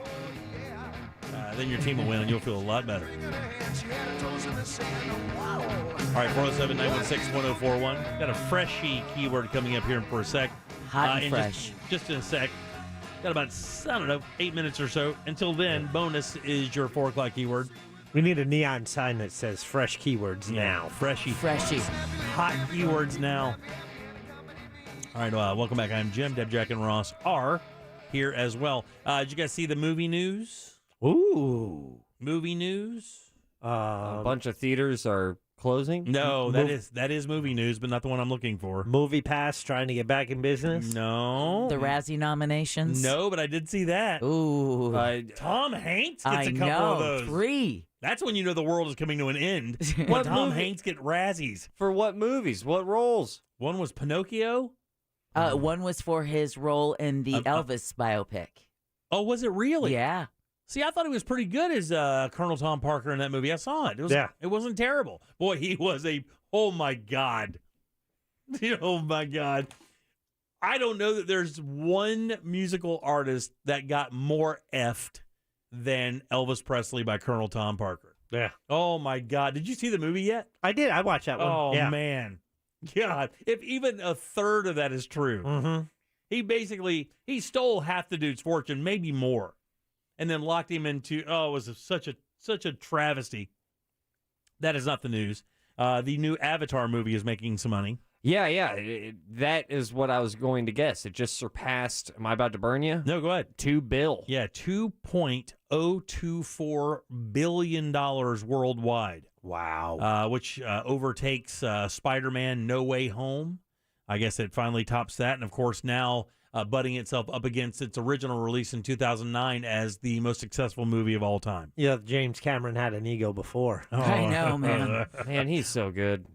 Then your team will win, and you'll feel a lot better. All right, 407-916-1041. Got a freshy keyword coming up here for a sec. Hot and fresh. Just in a sec. Got about, 8 minutes or so. Until then, bonus is your 4 o'clock keyword. We need a neon sign that says fresh keywords now. Freshy. Hot keywords now. All right, welcome back. I'm Jim. Deb, Jack, and Ross are here as well. Did you guys see the movie news? Ooh. Movie news? A bunch of theaters are closing? No, that is movie news, but not the one I'm looking for. Movie Pass trying to get back in business? No. The Razzie nominations? No, but I did see that. Ooh. Tom Hanks gets a couple of those. 3. That's when you know the world is coming to an end. When Tom Hanks get Razzies. For what movies? What roles? One was Pinocchio. One was for his role in the Elvis biopic. Oh, was it really? Yeah. See, I thought he was pretty good as Colonel Tom Parker in that movie. I saw it. It wasn't terrible. Boy, he was oh my God. Oh my God. I don't know that there's one musical artist that got more effed than Elvis Presley by Colonel Tom Parker. Yeah. Oh my God. Did you see the movie yet? I did. I watched that one. Oh yeah. man. God. If even a third of that is true. Mm-hmm. He stole half the dude's fortune, maybe more, and then locked him into. It was such a travesty. That is not the news. The new Avatar movie is making some money. Yeah. That is what I was going to guess. It just surpassed. Am I about to burn you? No, go ahead. $2 billion. Yeah, $2.024 billion worldwide. Wow. Which overtakes Spider-Man No Way Home. I guess it finally tops that. And, of course, now butting itself up against its original release in 2009 as the most successful movie of all time. Yeah, James Cameron had an ego before. I know, man. Man, he's so good.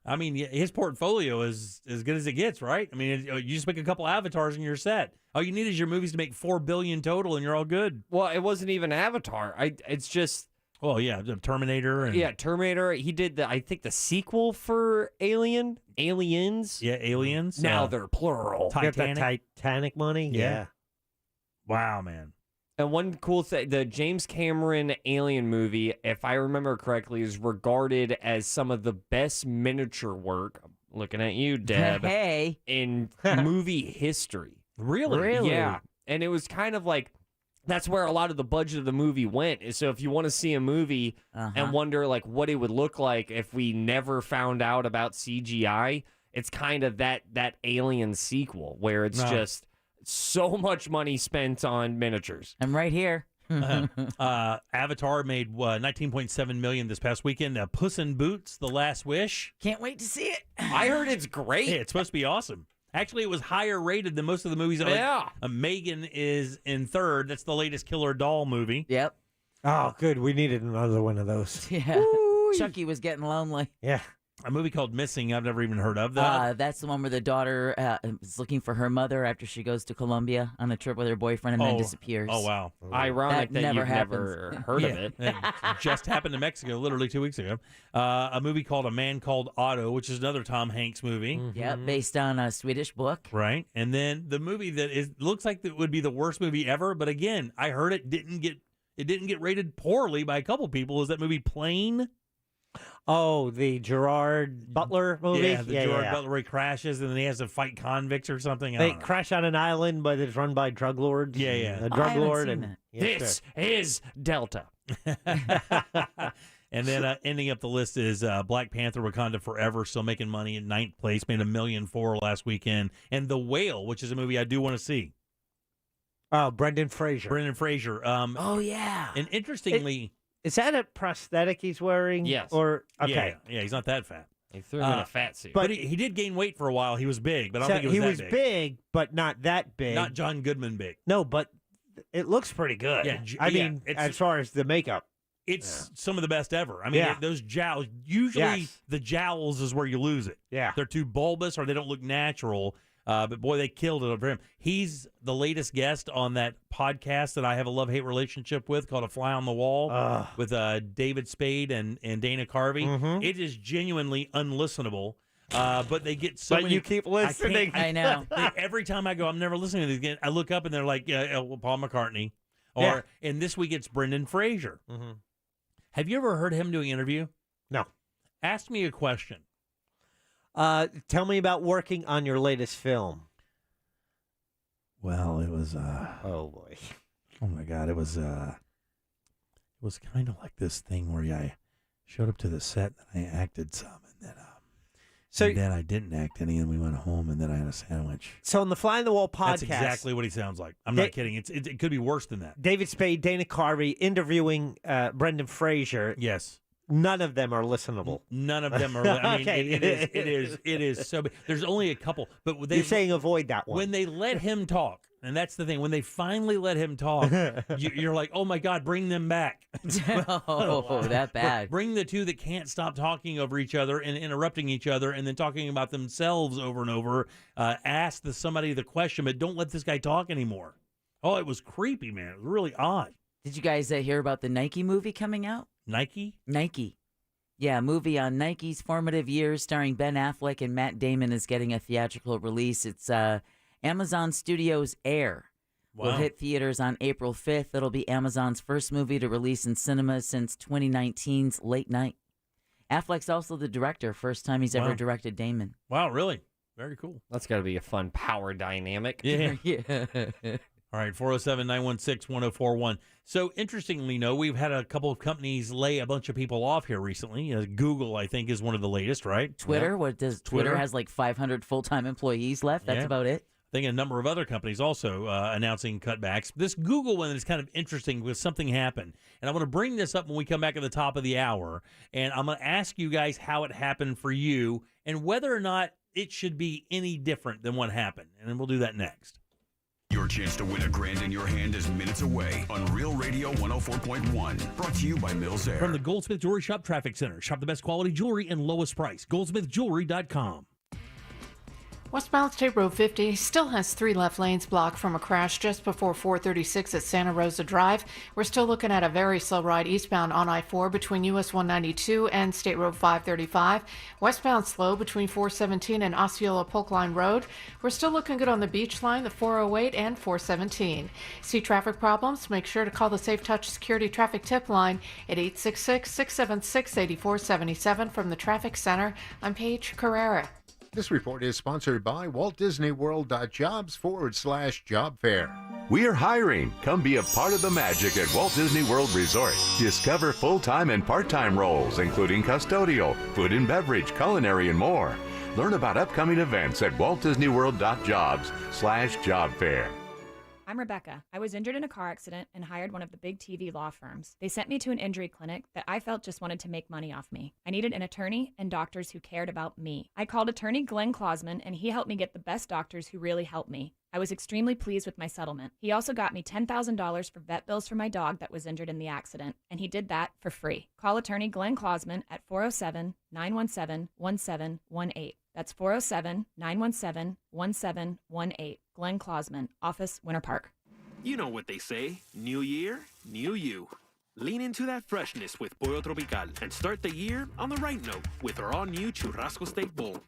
I mean, his portfolio is as good as it gets, right? I mean, you just make a couple avatars and you're set. All you need is your movies to make $4 billion total, and you're all good. Well, it wasn't even Avatar. It's just. Well, yeah, Terminator. Yeah, Terminator. He did I think the sequel for Aliens. Yeah, Aliens. Now they're plural. Titanic. Got the Titanic money. Yeah. Wow, man. And one cool thing, the James Cameron Alien movie, if I remember correctly, is regarded as some of the best miniature work. I'm looking at you, Deb. Hey. In movie history. Really? Yeah. And it was kind of like, that's where a lot of the budget of the movie went. So if you want to see a movie and wonder like what it would look like if we never found out about CGI, it's kind of that Alien sequel where it's just so much money spent on miniatures. I'm right here. Avatar made $19.7 million this past weekend. Puss in Boots: The Last Wish. Can't wait to see it. I heard it's great. Yeah, it's supposed to be awesome. Actually, it was higher rated than most of the movies. Yeah. Megan is in third. That's the latest Killer Doll movie. Yep. Oh, good. We needed another one of those. Yeah. Chucky was getting lonely. Yeah. A movie called Missing, I've never even heard of. That's the one where the daughter is looking for her mother after she goes to Colombia on a trip with her boyfriend and then disappears. Oh, wow. Ironic that never you've never heard of it. It just happened in Mexico literally 2 weeks ago. A movie called A Man Called Otto, which is another Tom Hanks movie. Mm-hmm. Yeah, based on a Swedish book. Right. And then the movie that looks like it would be the worst movie ever, but again, I heard it didn't get rated poorly by a couple people. Is that movie Plane? Oh, the Gerard Butler movie? Yeah, Gerard Butler where he crashes and then he has to fight convicts or something. They crash on an island, but it's run by drug lords. Yeah. A drug lord. That. This is Delta. And then ending up the list is Black Panther Wakanda Forever, still making money in 9th place, made $1.4 million last weekend. And The Whale, which is a movie I do want to see. Oh, Brendan Fraser. Oh, yeah. And interestingly... Is that a prosthetic he's wearing? Yes. Or okay. Yeah, he's not that fat. They threw him in a fat suit. But he did gain weight for a while. He was big, but I don't think he he was big, but not that big. Not John Goodman big. No, but it looks pretty good. Yeah, I mean, as far as the makeup. It's some of the best ever. I mean, those jowls, usually the jowls is where you lose it. Yeah. They're too bulbous or they don't look natural. But boy, they killed it for him. He's the latest guest on that podcast that I have a love-hate relationship with called A Fly on the Wall with David Spade and Dana Carvey. Mm-hmm. It is genuinely unlistenable. But they get so many. You keep listening. I know. Every time I go, I'm never listening to these again. I look up and they're like, Paul McCartney. Or and this week it's Brendan Fraser. Mm-hmm. Have you ever heard him doing an interview? No. Ask me a question. Tell me about working on your latest film. Well, it was oh boy. Oh my God, it was kind of like this thing where I showed up to the set and I acted some and then I didn't act any and we went home and then I had a sandwich. So on the Fly on the Wall podcast, that's exactly what he sounds like. I'm not kidding. It could be worse than that. David Spade, Dana Carvey interviewing Brendan Fraser. Yes. None of them are listenable. None of them are. I mean, Okay. it is so big. There's only a couple, but You're saying avoid that one. When they let him talk, and that's the thing. When they finally let him talk, you're like, oh my God, bring them back. Oh, that bad. Bring the two that can't stop talking over each other and interrupting each other, and then talking about themselves over and over. Ask somebody the question, but don't let this guy talk anymore. Oh, it was creepy, man. It was really odd. Did you guys hear about the Nike movie coming out? Nike? Yeah, a movie on Nike's formative years starring Ben Affleck and Matt Damon is getting a theatrical release. It's Amazon Studios' Air. Wow. Will hit theaters on April 5th. It'll be Amazon's first movie to release in cinemas since 2019's Late Night. Affleck's also the director, first time he's ever directed Damon. Wow, really? Very cool. That's got to be a fun power dynamic. Yeah. All right, 407-916-1041. So, interestingly, we've had a couple of companies lay a bunch of people off here recently. Google, I think, is one of the latest, right? Twitter, Yeah. what does Twitter has like 500 full-time employees left? That's about it. I think a number of other companies also announcing cutbacks. This Google one is kind of interesting because something happened. And I want to bring this up when we come back at the top of the hour. And I'm going to ask you guys how it happened for you and whether or not it should be any different than what happened. And then we'll do that next. Your chance to win $1,000 in your hand is minutes away on Real Radio 104.1. Brought to you by Mills Air. From the Goldsmith Jewelry Shop Traffic Center. Shop the best quality jewelry and lowest price. GoldsmithJewelry.com. Westbound State Road 50 still has 3 left lanes blocked from a crash just before 436 at Santa Rosa Drive. We're still looking at a very slow ride eastbound on I-4 between US 192 and State Road 535. Westbound slow between 417 and Osceola Polk Line Road. We're still looking good on the Beach Line, the 408 and 417. See traffic problems? Make sure to call the Safe Touch Security Traffic Tip Line at 866-676-8477 from the Traffic Center. I'm Paige Carrera. This report is sponsored by WaltDisneyWorld.jobs/job fair. We're hiring. Come be a part of the magic at Walt Disney World Resort. Discover full-time and part-time roles, including custodial, food and beverage, culinary, and more. Learn about upcoming events at WaltDisneyWorld.jobs/job fair. I'm Rebecca. I was injured in a car accident and hired one of the big TV law firms. They sent me to an injury clinic that I felt just wanted to make money off me. I needed an attorney and doctors who cared about me. I called attorney Glenn Klausman, and he helped me get the best doctors who really helped me. I was extremely pleased with my settlement. He also got me $10,000 for vet bills for my dog that was injured in the accident, and he did that for free. Call attorney Glenn Klausman at 407-917-1718. That's 407-917-1718. Glenn Klausman, Office, Winter Park. You know what they say, new year, new you. Lean into that freshness with Pollo Tropical and start the year on the right note with our all-new churrasco steak bowl.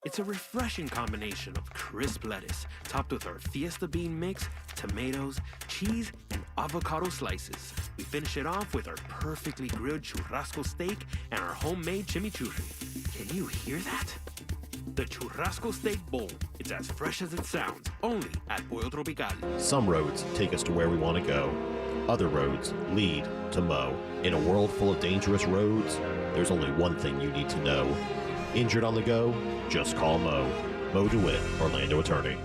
It's a refreshing combination of crisp lettuce topped with our Fiesta bean mix, tomatoes, cheese, and avocado slices. We finish it off with our perfectly grilled churrasco steak and our homemade chimichurri. Can you hear that? The Churrasco Steak Bowl. It's as fresh as it sounds, only at Pollo Tropical. Some roads take us to where we want to go. Other roads lead to Mo. In a world full of dangerous roads, there's only one thing you need to know. Injured on the go? Just call Mo. Mo DeWitt, Orlando attorney.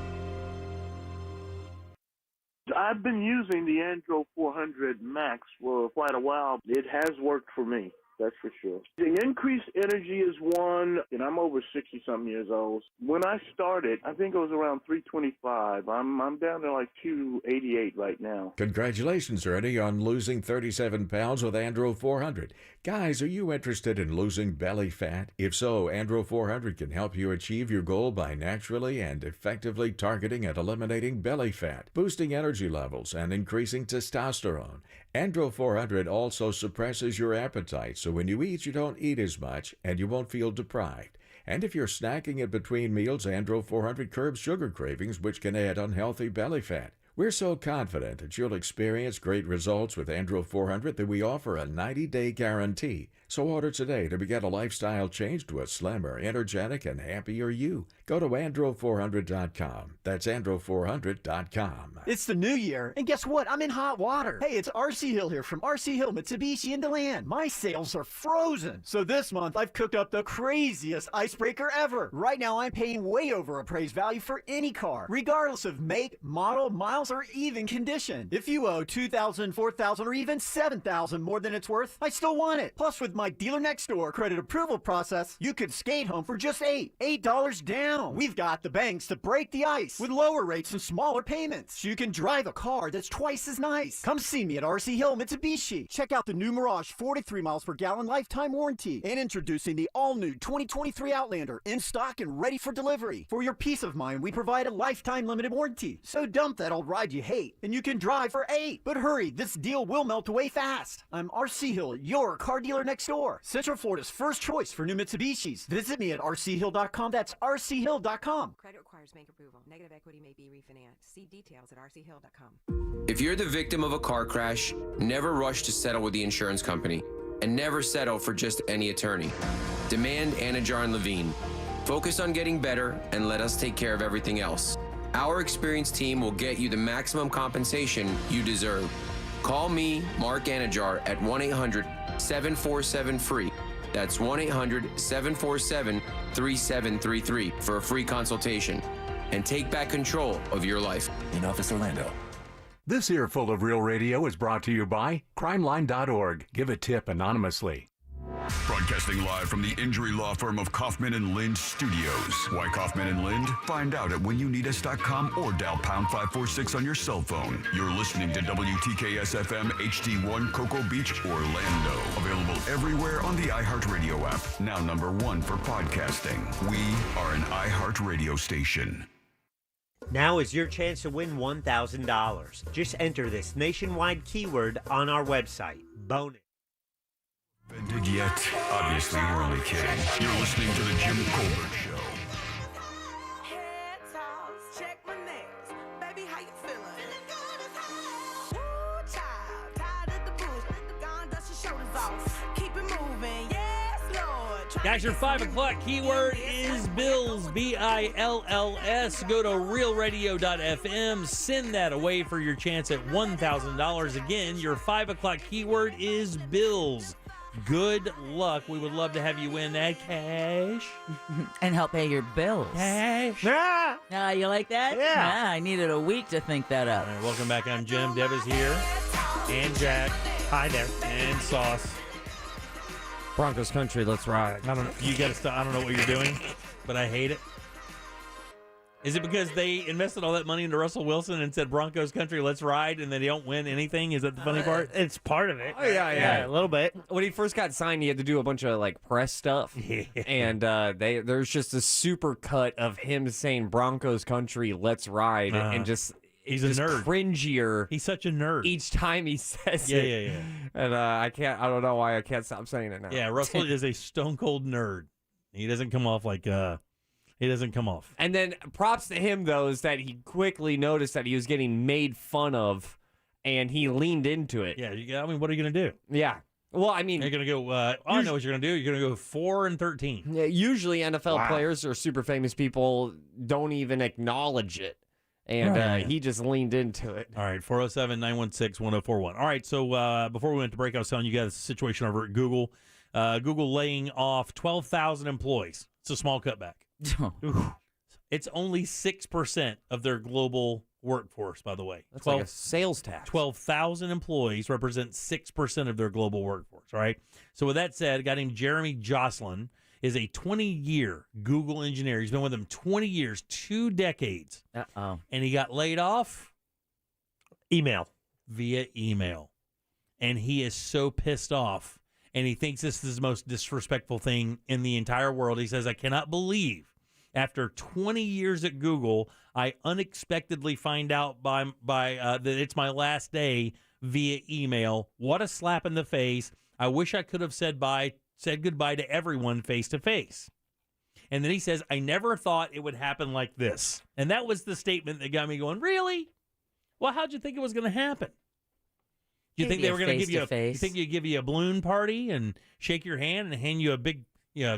I've been using the Andro 400 Max for quite a while. It has worked for me. That's for sure. The increased energy is one, and I'm over 60-something years old. When I started, I think it was around 325. I'm down to like 288 right now. Congratulations, Ernie, on losing 37 pounds with Andro 400. Guys, are you interested in losing belly fat? If so, Andro 400 can help you achieve your goal by naturally and effectively targeting and eliminating belly fat, boosting energy levels, and increasing testosterone. Andro 400 also suppresses your appetite, so when you eat, you don't eat as much, and you won't feel deprived. And if you're snacking in between meals, Andro 400 curbs sugar cravings, which can add unhealthy belly fat. We're so confident that you'll experience great results with Andro 400 that we offer a 90-day guarantee. So order today to begin a lifestyle change to a slimmer, energetic, and happier you. Go to andro400.com. That's andro400.com. It's the new year, and guess what? I'm in hot water. Hey, it's RC Hill here from RC Hill Mitsubishi in DeLand. My sales are frozen. So this month, I've cooked up the craziest icebreaker ever. Right now, I'm paying way over appraised value for any car, regardless of make, model, miles, or even condition. If you owe $2,000, $4,000, or even $7,000 more than it's worth, I still want it. Plus, with my dealer next door credit approval process, you could skate home for just $8 down. We've got the banks to break the ice with lower rates and smaller payments. You can drive a car that's twice as nice. Come see me at RC Hill Mitsubishi. Check out the new Mirage 43 miles per gallon lifetime warranty, and introducing the all-new 2023 Outlander in stock and ready for delivery. For your peace of mind, we provide a lifetime limited warranty. So dump that old ride you hate, and you can drive for $8. But hurry, this deal will melt away fast. I'm RC Hill, your car dealer next door. Central Florida's first choice for new Mitsubishis. Visit me at rchill.com. That's rchill.com. Credit requires bank approval. Negative equity may be refinanced. See details at rchill.com. If you're the victim of a car crash, never rush to settle with the insurance company, and never settle for just any attorney. Demand Anajar and Levine. Focus on getting better and let us take care of everything else. Our experienced team will get you the maximum compensation you deserve. Call me, Mark Anajar, at 1-800-747-FREE. That's 1-800-747-3733 for a free consultation. And take back control of your life. In Office Orlando. This earful of Real Radio is brought to you by crimeline.org. Give a tip anonymously. Broadcasting live from the injury law firm of Kaufman and Lind Studios. Why Kaufman and Lind? Find out at whenyouneedus.com or dial pound 546 on your cell phone. You're listening to WTKS FM HD1 Cocoa Beach, Orlando. Available everywhere on the iHeartRadio app. Now #1 for podcasting. We are an iHeartRadio station. Now is your chance to win $1,000. Just enter this nationwide keyword on our website. Bonus. Offended yet? Obviously, we're only kidding. You're listening to the Jim Colbert Show. Guys, your 5 o'clock keyword is bills, B-I-L-L-S. Go to realradio.fm. Send that away for your chance at $1,000. Again, your 5 o'clock keyword is bills. Good luck. We would love to have you win that cash. And help pay your bills. Cash. You like that? Yeah. I needed a week to think that up. All right, welcome back. I'm Jim. Deb is here. And Jack. Hi there. And Sauce. Broncos country, let's ride. I don't know. You gotta stop. I don't know what you're doing, but I hate it. Is it because they invested all that money into Russell Wilson and said Broncos country, let's ride, and they don't win anything? Is that the funny part? It's part of it. Oh, yeah, a little bit. When he first got signed, he had to do a bunch of like press stuff, and there's just a super cut of him saying Broncos country, let's ride, and just he's a nerd, cringier. He's such a nerd each time he says it. Yeah. And I don't know why I can't stop saying it now. Yeah, Russell is a stone cold nerd. He doesn't come off like He doesn't come off. And then props to him, though, is that he quickly noticed that he was getting made fun of, and he leaned into it. Yeah, I mean, what are you going to do? Yeah. Well, I mean... You're going to go... I know what you're going to do. You're going to go 4-13. Yeah, usually NFL players or super famous people don't even acknowledge it. And he just leaned into it. All right, 407-916-1041. All right, so before we went to break, I was telling you guys the situation over at Google. Google laying off 12,000 employees. It's a small cutback. It's only 6% of their global workforce, by the way. That's like a sales tax. 12,000 employees represent 6% of their global workforce, all right? So with that said, a guy named Jeremy Jocelyn is a 20-year Google engineer. He's been with them 20 years, 2 decades. Uh-oh. And he got laid off via email. And he is so pissed off, and he thinks this is the most disrespectful thing in the entire world. He says, I cannot believe after 20 years at Google, I unexpectedly find out that it's my last day via email. What a slap in the face. I wish I could have said goodbye to everyone face to face. And then he says, I never thought it would happen like this. And that was the statement that got me going, really? Well, how'd you think it was going to happen? Do you think they were going to give you you think you'd give you a balloon party and shake your hand and hand you a big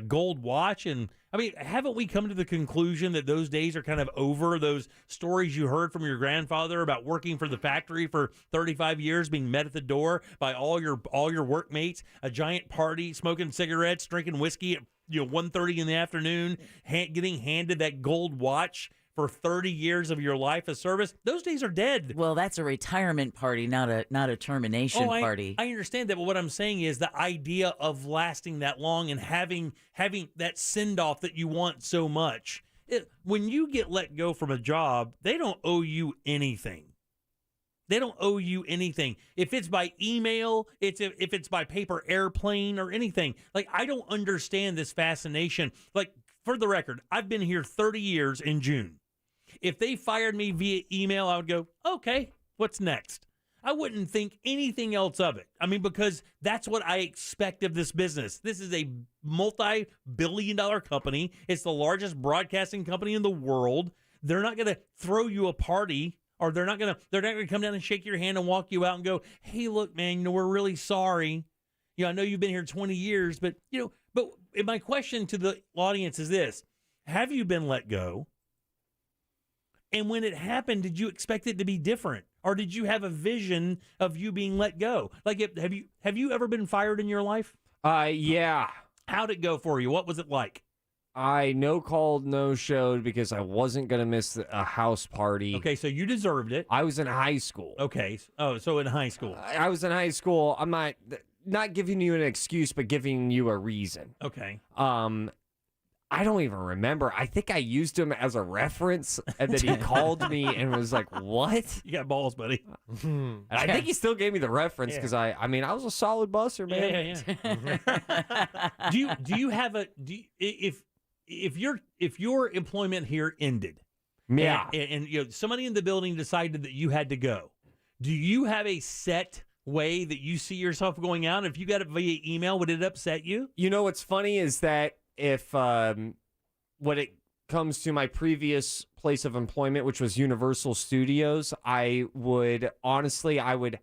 gold watch? And I mean, haven't we come to the conclusion that those days are kind of over? Those stories you heard from your grandfather about working for the factory for 35 years, being met at the door by all your workmates, a giant party, smoking cigarettes, drinking whiskey at 1:30 in the afternoon, getting handed that gold watch for 30 years of your life of service. Those days are dead. Well, that's a retirement party, not a termination party. I understand that, but what I'm saying is the idea of lasting that long and having that send-off that you want so much. When you get let go from a job, they don't owe you anything. They don't owe you anything. If it's by email, if it's by paper airplane or anything. Like, I don't understand this fascination. Like, for the record, I've been here 30 years in June. If they fired me via email, I would go, okay, what's next? I wouldn't think anything else of it. I mean, because that's what I expect of this business. This is a multi-billion-dollar company. It's the largest broadcasting company in the world. They're not going to throw you a party, or they're not going to come down and shake your hand and walk you out and go, hey, look, man, we're really sorry. I know you've been here 20 years, but my question to the audience is this. have you been let go? And when it happened, did you expect it to be different? Or did you have a vision of you being let go? Like, have you ever been fired in your life? Yeah. How'd it go for you? What was it like? I no-called, no-showed because I wasn't going to miss a house party. Okay, so you deserved it. I was in high school. Okay. Oh, so in high school. I was in high school. I'm not giving you an excuse, but giving you a reason. Okay. I don't even remember. I think I used him as a reference, and then he called me and was like, "What? You got balls, buddy." And I think he still gave me the reference because I was a solid busser, man. Yeah. Do you have if your employment here ended, and you know somebody in the building decided that you had to go, do you have a set way that you see yourself going out? If you got it via email, would it upset you? You know what's funny is that if when it comes to my previous place of employment, which was Universal Studios, I would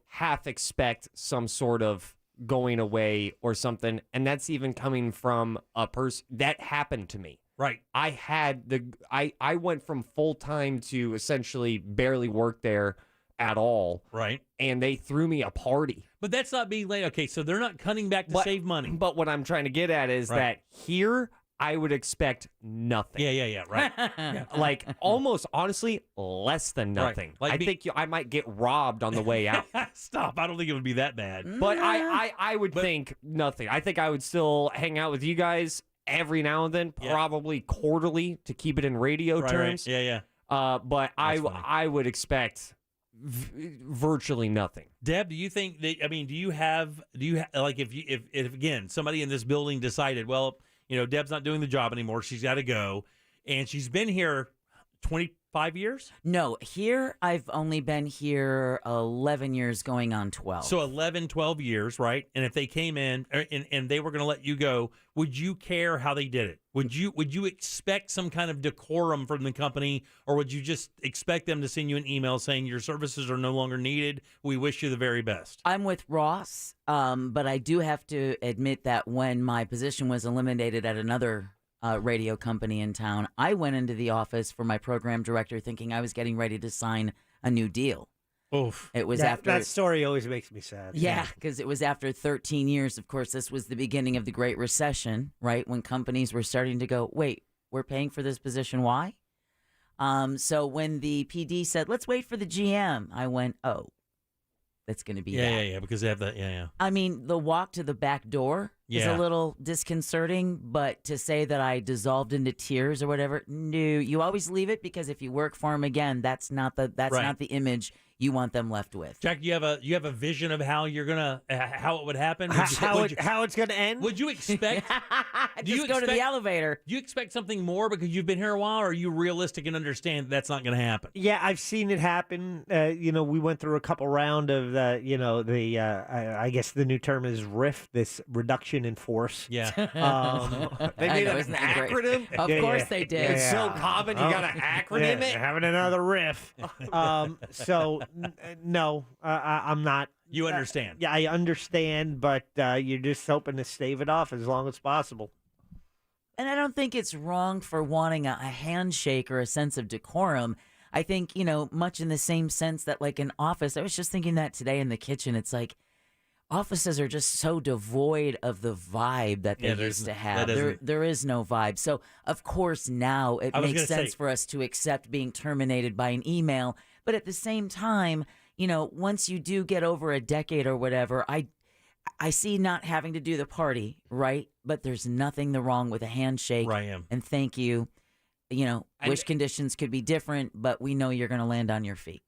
half expect some sort of going away or something, and that's even coming from a person that happened to me. Right. I went from full time to essentially barely work there at all. Right. And they threw me a party. But that's not being late. Okay, so they're not cutting back to save money. But what I'm trying to get at is that here I would expect nothing. Yeah, right. Yeah. Like almost honestly less than nothing. Right. Like I think I might get robbed on the way out. Stop. I don't think it would be that bad. But I would think nothing. I think I would still hang out with you guys every now and then, probably quarterly to keep it in radio terms. Right. Yeah. But I would expect virtually nothing. Deb, do you think that? I mean, do you have like if again somebody in this building decided, well, you know, Deb's not doing the job anymore, she's got to go, and she's been here 25 years? No, here I've only been here 11 years, going on 12. So 11, 12 years, right? And if they came in and they were going to let you go, would you care how they did it? Would you expect some kind of decorum from the company, or would you just expect them to send you an email saying your services are no longer needed? We wish you the very best. I'm with Ross, but I do have to admit that when my position was eliminated at another radio company in town, I went into the office for my program director thinking I was getting ready to sign a new deal. Oof. It was after that story always makes me sad. Yeah, because it was after 13 years. Of course, this was the beginning of the Great Recession, right? When companies were starting to go, wait, we're paying for this position. Why? So when the PD said, let's wait for the GM, I went, oh, that's going to be that. Yeah, because they have that. Yeah. I mean, the walk to the back door is a little disconcerting, but to say that I dissolved into tears or whatever, no, you always leave it, because if you work for them again, that's not the image you want them left with. Jack, you have a vision of how you're gonna how it would happen? How it's gonna end? Would you expect? Just go to the elevator. Do you expect something more because you've been here a while, or are you realistic and understand that's not going to happen? Yeah, I've seen it happen. We went through a couple round of I guess the new term is RIF, this reduction in force. Yeah. They made an acronym. Of course they did. It's so common. You got to acronym it. Having another RIF. So no, I'm not. You understand? Yeah, I understand, but you're just hoping to stave it off as long as possible. And I don't think it's wrong for wanting a handshake or a sense of decorum. I think, much in the same sense that, like, an office, I was just thinking that today in the kitchen, it's like offices are just so devoid of the vibe that they used to have. There is no vibe. So, of course, now it makes sense for us to accept being terminated by an email. But at the same time, once you do get over a decade or whatever, I see not having to do the party, right? But there's nothing wrong with a handshake and thank you. Wish conditions could be different, but we know you're going to land on your feet.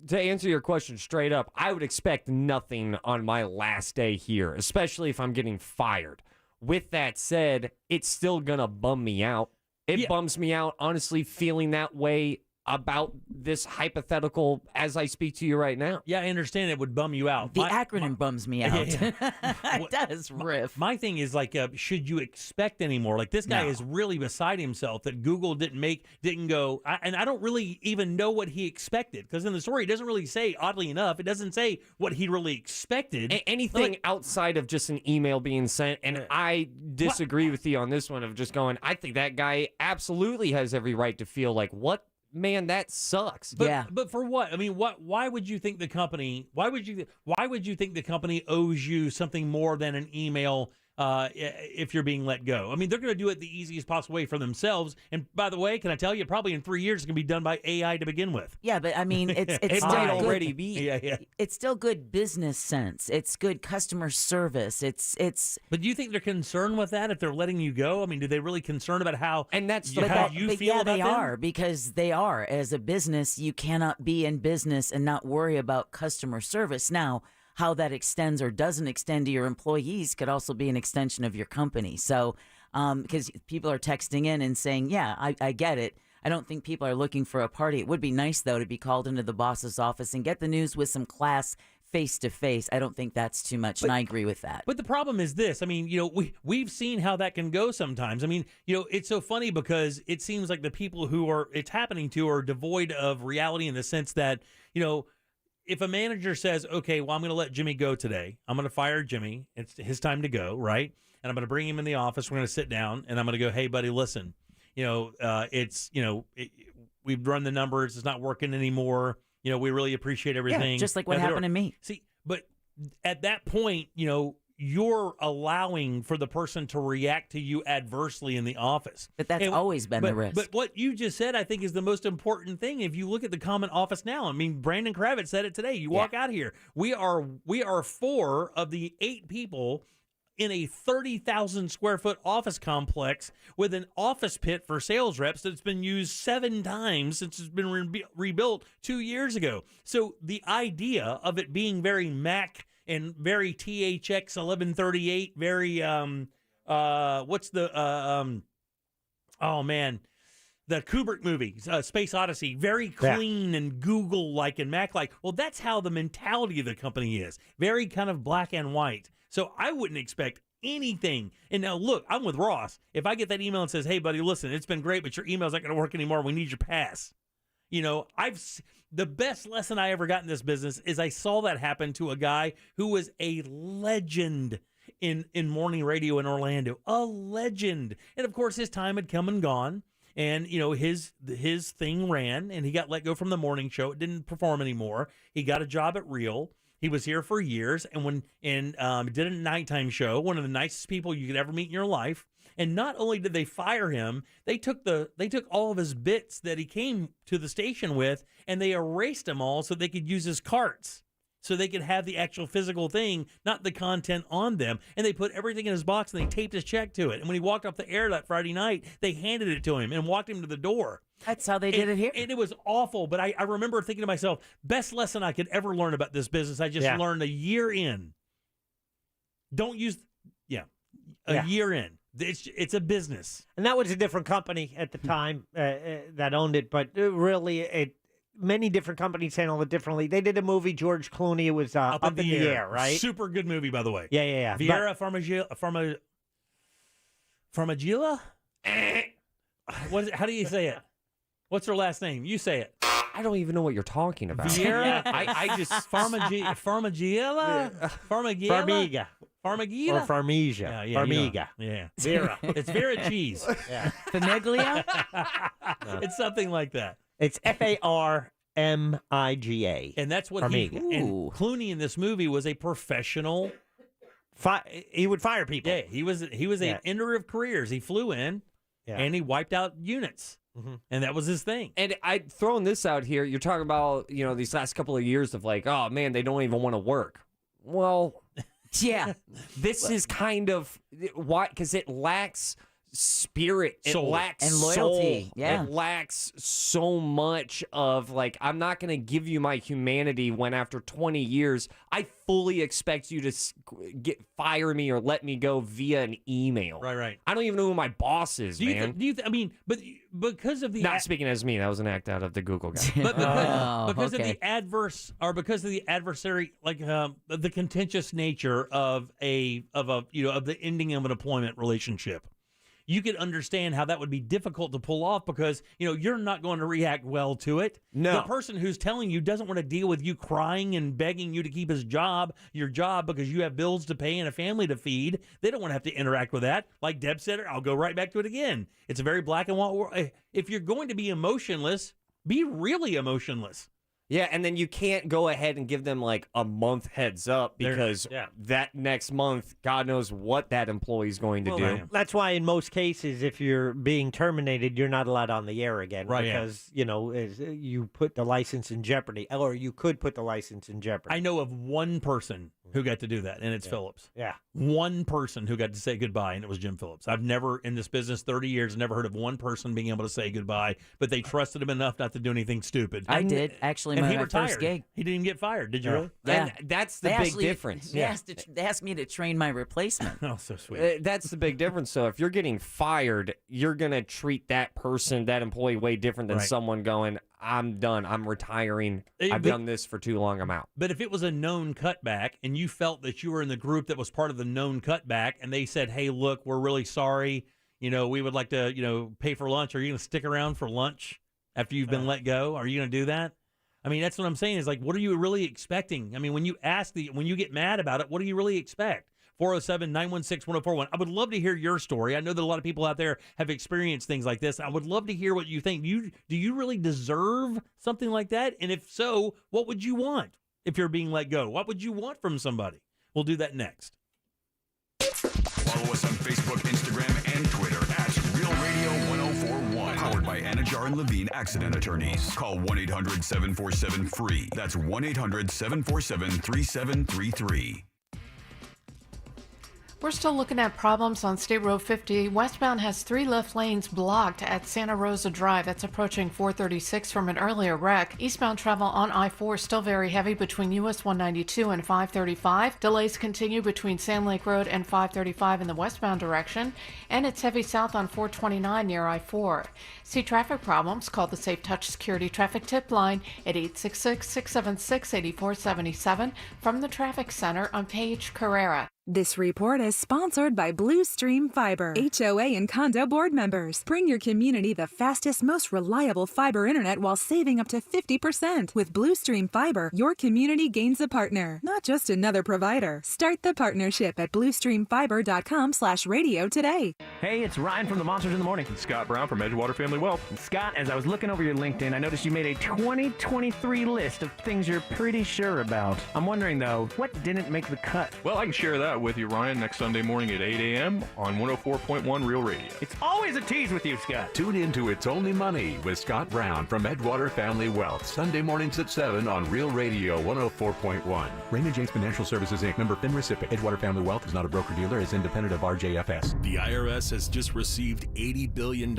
To answer your question straight up, I would expect nothing on my last day here, especially if I'm getting fired. With that said, it's still going to bum me out. It bums me out, honestly, feeling that way about this hypothetical as I speak to you right now. Yeah, I understand it would bum you out. The acronym bums me out. It does, Riff. My thing is like, should you expect any more? Like this guy is really beside himself that Google didn't go, and I don't really even know what he expected because in the story it doesn't really say. Oddly enough, it doesn't say what he really expected. Anything outside of just an email being sent, and I disagree with you on this one of just going. I think that guy absolutely has every right to feel like what. Man, that sucks. But for what? I mean, why would you think the company? Why would you think the company owes you something more than an email? If you're being let go, I mean, they're going to do it the easiest possible way for themselves. And by the way, can I tell you, probably in 3 years, it's going to be done by AI to begin with. Yeah, but I mean, it's it still might good. already be. Yeah. It's still good business sense. It's good customer service. It's. But do you think they're concerned with that if they're letting you go? I mean, do they really concerned about how? And that's how you feel about they them? are because they are as a business. You cannot be in business and not worry about customer service. Now, how that extends or doesn't extend to your employees could also be an extension of your company. So, because people are texting in and saying, yeah, I get it. I don't think people are looking for a party. It would be nice, though, to be called into the boss's office and get the news with some class face-to-face. I don't think that's too much, and I agree with that. But the problem is this. I mean, we've seen how that can go sometimes. I mean, it's so funny because it seems like the people who it's happening to are devoid of reality in the sense that, if a manager says, okay, well, I'm going to let Jimmy go today. I'm going to fire Jimmy. It's his time to go, right? And I'm going to bring him in the office. We're going to sit down, and I'm going to go, hey, buddy, listen, we've run the numbers. It's not working anymore. We really appreciate everything. Yeah, just like what happened to me. See, but at that point, you're allowing for the person to react to you adversely in the office. But that's always been the risk. But what you just said, I think, is the most important thing. If you look at the common office now, I mean, Brandon Kravitz said it today. You walk out here. We are 4 of the 8 people in a 30,000 square foot office complex with an office pit for sales reps that's been used 7 times since it's been rebuilt 2 years ago. So the idea of it being very Mac and very THX 1138, very the Kubrick movie, Space Odyssey, very clean and Google-like and Mac-like. Well, that's how the mentality of the company is, very kind of black and white. So I wouldn't expect anything. And now, look, I'm with Ross. If I get that email and says, hey, buddy, listen, it's been great, but your email's not going to work anymore. We need your pass. The best lesson I ever got in this business is I saw that happen to a guy who was a legend in morning radio in Orlando, a legend. And of course, his time had come and gone, and his thing ran, and he got let go from the morning show. It didn't perform anymore. He got a job at Real. He was here for years, and did a nighttime show. One of the nicest people you could ever meet in your life. And not only did they fire him, they took all of his bits that he came to the station with, and they erased them all so they could use his carts, so they could have the actual physical thing, not the content on them. And they put everything in his box, and they taped his check to it. And when he walked off the air that Friday night, they handed it to him and walked him to the door. That's how they did it here. And it was awful. But I remember thinking to myself, best lesson I could ever learn about this business, I just learned a year in. Don't use, a year in. It's a business. And that was a different company at the time that owned it. But really, many different companies handle it differently. They did a movie, George Clooney. It was Up in the Air, right? Super good movie, by the way. Yeah. Vieira Farmagila? How do you say it? What's her last name? You say it. I don't even know what you're talking about. Vieira? I just... Farmagila? Farmiga. Farmiga? Or Farmiga. Yeah, Farmiga. Yeah. Vera. It's Vera cheese. Yeah. Finaglia? It's something like that. It's Farmiga. And that's what Farmiga. And Clooney in this movie was a professional. He would fire people. Yeah, he was an ender of careers. He flew in and he wiped out units. Mm-hmm. And that was his thing. And I throwing this out here, you're talking about, these last couple of years of like, oh man, they don't even want to work. Well, yeah, this is kind of why, because it lacks spirit. It Soul. lacks And loyalty. soul. Yeah. It lacks so much of, like, I'm not going to give you my humanity when after 20 years, I fully expect you to fire me or let me go via an email. Right. I don't even know who my boss is, man. I mean, but because of the Not speaking as me, that was an act out of the Google guy. But because of okay. the because of the adversary, like the contentious nature of the ending of an employment relationship, you could understand how that would be difficult to pull off because you're not going to react well to it. No. The person who's telling you doesn't want to deal with you crying and begging you to keep your job because you have bills to pay and a family to feed. They don't want to have to interact with that. Like Deb said, I'll go right back to it again. It's a very black and white world. If you're going to be emotionless, be really emotionless. Yeah, and then you can't go ahead and give them like a month heads up because that next month, God knows what that employee's going to do. That's why in most cases, if you're being terminated, you're not allowed on the air again. Right, because, you put the license in jeopardy, or you could put the license in jeopardy. I know of one person who got to do that, and it's Phillips. Yeah. One person who got to say goodbye, and it was Jim Phillips. I've never, in this business 30 years, never heard of one person being able to say goodbye, but they trusted him enough not to do anything stupid. I did, actually, and my he retired. first gig. He didn't even get fired. Did you really? Yeah. And that's the They big actually- difference. They asked me to train my replacement. Oh, so sweet. That's the big difference. So if you're getting fired, you're going to treat that person, that employee, way different than Right. someone going, I'm done. I'm retiring. I've done this for too long. I'm out. But if it was a known cutback and you felt that you were in the group that was part of the known cutback and they said, hey, look, we're really sorry. We would like to, pay for lunch. Are you going to stick around for lunch after you've been let go? Are you going to do that? I mean, that's what I'm saying is like, what are you really expecting? I mean, when you get mad about it, what do you really expect? 407-916-1041. I would love to hear your story. I know that a lot of people out there have experienced things like this. I would love to hear what you think. Do you really deserve something like that? And if so, what would you want if you're being let go? What would you want from somebody? We'll do that next. Follow us on Facebook, Instagram, and Twitter at Real Radio 1041. Powered by Anajar and Levine Accident Attorneys. Call 1-800-747-FREE. That's 1-800-747-3733. We're still looking at problems on State Road 50. Westbound has 3 left lanes blocked at Santa Rosa Drive. That's approaching 436 from an earlier wreck. Eastbound travel on I-4 still very heavy between US 192 and 535. Delays continue between Sand Lake Road and 535 in the westbound direction. And it's heavy south on 429 near I-4. See traffic problems? Call the Safe Touch Security Traffic Tip Line at 866-676-8477 from the Traffic Center on Page Carrera. This report is sponsored by Blue Stream Fiber, HOA and condo board members. Bring your community the fastest, most reliable fiber internet while saving up to 50%. With Blue Stream Fiber, your community gains a partner, not just another provider. Start the partnership at bluestreamfiber.com/radio today. Hey, it's Ryan from the Monsters in the Morning. Scott Brown from Edgewater Family Wealth. Scott, as I was looking over your LinkedIn, I noticed you made a 2023 list of things you're pretty sure about. I'm wondering, though, what didn't make the cut? Well, I can share that with you, Ryan, next Sunday morning at 8 a.m. on 104.1 Real Radio. It's always a tease with you, Scott. Tune in to It's Only Money with Scott Brown from Edgewater Family Wealth, Sunday mornings at 7 on Real Radio 104.1. Raymond James Financial Services, Inc., member FINRA SIPC. Edgewater Family Wealth is not a broker-dealer, is independent of RJFS. The IRS has just received $80 billion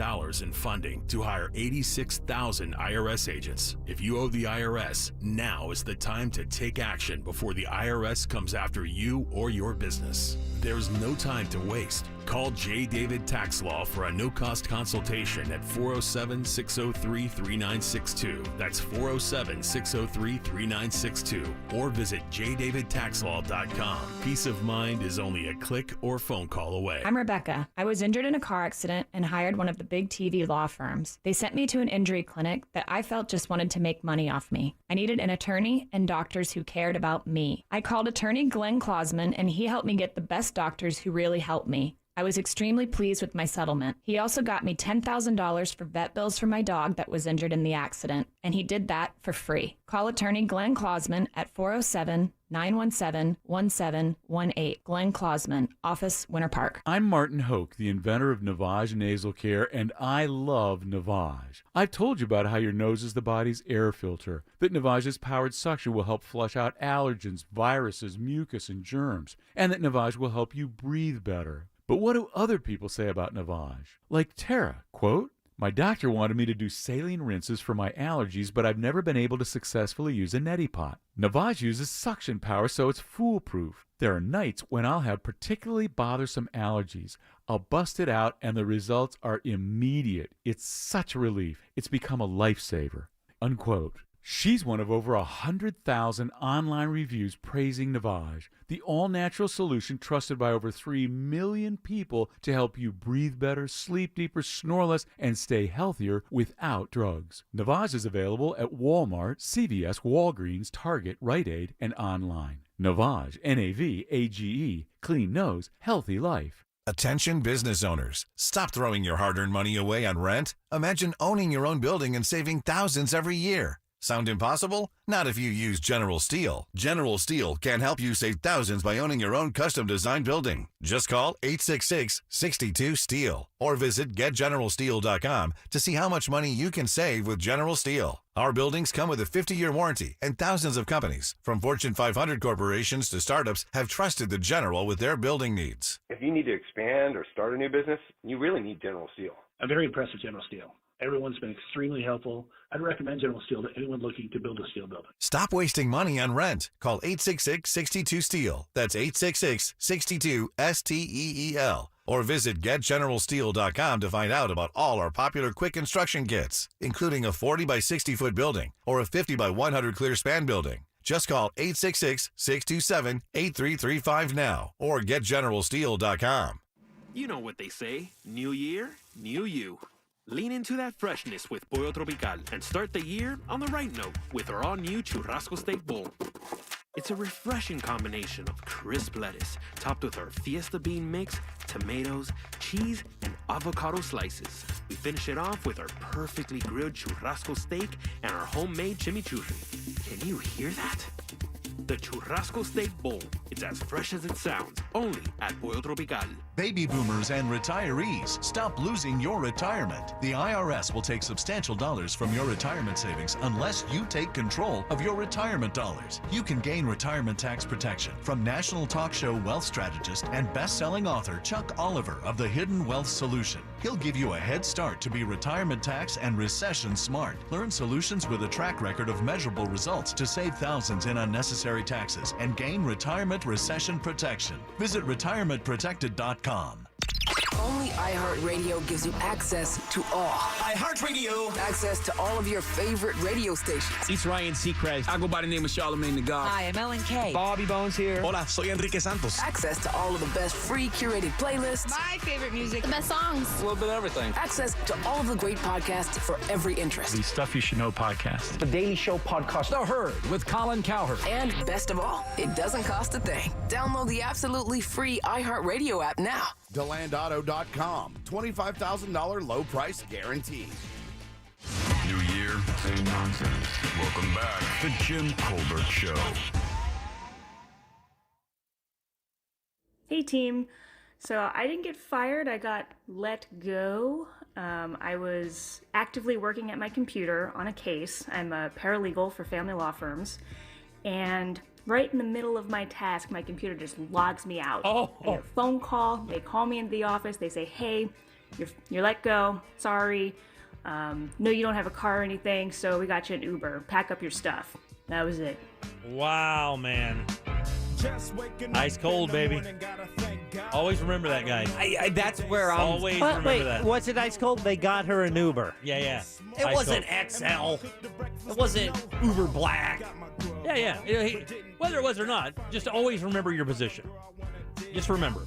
in funding to hire 86,000 IRS agents. If you owe the IRS, now is the time to take action before the IRS comes after you or your business. There's no time to waste. Call J. David Tax Law for a no-cost consultation at 407-603-3962. That's 407-603-3962. Or visit jdavidtaxlaw.com. Peace of mind is only a click or phone call away. I'm Rebecca. I was injured in a car accident and hired one of the big TV law firms. They sent me to an injury clinic that I felt just wanted to make money off me. I needed an attorney and doctors who cared about me. I called attorney Glenn Klausman, and he helped me get the best doctors who really helped me. I was extremely pleased with my settlement. He also got me $10,000 for vet bills for my dog that was injured in the accident, and he did that for free. Call attorney Glenn Klausman at 407-917-1718. Glenn Klausman, office, Winter Park. I'm Martin Hoke, the inventor of Navage Nasal Care, and I love Navage. I've told you about how your nose is the body's air filter, that Navage's powered suction will help flush out allergens, viruses, mucus, and germs, and that Navage will help you breathe better. But what do other people say about Navage? Like Tara, quote, "My doctor wanted me to do saline rinses for my allergies, but I've never been able to successfully use a neti pot. Navage uses suction power, so it's foolproof. There are nights when I'll have particularly bothersome allergies. I'll bust it out, and the results are immediate. It's such a relief. It's become a lifesaver." Unquote. She's one of over 100,000 online reviews praising Navage, the all-natural solution trusted by over 3 million people to help you breathe better, sleep deeper, snore less, and stay healthier without drugs. Navage is available at Walmart, CVS, Walgreens, Target, Rite Aid, and online. Navage, N-A-V-A-G-E, clean nose, healthy life. Attention business owners. Stop throwing your hard-earned money away on rent. Imagine owning your own building and saving thousands every year. Sound impossible? Not if you use General Steel. General Steel can help you save thousands by owning your own custom-designed building. Just call 866-62-STEEL or visit getgeneralsteel.com to see how much money you can save with General Steel. Our buildings come with a 50-year warranty, and thousands of companies, from Fortune 500 corporations to startups, have trusted the General with their building needs. If you need to expand or start a new business, you really need General Steel. I'm very impressed with General Steel. Everyone's been extremely helpful. I'd recommend General Steel to anyone looking to build a steel building. Stop wasting money on rent. Call 866-62-STEEL. That's 866-62-STEEL. Or visit getgeneralsteel.com to find out about all our popular quick construction kits, including a 40 by 60 foot building or a 50 by 100 clear span building. Just call 866-627-8335 now or getgeneralsteel.com. You know what they say, new year, new you. Lean into that freshness with Pollo Tropical and start the year on the right note with our all-new churrasco steak bowl. It's a refreshing combination of crisp lettuce topped with our Fiesta bean mix, tomatoes, cheese, and avocado slices. We finish it off with our perfectly grilled churrasco steak and our homemade chimichurri. Can you hear that? The churrasco steak bowl. It's as fresh as it sounds, only at Pollo Tropical. Baby boomers and retirees, stop losing your retirement. The IRS will take substantial dollars from your retirement savings unless you take control of your retirement dollars. You can gain retirement tax protection from national talk show wealth strategist and best-selling author Chuck Oliver of The Hidden Wealth Solution. He'll give you a head start to be retirement tax and recession smart. Learn solutions with a track record of measurable results to save thousands in unnecessary taxes and gain retirement recession protection. Visit retirementprotected.com. Only iHeartRadio gives you access to all. iHeartRadio. Access to all of your favorite radio stations. It's Ryan Seacrest. I go by the name of Charlamagne the God. Hi, I'm Ellen K. Bobby Bones here. Hola, soy Enrique Santos. Access to all of the best free curated playlists. My favorite music. The best songs. A little bit of everything. Access to all of the great podcasts for every interest. The Stuff You Should Know podcast. The Daily Show podcast. The Herd with Colin Cowherd. And best of all, it doesn't cost a thing. Download the absolutely free iHeartRadio app now. DeLandAuto.com. $25,000 low price guarantee. New year, same nonsense. Welcome back to Jim Colbert Show. Hey team, so I didn't get fired, I got let go. I was actively working at my computer on a case. I'm a paralegal for family law firms, and right in the middle of my task, my computer just logs me out. I get a phone call, they call me into the office, they say, hey, you're let go, sorry. No, you don't have a car or anything, so we got you an Uber. Pack up your stuff. That was it. Wow, man. Ice cold, baby. Always remember that, guy. That's where I'm... Always remember that. Was it ice cold? They got her an Uber. Yeah. It wasn't XL. It wasn't Uber Black. Yeah. Whether it was or not, just always remember your position. Just remember,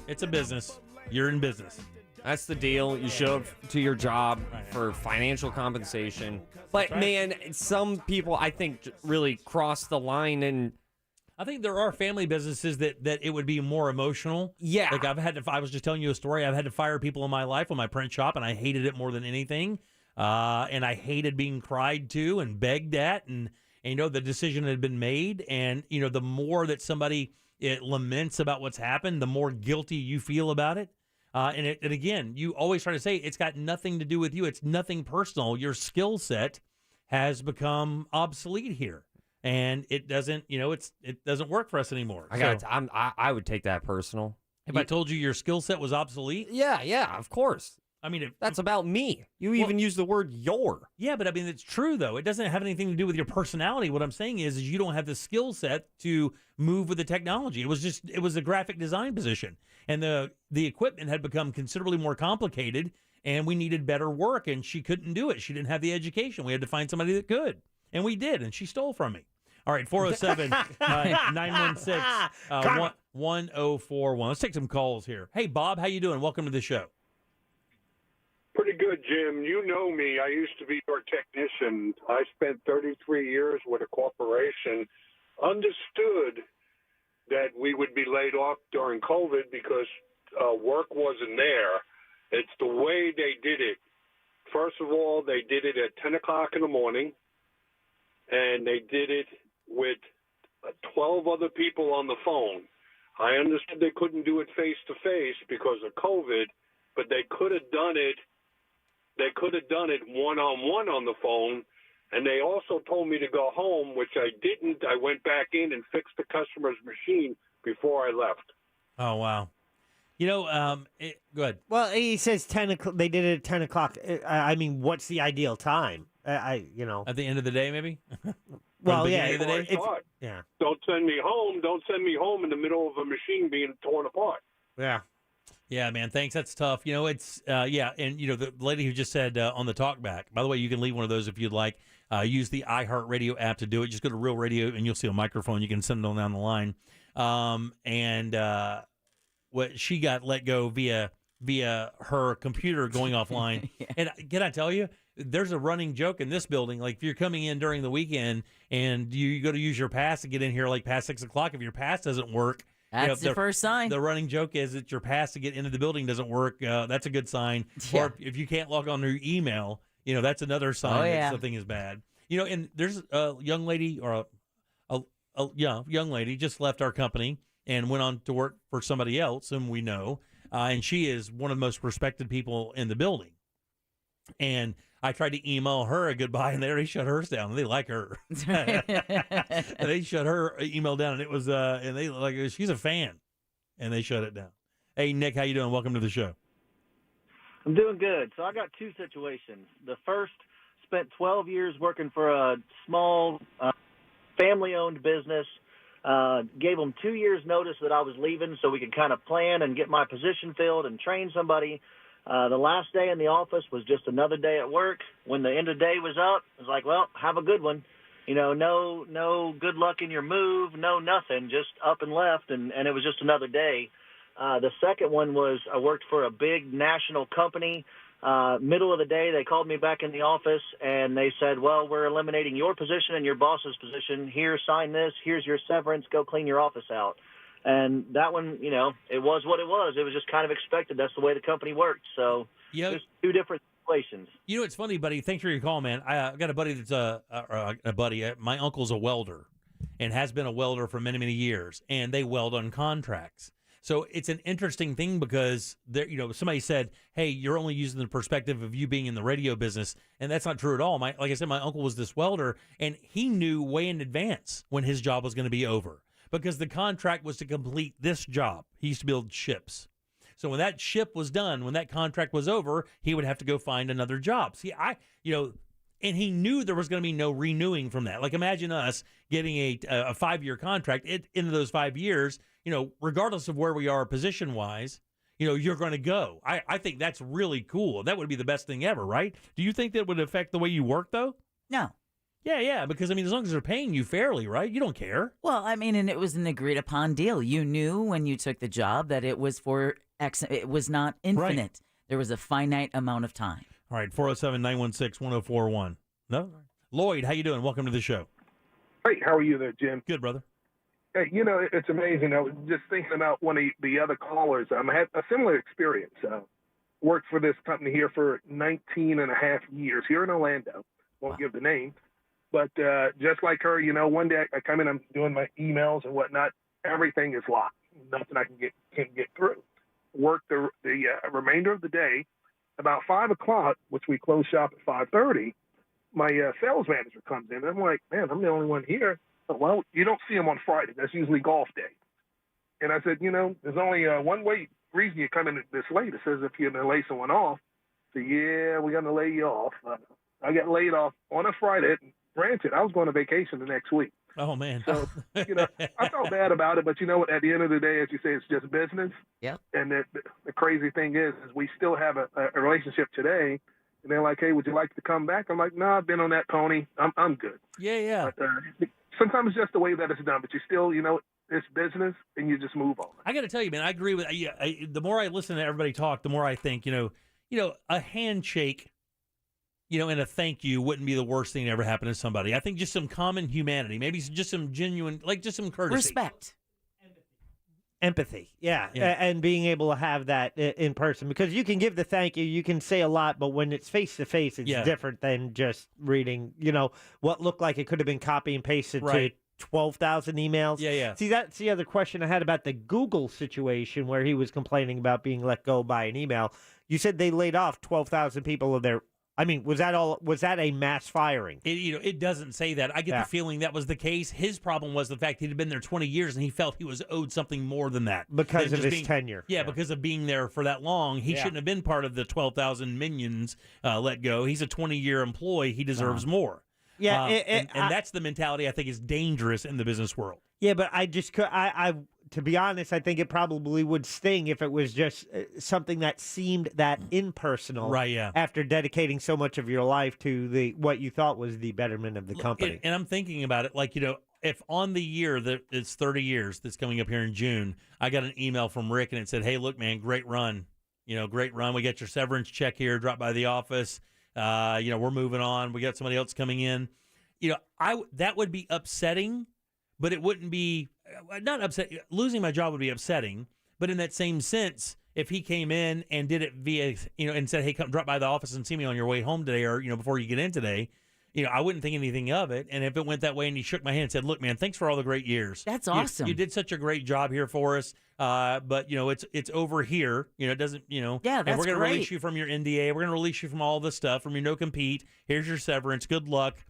it's a business. You're in business. That's the deal. You show up to your job for financial compensation. But, man, some people, I think, really cross the line. And I think there are family businesses that it would be more emotional. Yeah. Like I was just telling you a story. I've had to fire people in my life on my print shop, and I hated it more than anything. And I hated being cried to and begged at, and the decision had been made. And, the more that somebody laments about what's happened, the more guilty you feel about it. And again, you always try to say it's got nothing to do with you. It's nothing personal. Your skill set has become obsolete here, and it doesn't. It doesn't work for us anymore. I would take that personal. Have I told you your skill set was obsolete? Yeah, of course. I mean, that's about me. You even use the word your. Yeah, but I mean, it's true, though. It doesn't have anything to do with your personality. What I'm saying is you don't have the skill set to move with the technology. It was a graphic design position. And the equipment had become considerably more complicated, and we needed better work, and she couldn't do it. She didn't have the education. We had to find somebody that could. And we did, and she stole from me. All right, 407-916-1041. Let's take some calls here. Hey, Bob, how you doing? Welcome to the show. Pretty good, Jim. You know me. I used to be your technician. I spent 33 years with a corporation, understood that we would be laid off during COVID because work wasn't there. It's the way they did it. First of all, they did it at 10 o'clock in the morning, and they did it with 12 other people on the phone. I understood they couldn't do it face-to-face because of COVID, but they could have done it. They could have done it one-on-one on the phone, and they also told me to go home, which I didn't. I went back in and fixed the customer's machine before I left. Oh, wow. You know, go ahead. Well, he says 10 o'clock. They did it at 10 o'clock. I mean, what's the ideal time? At the end of the day, maybe? Well, yeah. Of the day? Yeah. Don't send me home. Don't send me home in the middle of a machine being torn apart. Yeah. Yeah, man, thanks. That's tough. You know, it's, and, you know, the lady who just said on the talkback, by the way, you can leave one of those if you'd like. Use the iHeartRadio app to do it. Just go to Real Radio, and you'll see a microphone. You can send it on down the line. What she got let go via her computer going offline. Yeah. And can I tell you, there's a running joke in this building. Like, if you're coming in during the weekend and you go to use your pass to get in here, like past 6 o'clock, if your pass doesn't work, That's the first sign. The running joke is that your pass to get into the building doesn't work. That's a good sign. Yeah. Or if you can't log on to your email, you know, that's another sign that something is bad. You know, and there's a young lady or a young lady just left our company and went on to work for somebody else, and we know, and she is one of the most respected people in the building. And I tried to email her a goodbye, and they already shut hers down. They like her. They shut her email down, and it was and they like she's a fan, and they shut it down. Hey, Nick, how you doing? Welcome to the show. I'm doing good. So I got two situations. The first, spent 12 years working for a small family-owned business. Gave them 2 years notice that I was leaving so we could kind of plan and get my position filled and train somebody. The last day in the office was just another day at work. When the end of the day was up, it was like, well, have a good one. You know, no good luck in your move, no nothing, just up and left, and it was just another day. The second one was I worked for a big national company. Middle of the day, they called me back in the office, and they said, well, we're eliminating your position and your boss's position. Here, sign this. Here's your severance. Go clean your office out. And that one, you know, it was what it was. It was just kind of expected. That's the way the company worked. So just two different situations. You know, it's funny, buddy. Thanks for your call, man. I got a buddy that's a buddy. My uncle's a welder and has been a welder for many, many years, and they weld on contracts. So it's an interesting thing because there, you know, somebody said, "Hey, you're only using the perspective of you being in the radio business," and that's not true at all. Like I said, my uncle was this welder, and he knew way in advance when his job was going to be over because the contract was to complete this job. He used to build ships, so when that ship was done, when that contract was over, he would have to go find another job. See, and he knew there was going to be no renewing from that. Like, imagine us getting a 5-year contract. Into those 5 years, you know, regardless of where we are position-wise, you know, you're going to go. I think that's really cool. That would be the best thing ever, right? Do you think that would affect the way you work, though? No. Yeah, because, I mean, as long as they're paying you fairly, right? You don't care. Well, I mean, and it was an agreed-upon deal. You knew when you took the job that it was for X. It was not infinite. Right. There was a finite amount of time. All right, 407-916-1041. No? Lloyd, how you doing? Welcome to the show. Hey, how are you there, Jim? Good, brother. Hey, you know, it's amazing. I was just thinking about one of the other callers. I had a similar experience. Worked for this company here for 19 and a half years here in Orlando. Won't give the name. But just like her, you know, one day I come in, I'm doing my emails and whatnot. Everything is locked. Nothing I can get through. Worked the remainder of the day. About 5 o'clock, which we close shop at 5:30, my sales manager comes in. And I'm like, man, I'm the only one here. Well, you don't see him on Friday. That's usually golf day. And I said, there's only one reason you're coming this late. It says if you're going to lay someone off. So, yeah, we're going to lay you off. I got laid off on a Friday. Granted, I was going on vacation the next week. Oh, man. So, I felt bad about it. But you know what? At the end of the day, as you say, it's just business. Yep. And the crazy thing is we still have a relationship today. And they're like, hey, would you like to come back? I'm like, no, I've been on that pony. I'm good. Yeah. But sometimes it's just the way that it's done. But you still, it's business, and you just move on. I got to tell you, man, I agree with the more I listen to everybody talk, the more I think, a handshake, and a thank you wouldn't be the worst thing that ever happened to somebody. I think just some common humanity, maybe just some genuine, just some courtesy. Respect. Empathy, yeah, and being able to have that in person, because you can give the thank you can say a lot, but when it's face to face, it's different than just reading, what looked like it could have been copy and pasted to 12,000 emails. Yeah. See, that's the other question I had about the Google situation where he was complaining about being let go by an email. You said they laid off 12,000 people of their. I mean, was that a mass firing? It doesn't say that. I get the feeling that was the case. His problem was the fact he'd been there 20 years and he felt he was owed something more than that. Because of his tenure. Yeah, because of being there for that long. He shouldn't have been part of the 12,000 minions let go. He's a 20-year employee. He deserves more. Yeah, and that's the mentality I think is dangerous in the business world. Yeah, but I just could. To be honest, I think it probably would sting if it was just something that seemed that impersonal. Right. Yeah. After dedicating so much of your life to what you thought was the betterment of the company. And I'm thinking about it, if on the year that it's 30 years that's coming up here in June, I got an email from Rick and it said, "Hey, look, man, great run. Great run. We got your severance check here. Drop by the office. We're moving on. We got somebody else coming in." That would be upsetting, but it wouldn't be not upset. Losing my job would be upsetting, but in that same sense, if he came in and did it via, and said, "Hey, come drop by the office and see me on your way home today, or before you get in today," I wouldn't think anything of it. And if it went that way and he shook my hand and said, "Look, man, thanks for all the great years. That's awesome. You did such a great job here for us. But it's over here. It doesn't. Yeah, and that's we're gonna great. release you from your NDA. We're gonna release you from all this stuff, from your no compete. Here's your severance. Good luck."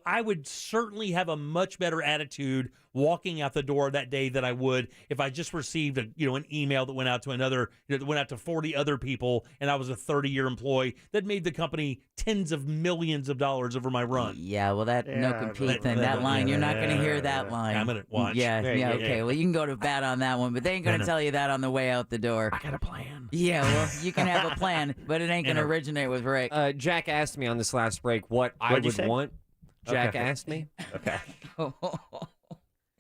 I would certainly have a much better attitude walking out the door that day than I would if I just received an email that went out to that went out to 40 other people, and I was a 30-year employee that made the company tens of millions of dollars over my run. Yeah, well, that no compete thing, that line, you're not going to hear that line. I'm gonna watch. Yeah, okay. Well, you can go to bat on that one, but they ain't going to tell you that on the way out the door. I got a plan. Yeah, well, you can have a plan, but it ain't going to originate with Rick. Jack asked me on this last break what I would want. Jack asked me. Okay.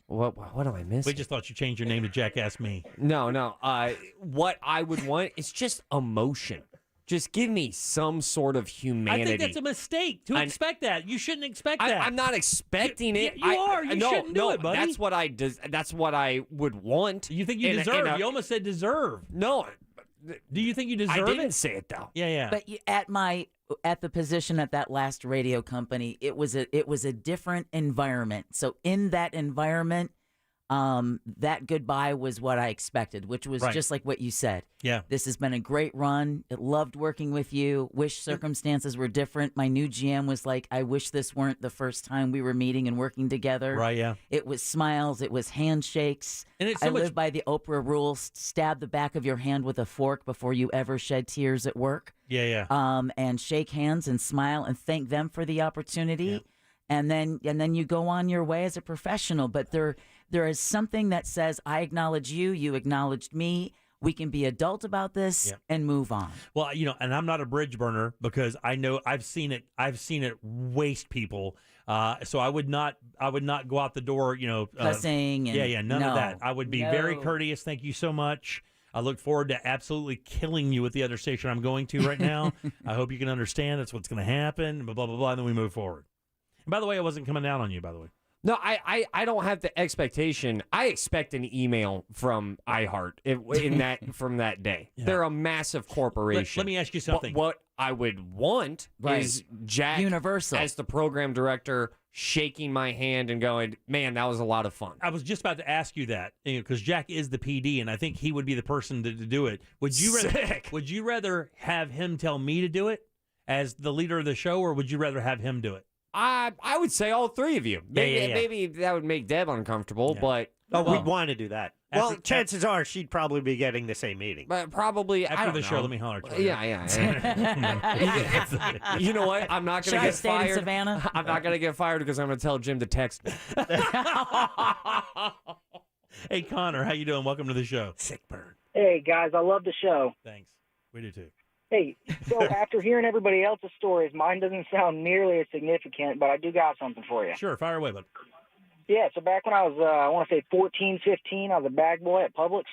What am I missing? We just thought you changed your name to Jack Asked Me. No. What I would want is just emotion. Just give me some sort of humanity. I think that's a mistake to expect that. You shouldn't expect that. I'm not expecting it. You are. You shouldn't do it, buddy. That's what I would want. You think you deserve? You almost said deserve. No. Do you think you deserve it? I didn't say it though. Yeah. But at the position at that last radio company, it was a different environment. So in that environment, that goodbye was what I expected, which was just like what you said. Yeah. This has been a great run. I loved working with you. Wish circumstances were different. My new GM was like, I wish this weren't the first time we were meeting and working together. Right, yeah. It was smiles. It was handshakes. And it's I live by the Oprah rule. Stab the back of your hand with a fork before you ever shed tears at work. Yeah. And shake hands and smile and thank them for the opportunity. Yeah. And then you go on your way as a professional. But there is something that says, I acknowledge you, you acknowledged me. We can be adult about this and move on. Well, and I'm not a bridge burner because I know I've seen it waste people. So I would not go out the door, cussing and none of that. I would be very courteous. Thank you so much. I look forward to absolutely killing you with the other station I'm going to right now. I hope you can understand that's what's going to happen, blah, blah, blah, blah, and then we move forward. And by the way, I wasn't coming down on you, by the way. No, I don't have the expectation. I expect an email from iHeart from that day. Yeah. They're a massive corporation. Let me ask you something. What I would want is Jack Universal as the program director shaking my hand and going, "Man, that was a lot of fun." I was just about to ask you that because Jack is the PD, and I think he would be the person to do it. Would you rather have him tell me to do it as the leader of the show, or would you rather have him do it? I would say all three of you. Maybe that would make Deb uncomfortable, but we'd want to do that. Well, chances are she'd probably be getting the same meeting. But probably After the show, let me holler at you. Yeah. You know what? I'm not going to get stay in fired. Savannah? I'm not going to get fired because I'm going to tell Jim to text me. Hey, Connor, how you doing? Welcome to the show. Sick burn. Hey, guys, I love the show. Thanks. We do too. Hey, so after hearing everybody else's stories, mine doesn't sound nearly as significant, but I do got something for you. Sure, fire away, bud. Yeah, so back when I was, I want to say 14, 15, I was a bag boy at Publix.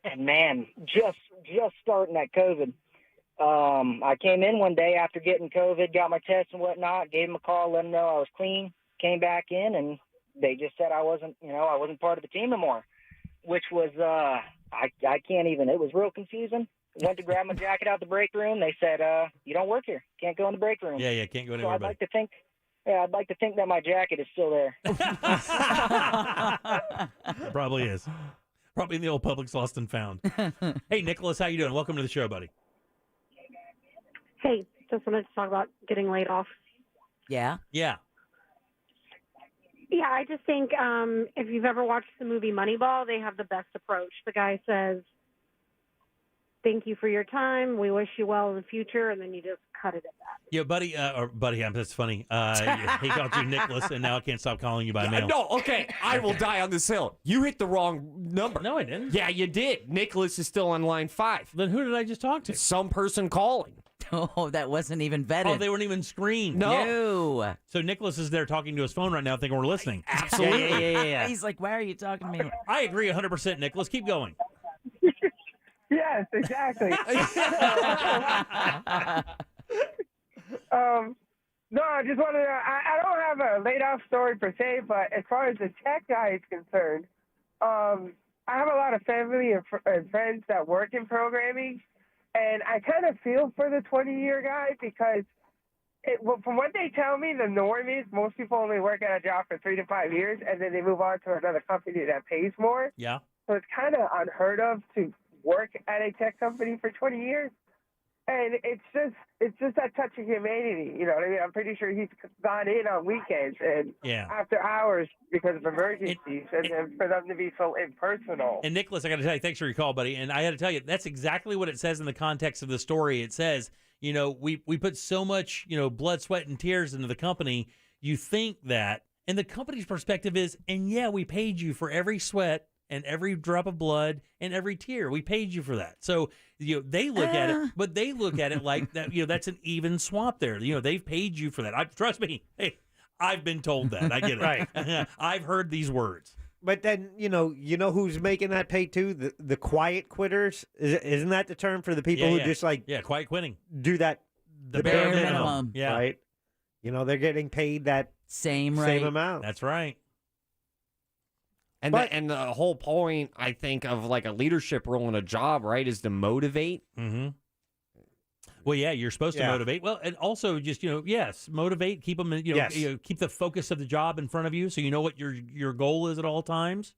And, man, just starting that COVID. I came in one day after getting COVID, got my test and whatnot, gave them a call, let them know I was clean, came back in, and they just said I wasn't part of the team anymore, which was, I can't even, it was real confusing. Went to grab my jacket out the break room. They said, you don't work here. Can't go in the break room. Yeah, can't go anywhere. So I'd like to think that my jacket is still there. It probably is. Probably in the old Publix lost and found. Hey, Nicholas, how you doing? Welcome to the show, buddy. Hey, just wanted to talk about getting laid off. Yeah? Yeah. Yeah, I just think if you've ever watched the movie Moneyball, they have the best approach. The guy says, thank you for your time. We wish you well in the future. And then you just cut it at that. Yeah, buddy, that's funny. He called you Nicholas, and now I can't stop calling you by mail. No, okay. I will die on this hill. You hit the wrong number. No, I didn't. Yeah, you did. Nicholas is still on line 5. Then who did I just talk to? Some person calling. Oh, that wasn't even vetted. Oh, they weren't even screened. No. So Nicholas is there talking to his phone right now thinking we're listening. Absolutely. Yeah. He's like, why are you talking to me? I agree 100%, Nicholas. Keep going. Yes, exactly. No, I just wanted to, I don't have a laid off story per se, but as far as the tech guy is concerned, I have a lot of family and friends that work in programming, and I kind of feel for the 20-year guy because from what they tell me, the norm is most people only work at a job for 3 to 5 years, and then they move on to another company that pays more. Yeah. So it's kind of unheard of to work at a tech company for 20 years. And it's just that touch of humanity, you know what I mean? I'm pretty sure he's gone in on weekends and after hours because of emergencies, and then for them to be so impersonal. And Nicholas, I got to tell you, thanks for your call, buddy. And I got to tell you, that's exactly what it says in the context of the story. It says, you know, we put so much, you know, blood, sweat, and tears into the company. You think that, and the company's perspective is, and yeah, we paid you for every sweat and every drop of blood and every tear. We paid you for that. So, you know, they look at it, but they look at it like that, you know, that's an even swap there. You know, they've paid you for that. Trust me. Hey, I've been told that. I get it. Right. I've heard these words. But then, you know who's making that pay too? The quiet quitters? Isn't that the term for the people who just like... Yeah, quiet quitting. Do that. The bare minimum. Yeah. Right? You know, they're getting paid that same amount. That's right. And the whole point, I think, of like a leadership role in a job, right, is to motivate. Mm-hmm. Well, yeah, you're supposed to motivate. Well, and also just, you know, motivate, keep them, you know, keep the focus of the job in front of you so you know what your goal is at all times.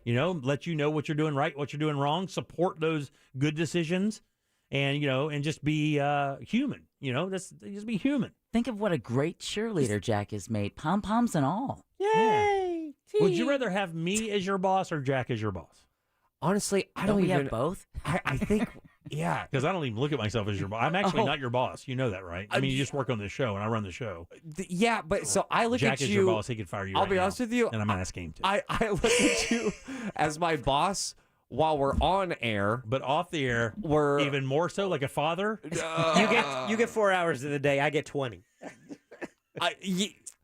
You know, let you know what you're doing right, what you're doing wrong, support those good decisions, and, you know, and just be human. You know, just be human. Think of what a great cheerleader Jack has made, pom-poms and all. Yay! Would you rather have me as your boss or Jack as your boss? Honestly, I Don't don't we even... have both? I think, yeah. Because I don't even look at myself as your boss. I'm actually not your boss. You know that, right? I mean, you just work on this show, and I run the show. Yeah, but so I look Jack at you... is your boss. He could fire you I'll right be now, honest with you. And I'm asking him to. I look at you as my boss while we're on air. But off the air, we're... Even more so, like a father? You get 4 hours of the day. I get 20.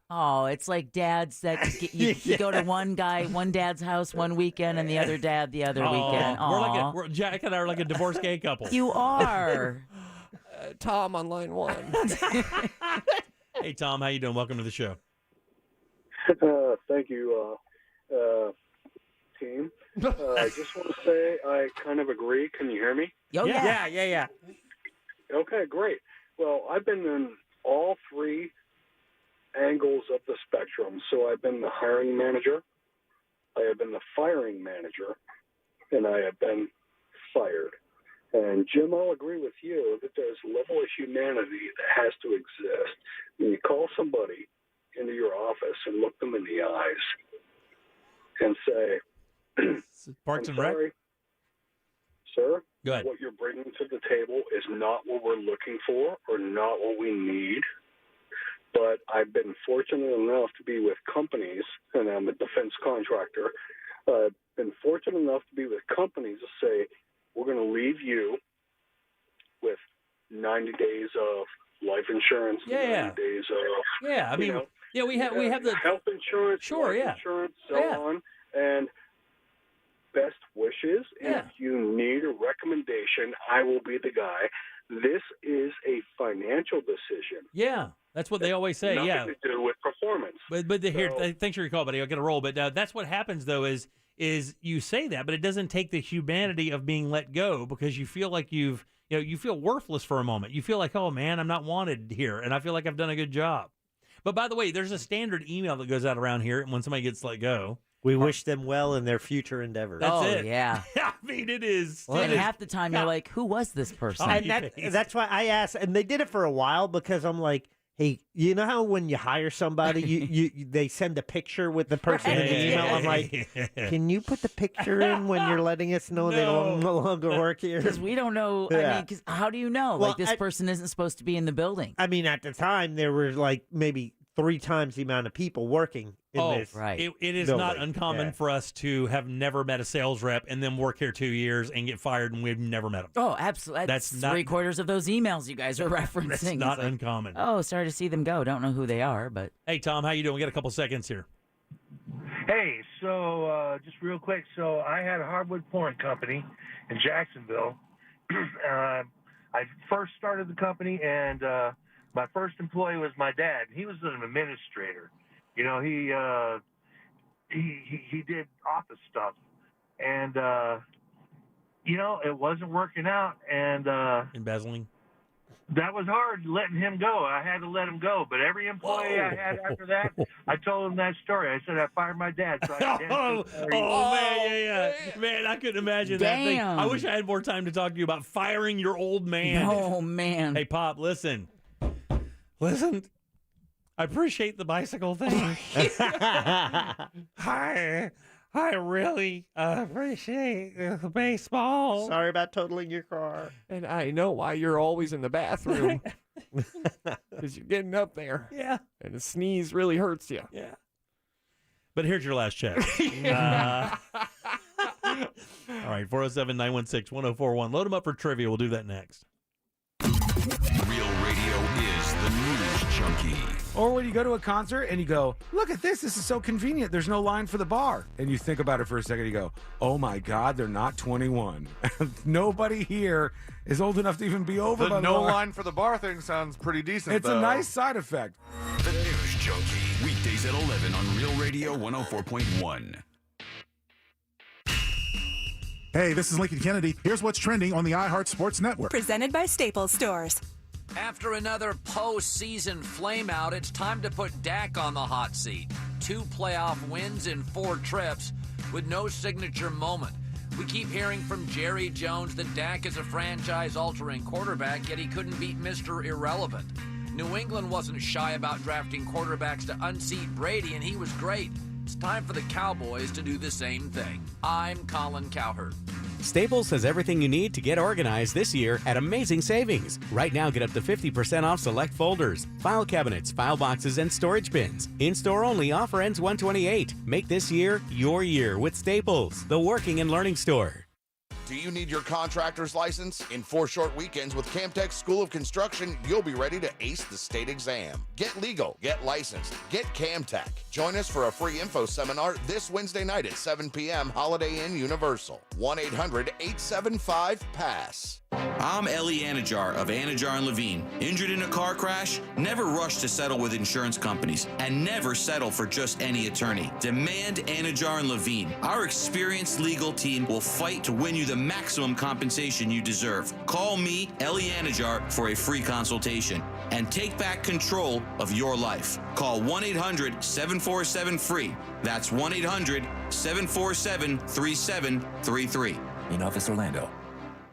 Oh, it's like dads that you go to one dad's house one weekend and the other dad the other weekend. We're Jack and I are like a divorced gay couple. You are. Tom on line 1. Hey, Tom, how you doing? Welcome to the show. Thank you, team. I just want to say I kind of agree. Can you hear me? Yeah. Okay, great. Well, I've been in all 3 angles of the spectrum. So I've been the hiring manager, I have been the firing manager, and I have been fired. And Jim, I'll agree with you that there's a level of humanity that has to exist. When you call somebody into your office and look them in the eyes and say, Parks and Rec? Sorry, sir. Go ahead. What you're bringing to the table is not what we're looking for or not what we need. But I've been fortunate enough to be with companies, and I'm a defense contractor. Been fortunate enough to be with companies to say, we're going to leave you with 90 days of life insurance, 90 days of I mean, we have the health insurance, sure, life insurance, so on, and best wishes. If you need a recommendation, I will be the guy. This is a financial decision. Yeah, that's what they always say. Nothing to do with performance. But here, thanks for your call, buddy. I'll get a roll. But that's what happens, though, is you say that, but it doesn't take the humanity of being let go because you feel like you feel worthless for a moment. You feel like, oh man, I'm not wanted here, and I feel like I've done a good job. But by the way, there's a standard email that goes out around here when somebody gets let go. We wish them well in their future endeavors. That's it. Yeah. I mean, it is. Well, and half the time you're like, who was this person? And that's why I asked, and they did it for a while because I'm like, hey, you know how when you hire somebody, you they send a picture with the person in the email? I'm like, can you put the picture in when you're letting us know they no longer work here? Because we don't know. I mean, 'cause how do you know? Well, like, this person isn't supposed to be in the building. I mean, at the time, there were like maybe 3 times the amount of people working in this. Right. It is building. not uncommon for us to have never met a sales rep and then work here 2 years and get fired and we've never met them. Oh, absolutely. That's three-quarters of those emails you guys are referencing. That's not uncommon. Oh, sorry to see them go. Don't know who they are, but... Hey, Tom, how you doing? We got a couple seconds here. Hey, so just real quick. So I had a hardwood pouring company in Jacksonville. I first started the company, and my first employee was my dad. He was an administrator. You know, he did office stuff, and you know, it wasn't working out, and embezzling. That was hard letting him go. I had to let him go. But every employee I had after that, I told him that story. I said I fired my dad. So I Man, I couldn't imagine that thing. I wish I had more time to talk to you about firing your old man. Oh, man. Hey, Pop, listen. I appreciate the bicycle thing. I really appreciate the baseball. Sorry about totaling your car. And I know why you're always in the bathroom. Because you're getting up there. Yeah. And a sneeze really hurts you. Yeah. But here's your last check. All right, 407-916-1041. Load them up for trivia. We'll do that next. Real radio is the news junkie. Or when you go to a concert and you go, look at this is so convenient. There's no line for the bar. And you think about it for a second, you go, oh my God, they're not 21. Nobody here is old enough to even be over The by the no bar. line for the bar thing sounds pretty decent, It's though. a nice side effect. The News Junkie. Weekdays at 11 on Real Radio 104.1. Hey, this is Lincoln Kennedy. Here's what's trending on the iHeart Sports Network. Presented by Staples Stores. After another postseason flameout, it's time to put Dak on the hot seat. 2 playoff wins in 4 trips with no signature moment. We keep hearing from Jerry Jones that Dak is a franchise-altering quarterback, yet he couldn't beat Mr. Irrelevant. New England wasn't shy about drafting quarterbacks to unseat Brady, and he was great. It's time for the Cowboys to do the same thing. I'm Colin Cowherd. Staples has everything you need to get organized this year at amazing savings. Right now, get up to 50% off select folders, file cabinets, file boxes, and storage bins. In-store only, offer ends 1/28. Make this year your year with Staples, the working and learning store. Do you need your contractor's license? In 4 short weekends with Camtech School of Construction, you'll be ready to ace the state exam. Get legal, get licensed, get Camtech. Join us for a free info seminar this Wednesday night at 7 p.m. Holiday Inn Universal. 1-800-875-PASS. I'm Ellie Anajar of Anajar & Levine. Injured in a car crash? Never rush to settle with insurance companies and never settle for just any attorney. Demand Anajar & Levine. Our experienced legal team will fight to win you the maximum compensation you deserve. Call me, Ellie Anajar, for a free consultation and take back control of your life. Call 1-800-747-FREE. That's 1-800-747-3733. In Office Orlando.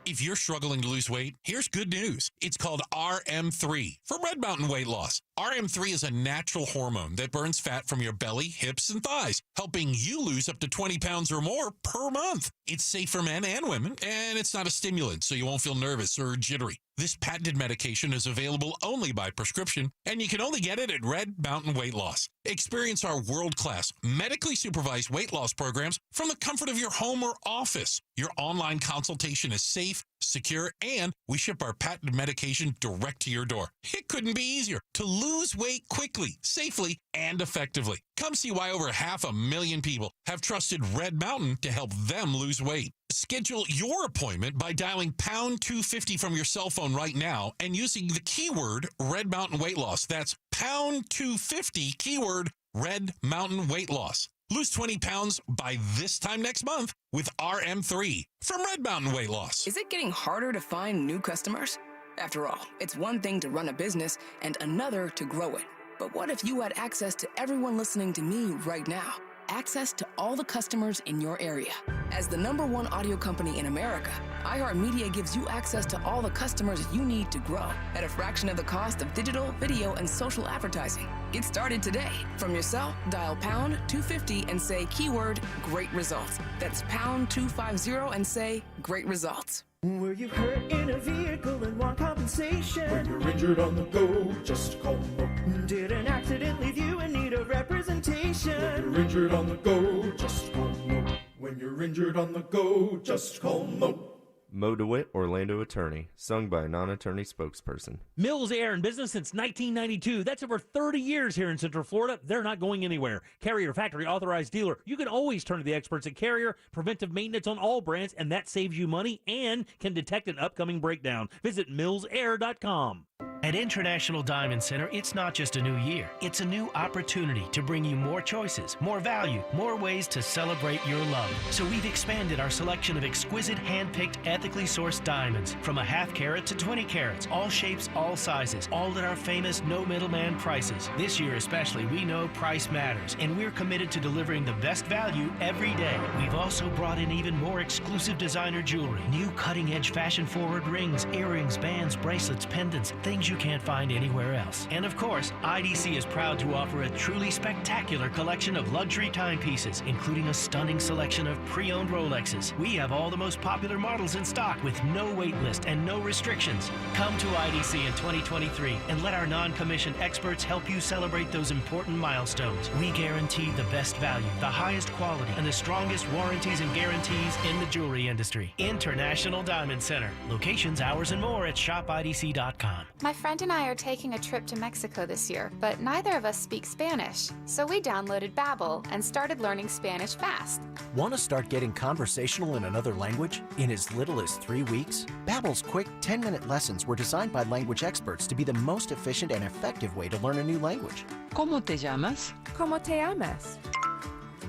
If you're struggling to lose weight, here's good news. It's called RM3 for Red Mountain Weight Loss. RM3 is a natural hormone that burns fat from your belly, hips, and thighs, helping you lose up to 20 pounds or more per month. It's safe for men and women, and it's not a stimulant, so you won't feel nervous or jittery. This patented medication is available only by prescription, and you can only get it at Red Mountain Weight Loss. Experience our world-class, medically supervised weight loss programs from the comfort of your home or office. Your online consultation is safe, secure, and we ship our patented medication direct to your door. It couldn't be easier to lose weight quickly, safely, and effectively. Come see why over 500,000 people have trusted Red Mountain to help them lose weight. Schedule your appointment by dialing pound 250 from your cell phone right now and using the keyword Red Mountain Weight Loss. That's pound 250 keyword Red Mountain Weight Loss. Lose 20 pounds by this time next month with RM3 from Red Mountain Weight Loss. Is it getting harder to find new customers? After all, it's one thing to run a business and another to grow it. But what if you had access to everyone listening to me right now? Access to all the customers in your area. As the #1 audio company in America, iHeartMedia gives you access to all the customers you need to grow at a fraction of the cost of digital, video, and social advertising. Get started today. From your cell, dial pound 250 and say keyword great results. That's pound 250 and say great results. Were you hurt in a vehicle and want compensation? When you're injured on the go, just call Mo. Did an accident leave you in need of representation? When you're injured on the go, just call Mo. When you're injured on the go, just call Mo. Mo DeWitt, Orlando attorney, sung by a non-attorney spokesperson. Mills Air in business since 1992. That's over 30 years here in Central Florida. They're not going anywhere. Carrier factory authorized dealer. You can always turn to the experts at Carrier. Preventive maintenance on all brands, and that saves you money and can detect an upcoming breakdown. Visit millsair.com. At International Diamond Center, it's not just a new year. It's a new opportunity to bring you more choices, more value, more ways to celebrate your love. So we've expanded our selection of exquisite, hand-picked, ethically sourced diamonds, from a half carat to 20 carats, all shapes, all sizes, all at our famous no middleman prices. This year especially, we know price matters, and we're committed to delivering the best value every day. We've also brought in even more exclusive designer jewelry, new cutting-edge fashion-forward rings, earrings, bands, bracelets, pendants, things you can't find anywhere else. And of course, IDC is proud to offer a truly spectacular collection of luxury timepieces, including a stunning selection of pre-owned Rolexes. We have all the most popular models in stock with no wait list and no restrictions. Come to IDC in 2023 and let our non-commissioned experts help you celebrate those important milestones. We guarantee the best value, the highest quality, and the strongest warranties and guarantees in the jewelry industry. International Diamond Center. Locations, hours, and more at shopidc.com. My friend and I are taking a trip to Mexico this year, but neither of us speak Spanish. So we downloaded Babbel and started learning Spanish fast. Want to start getting conversational in another language in as little as 3 weeks? Babbel's quick 10-minute lessons were designed by language experts to be the most efficient and effective way to learn a new language. ¿Cómo te llamas? ¿Cómo te llamas?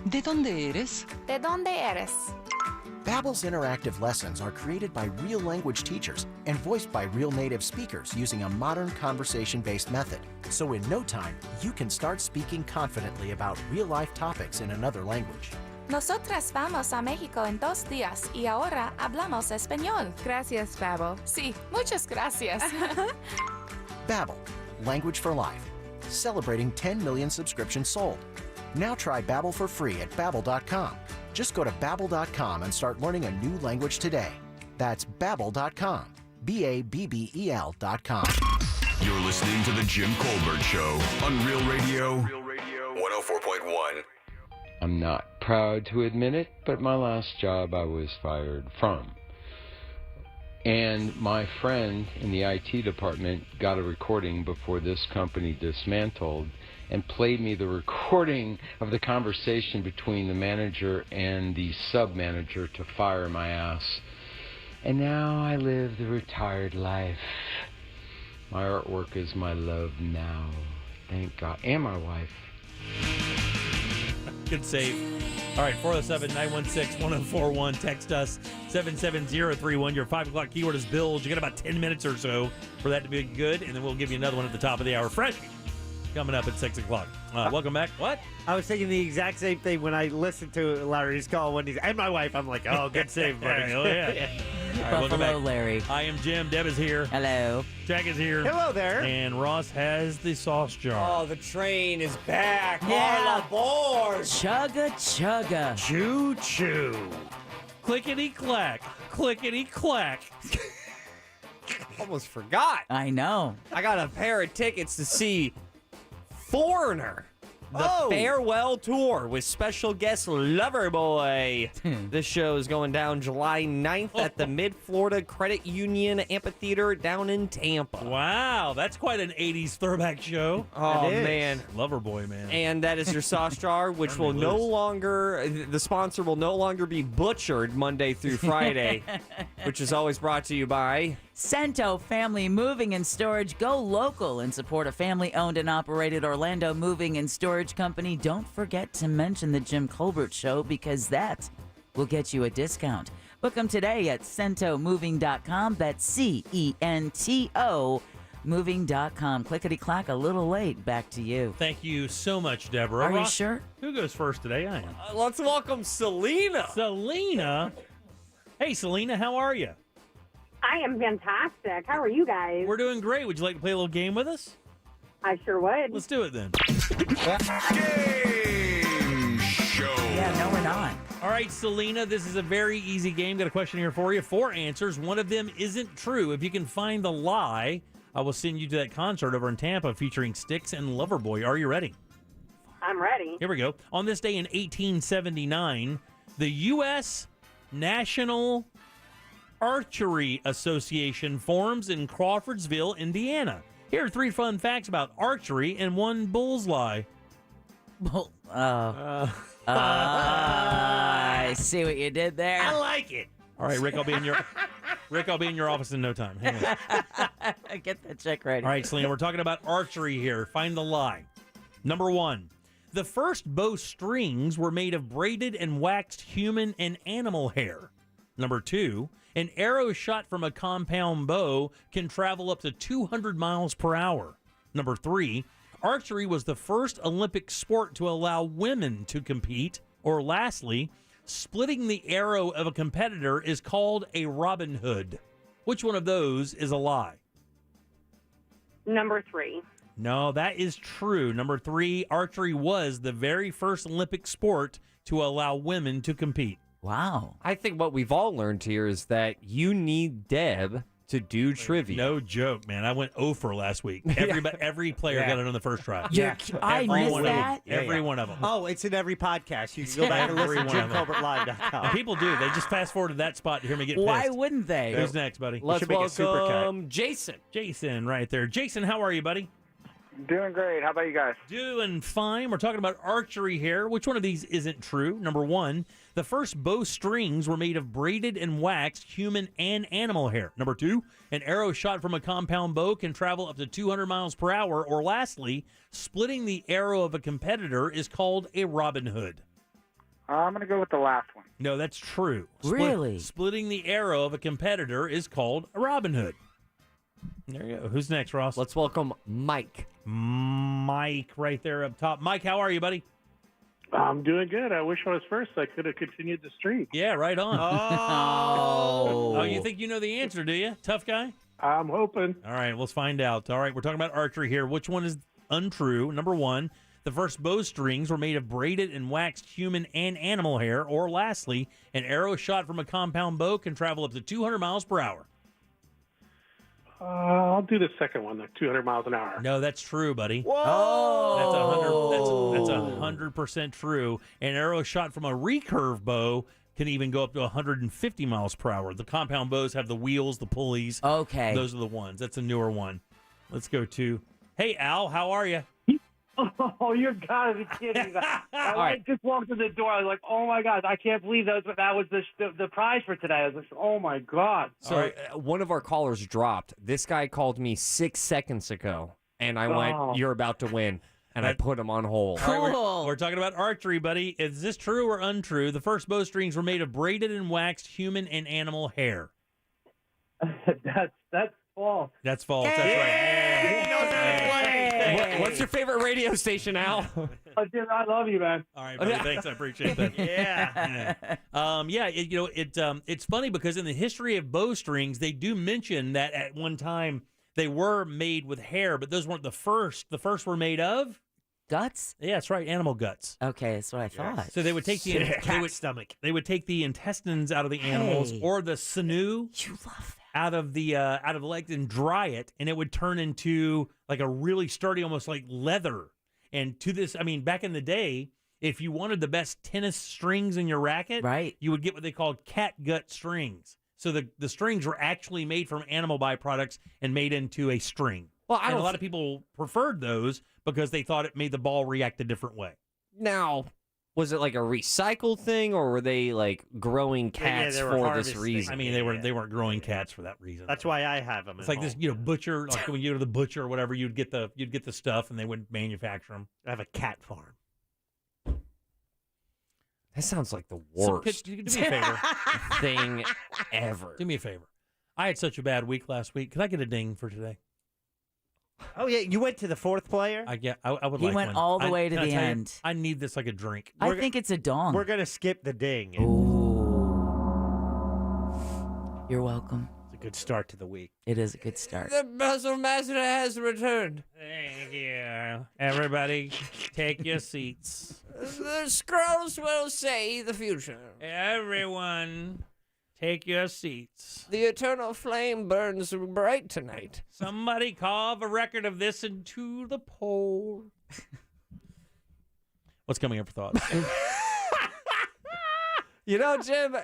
¿De dónde eres? ¿De dónde eres? Babbel's interactive lessons are created by real language teachers and voiced by real native speakers using a modern conversation-based method. So in no time, you can start speaking confidently about real-life topics in another language. Nosotras vamos a México en 2 días y ahora hablamos español. Gracias, Babbel. Sí, muchas gracias. Babbel, language for life. Celebrating 10 million subscriptions sold. Now try Babbel for free at Babbel.com. Just go to Babbel.com and start learning a new language today. That's Babbel.com. Babbel.com. You're listening to The Jim Colbert Show on Real Radio 104.1. I'm not proud to admit it, but my last job I was fired from. And my friend in the IT department got a recording before this company dismantled and played me the recording of the conversation between the manager and the sub-manager to fire my ass. And now I live the retired life. My artwork is my love now. Thank God. And my wife. Good save. All right, 407-916-1041. Text us 77031. Your 5 o'clock keyword is bills. You got about 10 minutes or so for that to be good, and then we'll give you another one at the top of the hour. Fresh coming up at 6 o'clock. Welcome back. What? I was thinking the exact same thing when I listened to Larry's call when he's and my wife. I'm like, oh, good save, buddy. Oh, yeah. All right, welcome Buffalo back. Larry. I am Jim. Deb is here. Hello. Jack is here. Hello there. And Ross has the sauce jar. Oh, the train is back. Yeah. All aboard. Chugga chugga. Choo choo. Clickety clack. Clickety clack. Almost forgot. I know. I got a pair of tickets to see Foreigner. The farewell tour with special guest Loverboy. This show is going down July 9th at the Mid-Florida Credit Union Amphitheater down in Tampa. Wow, that's quite an 80s throwback show. Oh, man. Loverboy, man. And that is your sauce jar, which will no longer, the sponsor will no longer be butchered Monday through Friday, which is always brought to you by Cento Family Moving and Storage. Go local and support a family-owned and operated Orlando moving and storage company. Don't forget to mention the Jim Colbert Show because that will get you a discount. Book them today at centomoving.com. That's C-E-N-T-O moving.com. Clickety-clack, a little late. Back to you. Thank you so much, Deborah. Are you Ross, sure? Who goes first today? I am. Let's welcome Selena. Selena? Hey, Selena, how are you? I am fantastic. How are you guys? We're doing great. Would you like to play a little game with us? I sure would. Let's do it then. Game show. Yeah, no, we're not. All right, Selena, this is a very easy game. Got a question here for you. 4 answers. One of them isn't true. If you can find the lie, I will send you to that concert over in Tampa featuring Styx and Loverboy. Are you ready? I'm ready. Here we go. On this day in 1879, the U.S. National Archery Association forms in Crawfordsville, Indiana. Here are 3 fun facts about archery and 1 bullseye. I see what you did there. I like it. All right, Rick, I'll be in your office in no time. Hang on. Get that check ready. All right, Selena, we're talking about archery here. Find the lie. Number 1. The first bow strings were made of braided and waxed human and animal hair. Number 2. An arrow shot from a compound bow can travel up to 200 miles per hour. Number 3, archery was the first Olympic sport to allow women to compete. Or lastly, splitting the arrow of a competitor is called a Robin Hood. Which one of those is a lie? Number 3. No, that is true. Number 3, archery was the very first Olympic sport to allow women to compete. Wow. I think what we've all learned here is that you need Deb to do trivia. No joke, man. I went 0 for last week. Every player got it on the first try. I missed that? Every one of them. Oh, it's in every podcast. You can go back and listen to JimColbertLive.com. People do. They just fast forward to that spot to hear me get pissed. Why wouldn't they? Who's next, buddy? Let's welcome Jason. Jason, right there. Jason, how are you, buddy? Doing great. How about you guys? Doing fine. We're talking about archery here. Which one of these isn't true? Number 1, the first bow strings were made of braided and waxed human and animal hair. Number 2, an arrow shot from a compound bow can travel up to 200 miles per hour. Or lastly, splitting the arrow of a competitor is called a Robin Hood. I'm going to go with the last one. No, that's true. Really? Splitting the arrow of a competitor is called a Robin Hood. There you go. Who's next, Ross? Let's welcome Mike. Mike, right there up top. Mike, how are you, buddy? I'm doing good. I wish I was first. I could have continued the streak. Yeah, right on. Oh. Oh, you think you know the answer, do you? Tough guy? I'm hoping. All right, let's find out. All right, we're talking about archery here. Which one is untrue? Number 1, the first bow strings were made of braided and waxed human and animal hair. Or lastly, an arrow shot from a compound bow can travel up to 200 miles per hour. I'll do the second one, like 200 miles an hour. No, that's true, buddy. Whoa! That's 100% true. An arrow shot from a recurve bow can even go up to 150 miles per hour. The compound bows have the wheels, the pulleys. Okay. Those are the ones. That's a newer one. Let's go to, hey, Al, how are you? Oh, you gotta be kidding me! I just walked in the door. I was like, "Oh my god, I can't believe that was the prize for today." I was like, "Oh my god!" So one of our callers dropped. This guy called me 6 seconds ago, and I went, "You're about to win," and I put him on hold. Cool. All right, we're talking about archery, buddy. Is this true or untrue? The first bowstrings were made of braided and waxed human and animal hair. That's false. That's false. That's right. What's your favorite radio station, Al? Dude, I love you, man. All right, buddy. Thanks. I appreciate that. It's funny because in the history of bowstrings, they do mention that at one time they were made with hair, but those weren't the first. The first were made of guts. Yeah, that's right, animal guts. Okay, that's what I thought. So they would take the stomach. They would take the intestines out of the animals or the sinew. You love that. Out of the legs and dry it, and it would turn into like a really sturdy, almost like leather. And to this, I mean, back in the day, if you wanted the best tennis strings in your racket, right, you would get what they called catgut strings. So the strings were actually made from animal byproducts and made into a string. Well, a lot of people preferred those because they thought it made the ball react a different way. Now, was it like a recycled thing, or were they like growing cats for this reason? I mean, they weren't growing cats for that reason. That's why I have them. It's like this, butcher. Like when you go to the butcher or whatever, you'd get the stuff, and they would manufacture them. I have a cat farm. That sounds like the worst do me a favor. thing ever. Do me a favor. I had such a bad week last week. Could I get a ding for today? Oh yeah, you went to the fourth player. I would. He like went one. all the way to the end. I need this like a drink. I think it's a dong. We're gonna skip the ding. You're welcome. It's a good start to the week. It is a good start. The Puzzle Master has returned. Thank you. Everybody, take your seats. The scrolls will say the future. Everyone, take your seats. The eternal flame burns bright tonight. Somebody carve a record of this into the pole. What's coming up for thoughts? You know, Jim,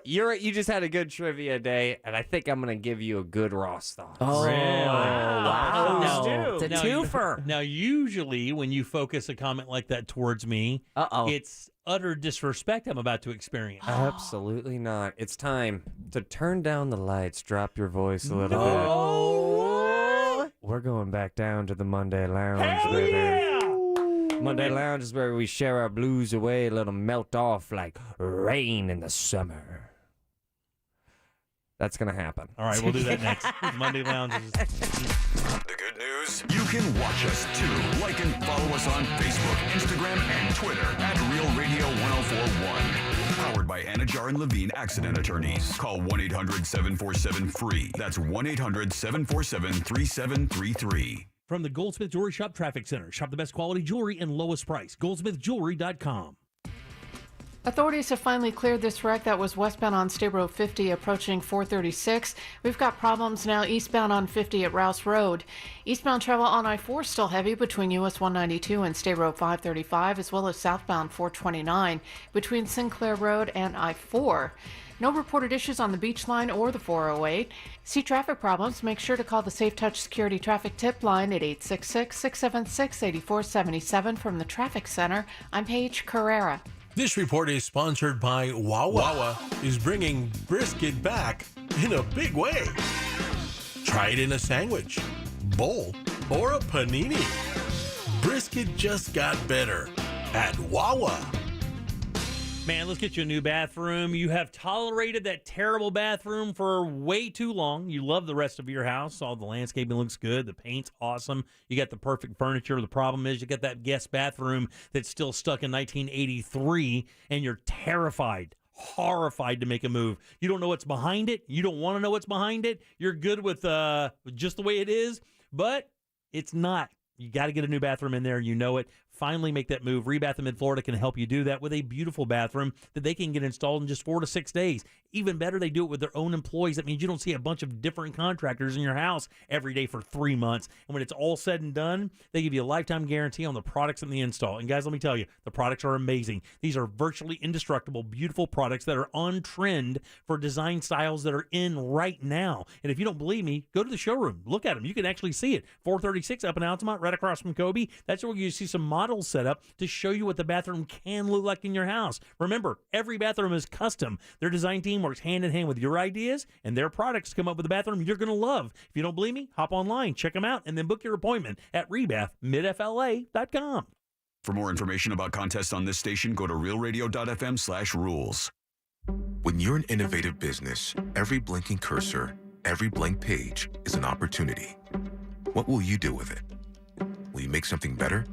you just had a good trivia day, and I think I'm going to give you a good Ross thought. Oh, really? wow. No. It's a twofer. Now, usually when you focus a comment like that towards me, it's utter disrespect I'm about to experience. Absolutely not. It's time to turn down the lights, drop your voice a little bit. We're going back down to the Monday Lounge, baby. Monday Lounge is where we share our blues away, let them melt off like rain in the summer. That's going to happen. All right, we'll do that next. Monday Lounge is... The good news? You can watch us too. Like and follow us on Facebook, Instagram, and Twitter at Real Radio 1041. Powered by Anajar and Levine Accident Attorneys. Call 1-800-747-FREE. That's 1-800-747-3733. From the Goldsmith Jewelry Shop Traffic Center. Shop the best quality jewelry and lowest price. GoldsmithJewelry.com. Authorities have finally cleared this wreck that was westbound on State Road 50 approaching 436. We've got problems now eastbound on 50 at Rouse Road. Eastbound travel on I-4 still heavy between US 192 and State Road 535, as well as southbound 429 between Sinclair Road and I-4. No reported issues on the Beach Line or the 408. See traffic problems? Make sure to call the Safe Touch Security Traffic Tip Line at 866-676-8477 from the Traffic Center. I'm Paige Carrera. This report is sponsored by Wawa. Wawa is bringing brisket back in a big way. Try it in a sandwich, bowl, or a panini. Brisket just got better at Wawa. Man, let's get you a new bathroom. You have tolerated that terrible bathroom for way too long. You love the rest of your house. All the landscaping looks good. The paint's awesome. You got the perfect furniture. The problem is you got that guest bathroom that's still stuck in 1983, and you're terrified, horrified to make a move. You don't know what's behind it. You don't want to know what's behind it. You're good with just the way it is, but it's not. You got to get a new bathroom in there. You know it. Finally make that move. Rebath in Mid-Florida can help you do that with a beautiful bathroom that they can get installed in just 4 to 6 days. Even better, they do it with their own employees. That means you don't see a bunch of different contractors in your house every day for 3 months. And when it's all said and done, they give you a lifetime guarantee on the products and the install. And guys, let me tell you, the products are amazing. These are virtually indestructible, beautiful products that are on trend for design styles that are in right now. And if you don't believe me, go to the showroom. Look at them. You can actually see it. 436 up in Altamont, right across from Kobe. That's where you see some models set up to show you what the bathroom can look like in your house. Remember, every bathroom is custom. Their design team works hand in hand with your ideas, and their products come up with a bathroom you're going to love. If you don't believe me, hop online, check them out, and then book your appointment at rebathmidfla.com. For more information about contests on this station, go to realradio.fm/rules. When you're an innovative business, every blinking cursor, every blank page is an opportunity. What will you do with it? Will you make something better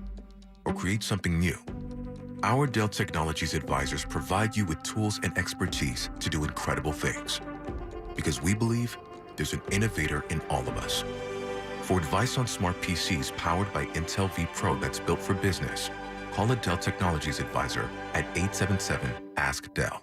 or create something new? Our Dell Technologies advisors provide you with tools and expertise to do incredible things. Because we believe there's an innovator in all of us. For advice on smart PCs powered by Intel V Pro that's built for business, call a Dell Technologies advisor at 877-ASK-DELL.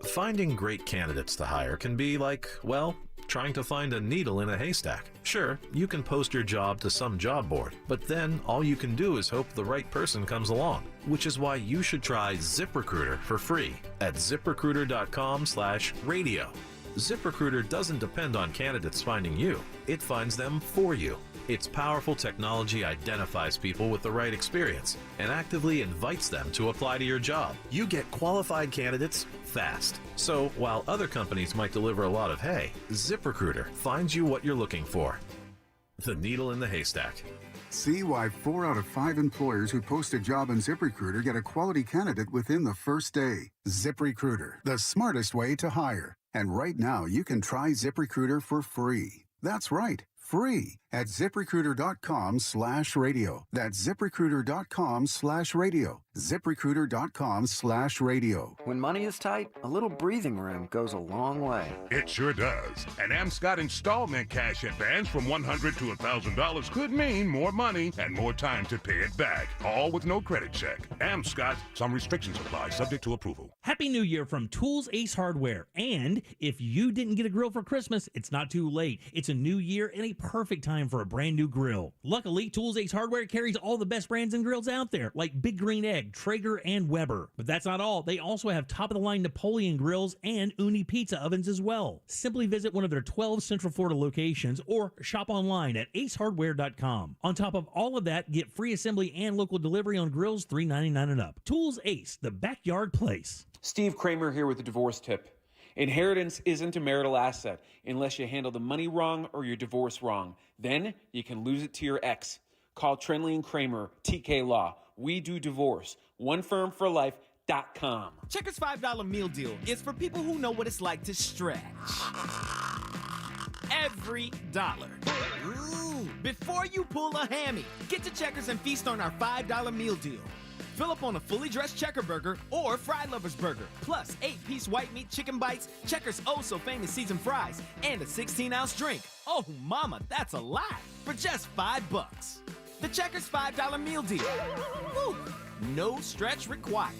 Finding great candidates to hire can be like, well, trying to find a needle in a haystack. Sure, you can post your job to some job board, but then all you can do is hope the right person comes along, which is why you should try ZipRecruiter for free at ziprecruiter.com/radio. ZipRecruiter doesn't depend on candidates finding you. It finds them for you. Its powerful technology identifies people with the right experience and actively invites them to apply to your job. You get qualified candidates fast. So while other companies might deliver a lot of hay, ZipRecruiter finds you what you're looking for. The needle in the haystack. See why 4 out of 5 employers who post a job on ZipRecruiter get a quality candidate within the first day. ZipRecruiter, the smartest way to hire. And right now, you can try ZipRecruiter for free. That's right, free at ZipRecruiter.com/radio. That's ZipRecruiter.com/radio. ZipRecruiter.com/radio. When money is tight, a little breathing room goes a long way. It sure does. An Amscott installment cash advance from $100 to $1,000 could mean more money and more time to pay it back, all with no credit check. Amscott, some restrictions apply, subject to approval. Happy New Year from Tools Ace Hardware. And if you didn't get a grill for Christmas, it's not too late. It's a new year and a perfect time for a brand new grill. Luckily, Tools Ace Hardware carries all the best brands and grills out there, like Big Green Egg, Traeger, and Weber. But that's not all. They also have top-of-the-line Napoleon grills and Uni pizza ovens as well. Simply visit one of their 12 Central Florida locations or shop online at acehardware.com. On top of all of that, get free assembly and local delivery on grills $3.99 and up. Tools Ace, the backyard place. Steve Kramer here with a divorce tip. Inheritance isn't a marital asset unless you handle the money wrong or your divorce wrong. Then you can lose it to your ex. Call Trenley and Kramer, TK Law. We do divorce. OneFirmForLife.com. Checkers $5 meal deal is for people who know what it's like to stretch. Every dollar. Ooh. Before you pull a hammy, get to Checkers and feast on our $5 meal deal. Fill up on a fully dressed Checker burger or Fry Lover's burger, plus 8-piece white meat chicken bites, Checkers oh-so-famous seasoned fries, and a 16-ounce drink. Oh, mama, that's a lot for just $5. The Checkers $5 meal deal. Woo. No stretch required.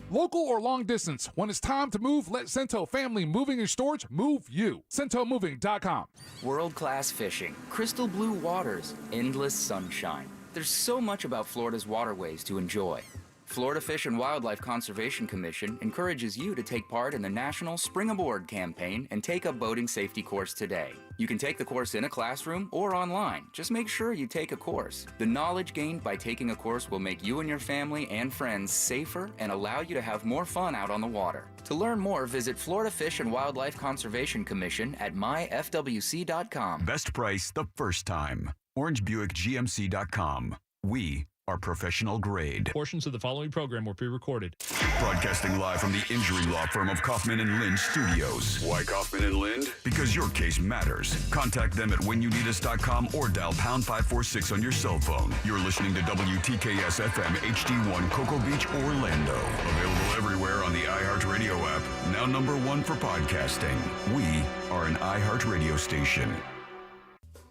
Local or long distance, when it's time to move, let Cento Family Moving and Storage move you. CentoMoving.com. World-class fishing, crystal blue waters, endless sunshine. There's so much about Florida's waterways to enjoy. Florida Fish and Wildlife Conservation Commission encourages you to take part in the National Spring Aboard campaign and take a boating safety course today. You can take the course in a classroom or online. Just make sure you take a course. The knowledge gained by taking a course will make you and your family and friends safer and allow you to have more fun out on the water. To learn more, visit Florida Fish and Wildlife Conservation Commission at myfwc.com. Best price the first time. OrangeBuickGMC.com. We are professional grade. Portions of the following program were pre-recorded. Broadcasting live from the injury law firm of Kaufman and Lind Studios. Why Kaufman and Lind? Because your case matters. Contact them at whenyouniedus.com or dial pound 546 on your cell phone. You're listening to WTKS FM HD1 Cocoa Beach, Orlando. Available everywhere on the iHeartRadio app. Now #1 for podcasting. We are an iHeartRadio station.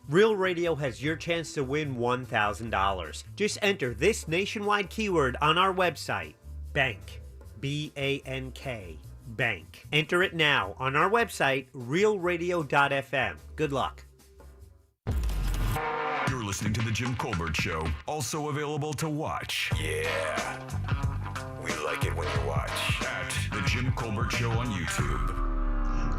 Real Radio has your chance to win $1,000. Just enter this nationwide keyword on our website, BANK, B-A-N-K, BANK. Enter it now on our website, realradio.fm. Good luck. You're listening to The Jim Colbert Show, also available to watch. Yeah, we like it when you watch. At The Jim Colbert Show on YouTube.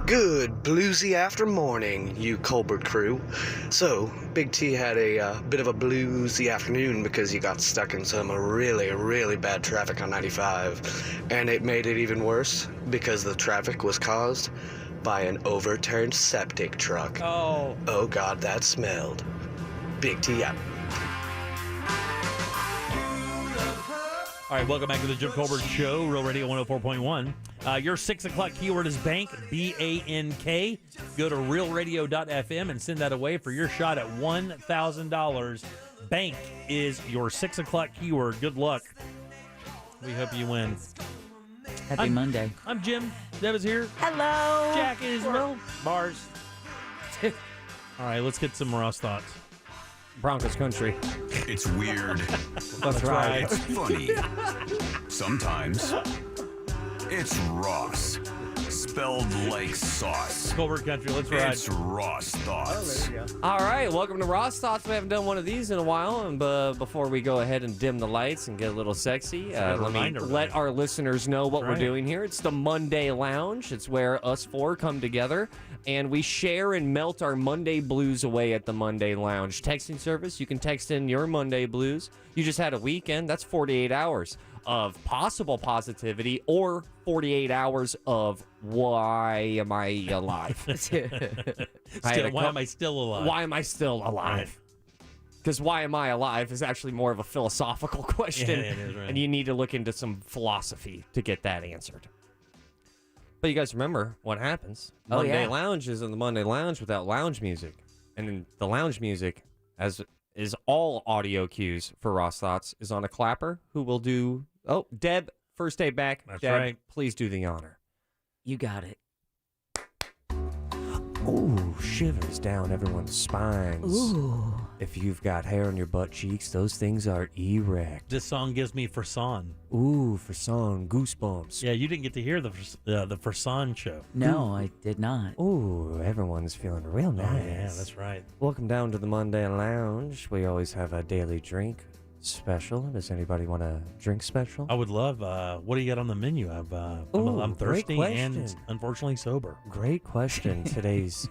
Good bluesy after morning, you Colbert crew. So, Big T had a bit of a bluesy afternoon because he got stuck in some really, really bad traffic on 95. And it made it even worse because the traffic was caused by an overturned septic truck. Oh God, that smelled. Big T out. All right, welcome back to the Jim Colbert Show, Real Radio 104.1. Your 6 o'clock keyword is bank, B-A-N-K. Go to realradio.fm and send that away for your shot at $1,000. Bank is your 6 o'clock keyword. Good luck. We hope you win. Happy Monday. I'm Jim. Deb is here. Hello. Jack is Will. Bars. All right, let's get some Ross thoughts. Broncos country. It's weird. That's right. It's funny. Sometimes it's Ross. Spelled like sauce. Colbert country, let's ride. It's Ross Thoughts. All right, welcome to Ross Thoughts. We haven't done one of these in a while, and before we go ahead and dim the lights and get a little sexy, let our listeners know what we're doing here. It's the Monday Lounge. It's where us four come together, and we share and melt our Monday blues away at the Monday Lounge. Texting service, you can text in your Monday blues. You just had a weekend. That's 48 hours of possible positivity or 48 hours of why am I alive? Why am I still alive? Why am I still alive? Because why am I alive is actually more of a philosophical question. Yeah, it is, right. And you need to look into some philosophy to get that answered. But you guys remember what happens. Monday Lounge is in the Monday Lounge without lounge music. And then the lounge music, as is all audio cues for Ross Thoughts, is on a clapper who will do... Oh, Deb, first day back. That's Deb, right. Please do the honor. You got it. Ooh, shivers down everyone's spines. Ooh. If you've got hair on your butt cheeks, those things are erect. This song gives me Frisson. Ooh, Frisson, goosebumps. Yeah, you didn't get to hear the Frisson show. No, I did not. Ooh, everyone's feeling real nice. Oh, yeah, that's right. Welcome down to the Monday Lounge. We always have a daily drink special. Does anybody want a drink special? I would love, what do you got on the menu? I'm thirsty great and question. unfortunately sober. Great question. Today's,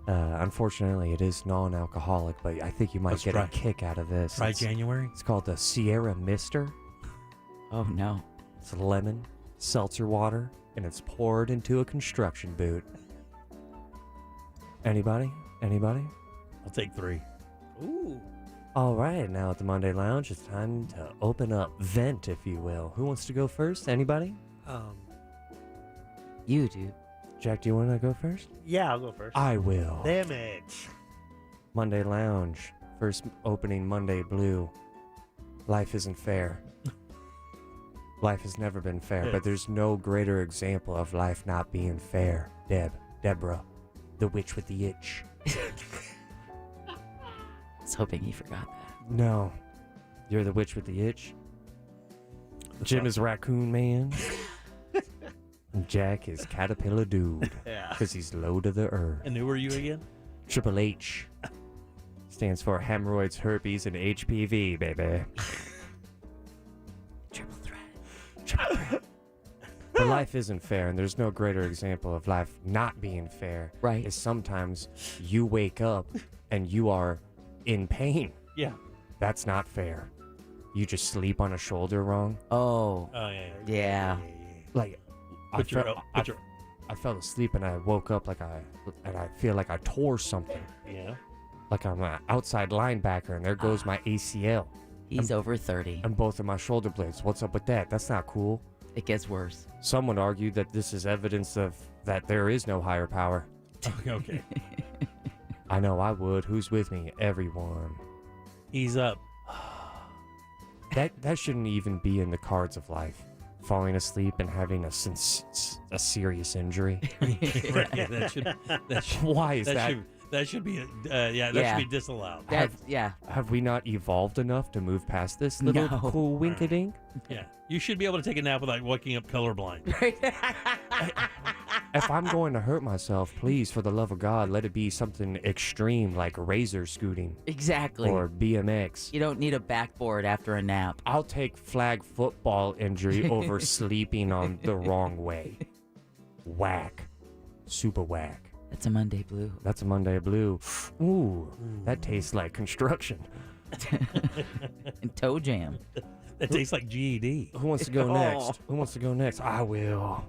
unfortunately, it is non-alcoholic, but I think you might Let's get try. a kick out of this. Try January? It's called the Sierra Mister. Oh, no. It's lemon, seltzer water, and it's poured into a construction boot. Anybody? I'll take 3. Ooh. All right, now at the Monday Lounge, it's time to open up, vent, if you will. Who wants to go first? Anybody? You, dude. Jack, do you want to go first? Yeah, I'll go first. I will. Damn it. Monday Lounge, first opening Monday Blue. Life isn't fair. Life has never been fair, but there's no greater example of life not being fair. Deborah, the witch with the itch. I was hoping you forgot that. No, you're the witch with the itch. Jim is Raccoon Man. And Jack is Caterpillar Dude. Yeah. Because he's low to the earth. And who are you again? Triple H. Stands for hemorrhoids, herpes, and HPV, baby. Triple threat. But life isn't fair, and there's no greater example of life not being fair. Right. Is sometimes you wake up and you are in pain. Yeah. That's not fair. You just sleep on a shoulder wrong. Oh. Oh, yeah. Yeah. Like, I fell asleep and I woke up and I feel like I tore something. Yeah. Like I'm an outside linebacker and there goes my ACL. He's over 30. And both of my shoulder blades. What's up with that? That's not cool. It gets worse. Some would argue that this is evidence of that there is no higher power. Okay. I know I would. Who's with me? Everyone. Ease up. That shouldn't even be in the cards of life. Falling asleep and having a serious injury. Right, yeah, that should. Why is that? That should be. Should be disallowed. Have we not evolved enough to move past this little cool winkadink? Yeah. You should be able to take a nap without waking up colorblind. If I'm going to hurt myself, please, for the love of God, let it be something extreme like razor scooting. Exactly. Or BMX. You don't need a backboard after a nap. I'll take flag football injury over sleeping on the wrong way. Whack. Super whack. That's a Monday Blue. That's a Monday Blue. Ooh, that tastes like construction. And toe jam. That tastes like GED. Who wants to go next? Who wants to go next? I will.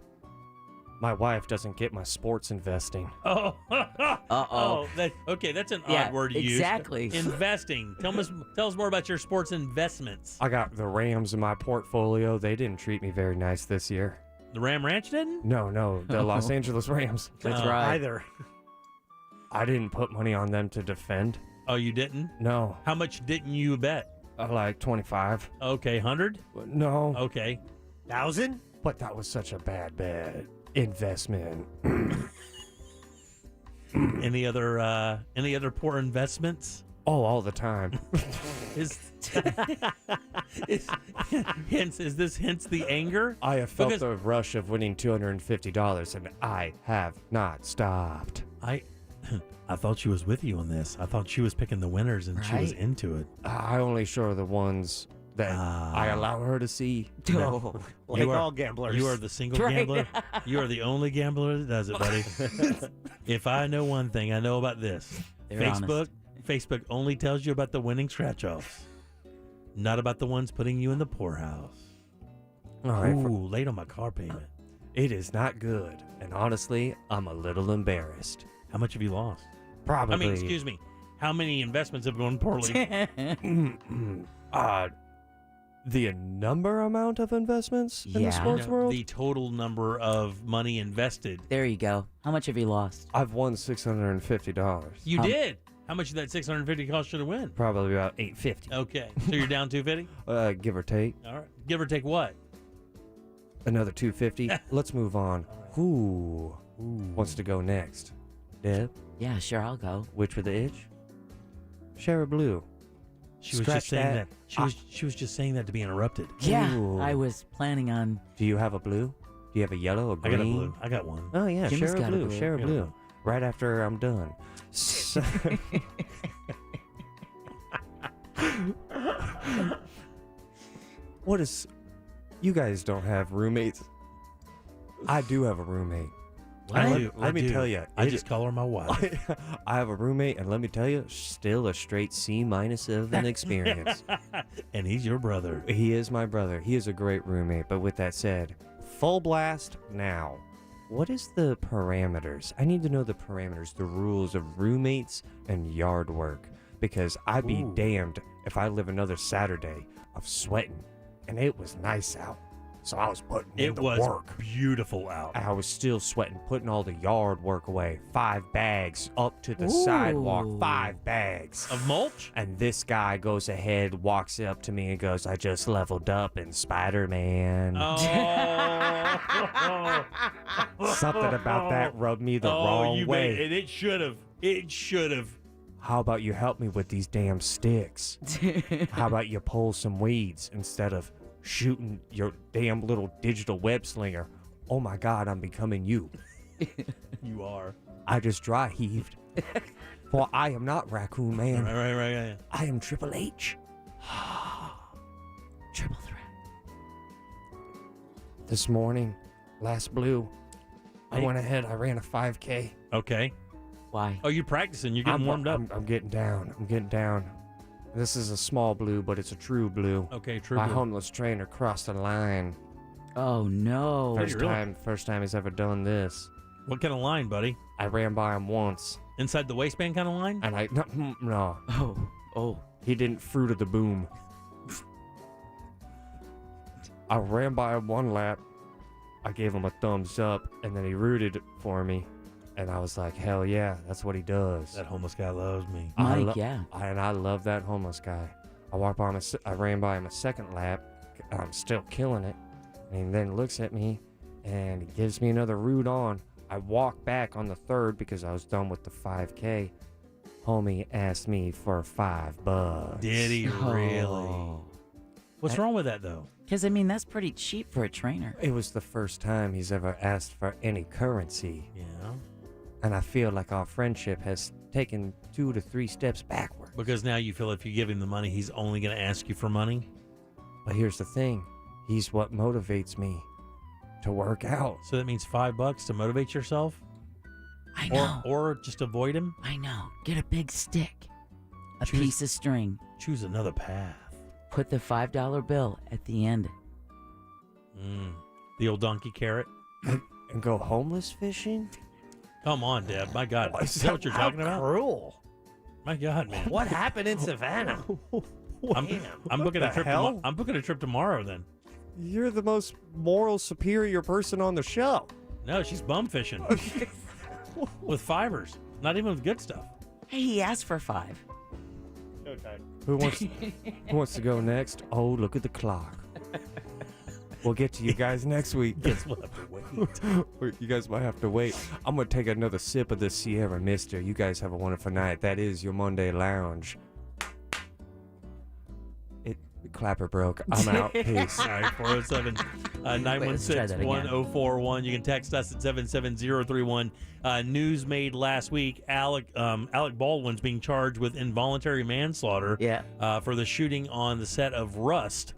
My wife doesn't get my sports investing. Oh. Uh-oh. That's an Yeah, odd word to use. exactly. Investing. Tell us more about your sports investments. I got the Rams in my portfolio. They didn't treat me very nice this year. The Ram Ranch didn't? No, the Los Angeles Rams. That's right. Either. I didn't put money on them to defend. Oh, you didn't? No. How much didn't you bet? Like 25. Okay, 100? No. Okay. 1,000? But that was such a bad investment. Any other poor investments? Oh, all the time. Is this hence the anger? I have felt Because the rush of winning $250, and I have not stopped. I thought she was with you on this. I thought she was picking the winners and she was Right. into it. I only show the ones that I allow her to see. Oh. Like all gamblers. You are the single Right. gambler. You are the only gambler that does it, buddy. If I know one thing, I know about this. They're Facebook only tells you about the winning scratch-offs, not about the ones putting you in the poorhouse. All right, Ooh, late on my car payment. it is not good, and honestly, I'm a little embarrassed. How much have you lost? Probably. I mean, excuse me. How many investments have gone poorly? The amount of investments in Yeah. the sports world? The total number of money invested. There you go. How much have you lost? I've won $650. You did. How much did that $650 cost you to win? Probably about $850. Okay, so you're down $250. Give or take. All right, give or take what? Another $250. Let's move on. Who wants to go next? Deb? Yeah, sure, I'll go. Which with the itch? Share a blue. She was Scratch just saying that. that. She was just saying that to be interrupted. Yeah, Ooh. I was planning on. Do you have a blue? Do you have a yellow, a I green? got a blue. I got one. Oh, yeah. Jimmy's Share a got a blue. blue. Share a I got a blue. blue. Right after I'm done. So- What is... You guys don't have roommates. I do have a roommate. Let me tell you. I just call her my wife. I have a roommate, and let me tell you, still a straight C- of an experience. And he's your brother. He is my brother. He is a great roommate. But with that said, full blast now. What is the parameters? I need to know the parameters, the rules of roommates and yard work. Because I'd be damned if I live another Saturday of sweating. And it was nice out. So I was putting in the work. Beautiful out. I was still sweating, putting all the yard work away. 5 bags up to the sidewalk. 5 bags. Of mulch? And this guy goes ahead, walks up to me and goes, I just leveled up in Spider-Man. Oh. Something about that rubbed me the wrong way. And it should have. It should have. How about you help me with these damn sticks? How about you pull some weeds instead of shooting your damn little digital web slinger? Oh my God, I'm becoming you. You are. I just dry heaved. For I am not Raccoon Man. Right. Yeah. I am Triple H. Triple threat. This morning, last blue, I went ahead, I ran a 5K. Okay. Why? Oh, you're practicing. You're getting warmed up. I'm getting down. I'm getting down. This is a small blue, but it's a true blue. Okay, true My blue. homeless trainer crossed the line. Oh, no. First time he's ever done this. What kind of line, buddy? I ran by him once. Inside the waistband kind of line? And no. Oh. He didn't fruit of the boom. I ran by him one lap. I gave him a thumbs up, and then he rooted for me. And I was like, hell yeah, that's what he does. That homeless guy loves me. Mike, yeah. And I love that homeless guy. I ran by him a second lap. I'm still killing it. And he then looks at me, and he gives me another root on. I walk back on the third because I was done with the 5K. Homie asked me for $5. Did he really? Oh. What's wrong with that, though? Because, I mean, that's pretty cheap for a trainer. It was the first time he's ever asked for any currency. Yeah. And I feel like our friendship has taken 2 to 3 steps backward. Because now you feel if you give him the money, he's only going to ask you for money? But here's the thing. He's what motivates me to work out. So that means $5 to motivate yourself? I know. Or just avoid him? I know. Get a big stick. A piece of string. Choose another path. Put the $5 bill at the end. The old donkey carrot? And go homeless fishing? Come on, Deb. My God. Is that what you're talking about? Cruel. My God, man. What happened in Savannah? I'm booking a trip. I'm booking a trip tomorrow. Then. You're the most moral superior person on the show. No, she's bum fishing with fibers. Not even with good stuff. Hey, he asked for 5. Showtime. Who wants to go next? Oh, look at the clock. We'll get to you guys next week. Guess we'll have to wait. You guys might have to wait. I'm going to take another sip of this Sierra Mister. You guys have a wonderful night. That is your Monday Lounge. Clapper broke. I'm out. Peace. All right, 407-916-1041. You can text us at 77031. News made last week. Alec Baldwin's being charged with involuntary manslaughter for the shooting on the set of Rust.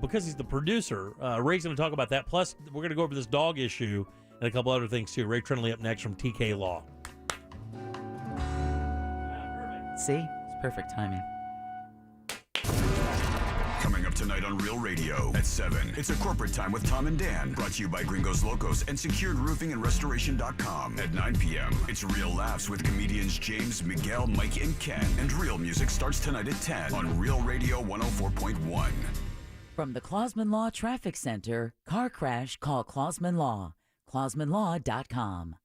Because he's the producer, Ray's going to talk about that. Plus, we're going to go over this dog issue and a couple other things, too. Ray Trinley up next from TK Law. See? It's perfect timing. Coming up tonight on Real Radio at 7. It's a corporate time with Tom and Dan. Brought to you by Gringos Locos and Secured Roofing and Restoration.com. At 9 p.m., it's Real Laughs with comedians James, Miguel, Mike, and Ken. And Real Music starts tonight at 10 on Real Radio 104.1. From the Clausman Law Traffic Center, car crash, call Clausman Law. ClausmanLaw.com.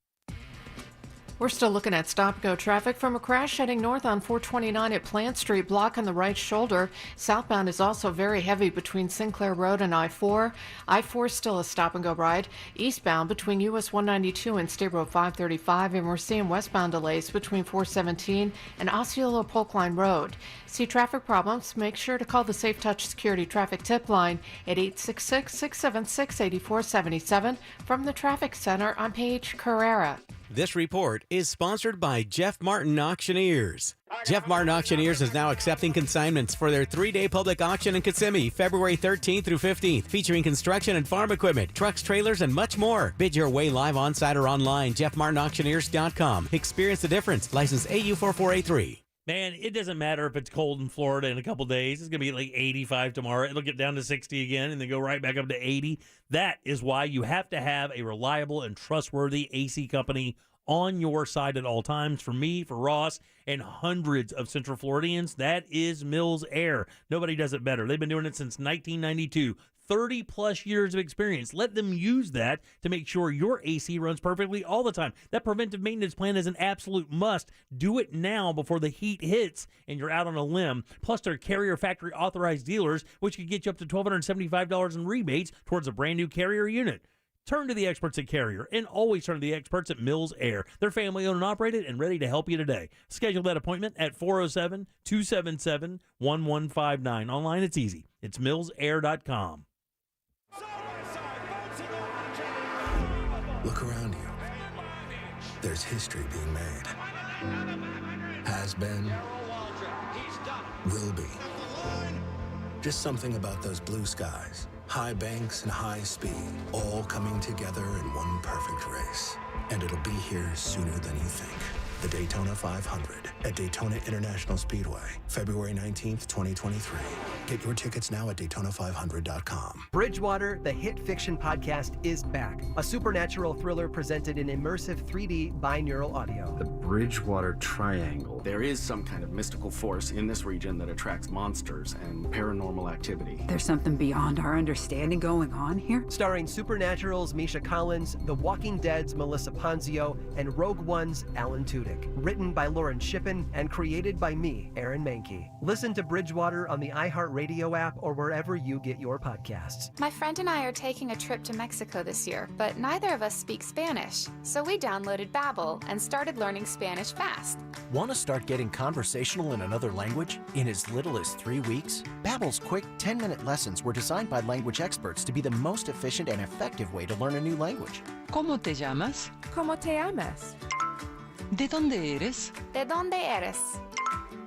We're still looking at stop-go traffic from a crash heading north on 429 at Plant Street, block on the right shoulder. Southbound is also very heavy between Sinclair Road and I-4. I-4 is still a stop-and-go ride. Eastbound between US 192 and State Road 535, and we're seeing westbound delays between 417 and Osceola Polk Line Road. See traffic problems? Make sure to call the Safe Touch Security Traffic Tip Line at 866-676-8477. From the Traffic Center, I'm Paige Carrera. This report is sponsored by Jeff Martin Auctioneers. Jeff Martin Auctioneers is now accepting consignments for their 3-day public auction in Kissimmee, February 13th through 15th, featuring construction and farm equipment, trucks, trailers, and much more. Bid your way live on-site or online, jeffmartinauctioneers.com. Experience the difference. License AU4483. Man, it doesn't matter if it's cold in Florida in a couple days. It's going to be like 85 tomorrow. It'll get down to 60 again and then go right back up to 80. That is why you have to have a reliable and trustworthy AC company on your side at all times. For me, for Ross, and hundreds of Central Floridians, that is Mills Air. Nobody does it better. They've been doing it since 1992. 30-plus years of experience. Let them use that to make sure your AC runs perfectly all the time. That preventive maintenance plan is an absolute must. Do it now before the heat hits and you're out on a limb. Plus, they're Carrier Factory authorized dealers, which could get you up to $1,275 in rebates towards a brand new Carrier unit. Turn to the experts at Carrier, and always turn to the experts at Mills Air. They're family-owned and operated and ready to help you today. Schedule that appointment at 407-277-1159. Online, it's easy. It's millsair.com. Look around you. There's history being made. Has been. Will be. Just something about those blue skies, high banks and high speed, all coming together in one perfect race. And it'll be here sooner than you think. The Daytona 500 at Daytona International Speedway, February 19th, 2023. Get your tickets now at Daytona500.com. Bridgewater, the hit fiction podcast, is back. A supernatural thriller presented in immersive 3D binaural audio. The Bridgewater Triangle. There is some kind of mystical force in this region that attracts monsters and paranormal activity. There's something beyond our understanding going on here? Starring Supernatural's Misha Collins, The Walking Dead's Melissa Ponzio, and Rogue One's Alan Tudyk. Written by Lauren Shippen and created by me, Aaron Mahnke. Listen to Bridgewater on the iHeartRadio app or wherever you get your podcasts. My friend and I are taking a trip to Mexico this year, but neither of us speak Spanish. So we downloaded Babbel and started learning Spanish fast. Want to start getting conversational in another language in as little as 3 weeks? Babbel's quick 10-minute lessons were designed by language experts to be the most efficient and effective way to learn a new language. ¿Cómo te llamas? ¿Cómo te llamas? ¿De dónde eres? ¿De dónde eres?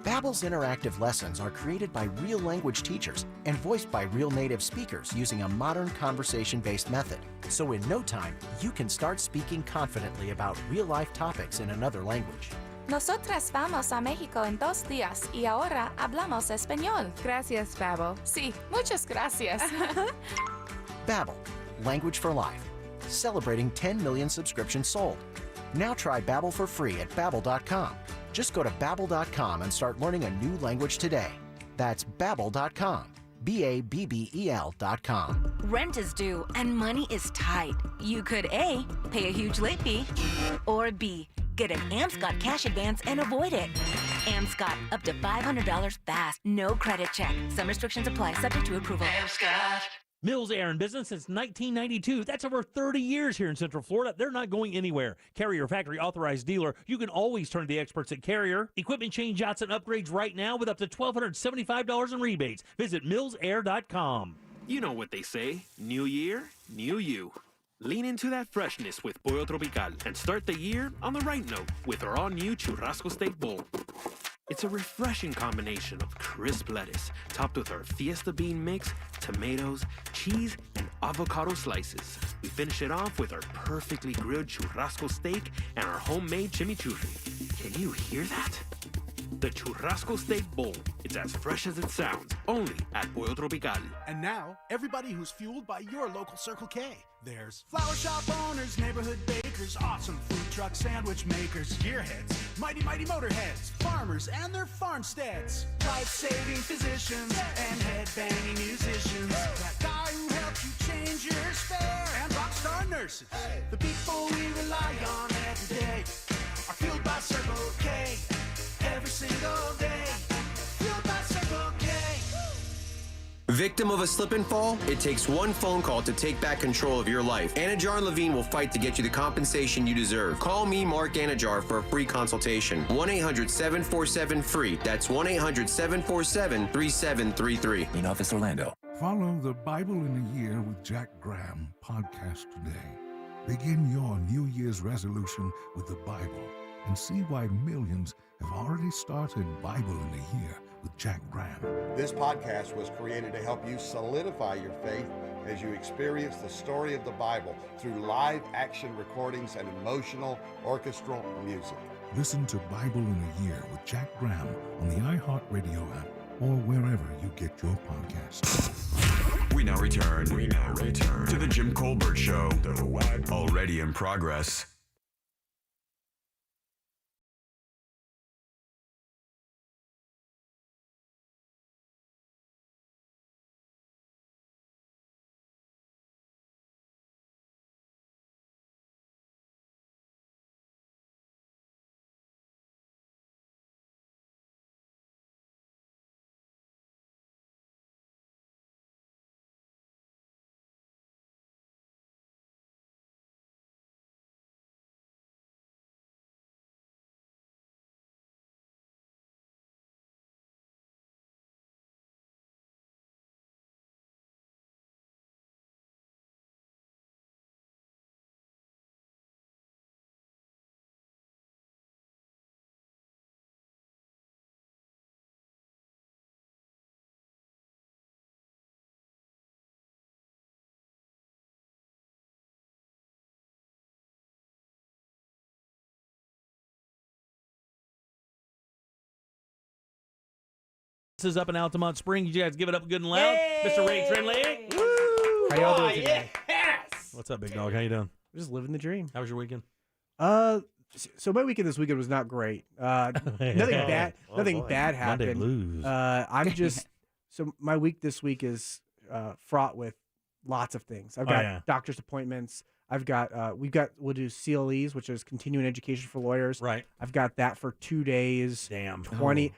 Babbel's interactive lessons are created by real language teachers and voiced by real native speakers using a modern conversation-based method. So in no time, you can start speaking confidently about real-life topics in another language. Nosotras vamos a México en 2 días y ahora hablamos español. Gracias, Babbel. Sí, muchas gracias. Babbel, language for life. celebrating 10 million subscriptions sold. Now try Babbel for free at Babbel.com. Just go to Babbel.com and start learning a new language today. That's Babbel.com. Babbel.com. Rent is due and money is tight. You could A, pay a huge late fee, or B, get an Amscot cash advance and avoid it. Amscot, up to $500 fast. No credit check. Some restrictions apply, subject to approval. Amscot. Mills Air in business since 1992. That's over 30 years here in Central Florida. They're not going anywhere. Carrier factory authorized dealer. You can always turn to the experts at Carrier. Equipment changeouts and upgrades right now with up to $1,275 in rebates. Visit millsair.com. You know what they say. New year, new you. Lean into that freshness with Pollo Tropical and start the year on the right note with our all-new churrasco steak bowl. It's a refreshing combination of crisp lettuce, topped with our Fiesta bean mix, tomatoes, cheese, and avocado slices. We finish it off with our perfectly grilled churrasco steak and our homemade chimichurri. Can you hear that? The churrasco steak bowl. It's as fresh as it sounds, only at Pollo Tropical. And now, everybody who's fueled by your local Circle K. There's flower shop owners, neighborhood bakers, awesome food truck sandwich makers, gearheads, mighty motorheads, farmers and their farmsteads, life-saving physicians and head-banging musicians, that guy who helps you change your spare, and rock star nurses. The people we rely on every day are fueled by Circle K. Every single day, fueled by Circle K. Victim of a slip and fall? It takes one phone call to take back control of your life. Anajar and Levine will fight to get you the compensation you deserve. Call me, Mark Anajar, for a free consultation. 1-800-747-FREE. That's 1-800-747-3733. In Office Orlando. Follow the Bible in a Year with Jack Graham podcast today. Begin your New Year's resolution with the Bible and see why millions have already started Bible in a Year with Jack Graham. This podcast was created to help you solidify your faith as you experience the story of the Bible through live action recordings and emotional orchestral music. Listen to Bible in a Year with Jack Graham on the iHeartRadio app or wherever you get your podcasts. We now return to the Jim Colbert Show, already in progress. This is up in Altamont Springs. You guys give it up good and loud. Yay! Mr. Ray Trindley. How y'all doing today? Yes! What's up, big dog? How you doing? Just living the dream. How was your weekend? So my weekend this weekend was not great. Nothing bad. Nothing bad happened. Blues. I'm just so my week this week is fraught with lots of things. I've got doctor's appointments. I've got we'll do CLEs, which is continuing education for lawyers. Right. I've got that for 2 days. Damn. 20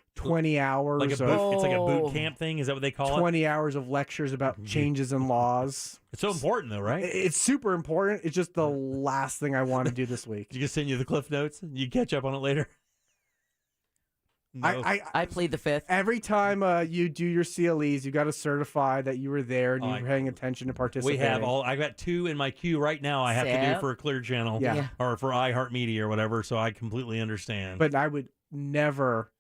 hours. Like a boot, it's like a boot camp thing. Is that what they call 20 hours of lectures about changes in laws. It's so important, though, right? It's super important. It's just the last thing I want to do this week. Did you just send you the cliff notes? You catch up on it later. No. I plead the fifth. Every time you do your CLEs, you got to certify that you were there and you were paying attention to participate. We have all. I got 2 in my queue right now. I have to do for a Clear Channel, or for iHeartMedia or whatever. So I completely understand. But I would never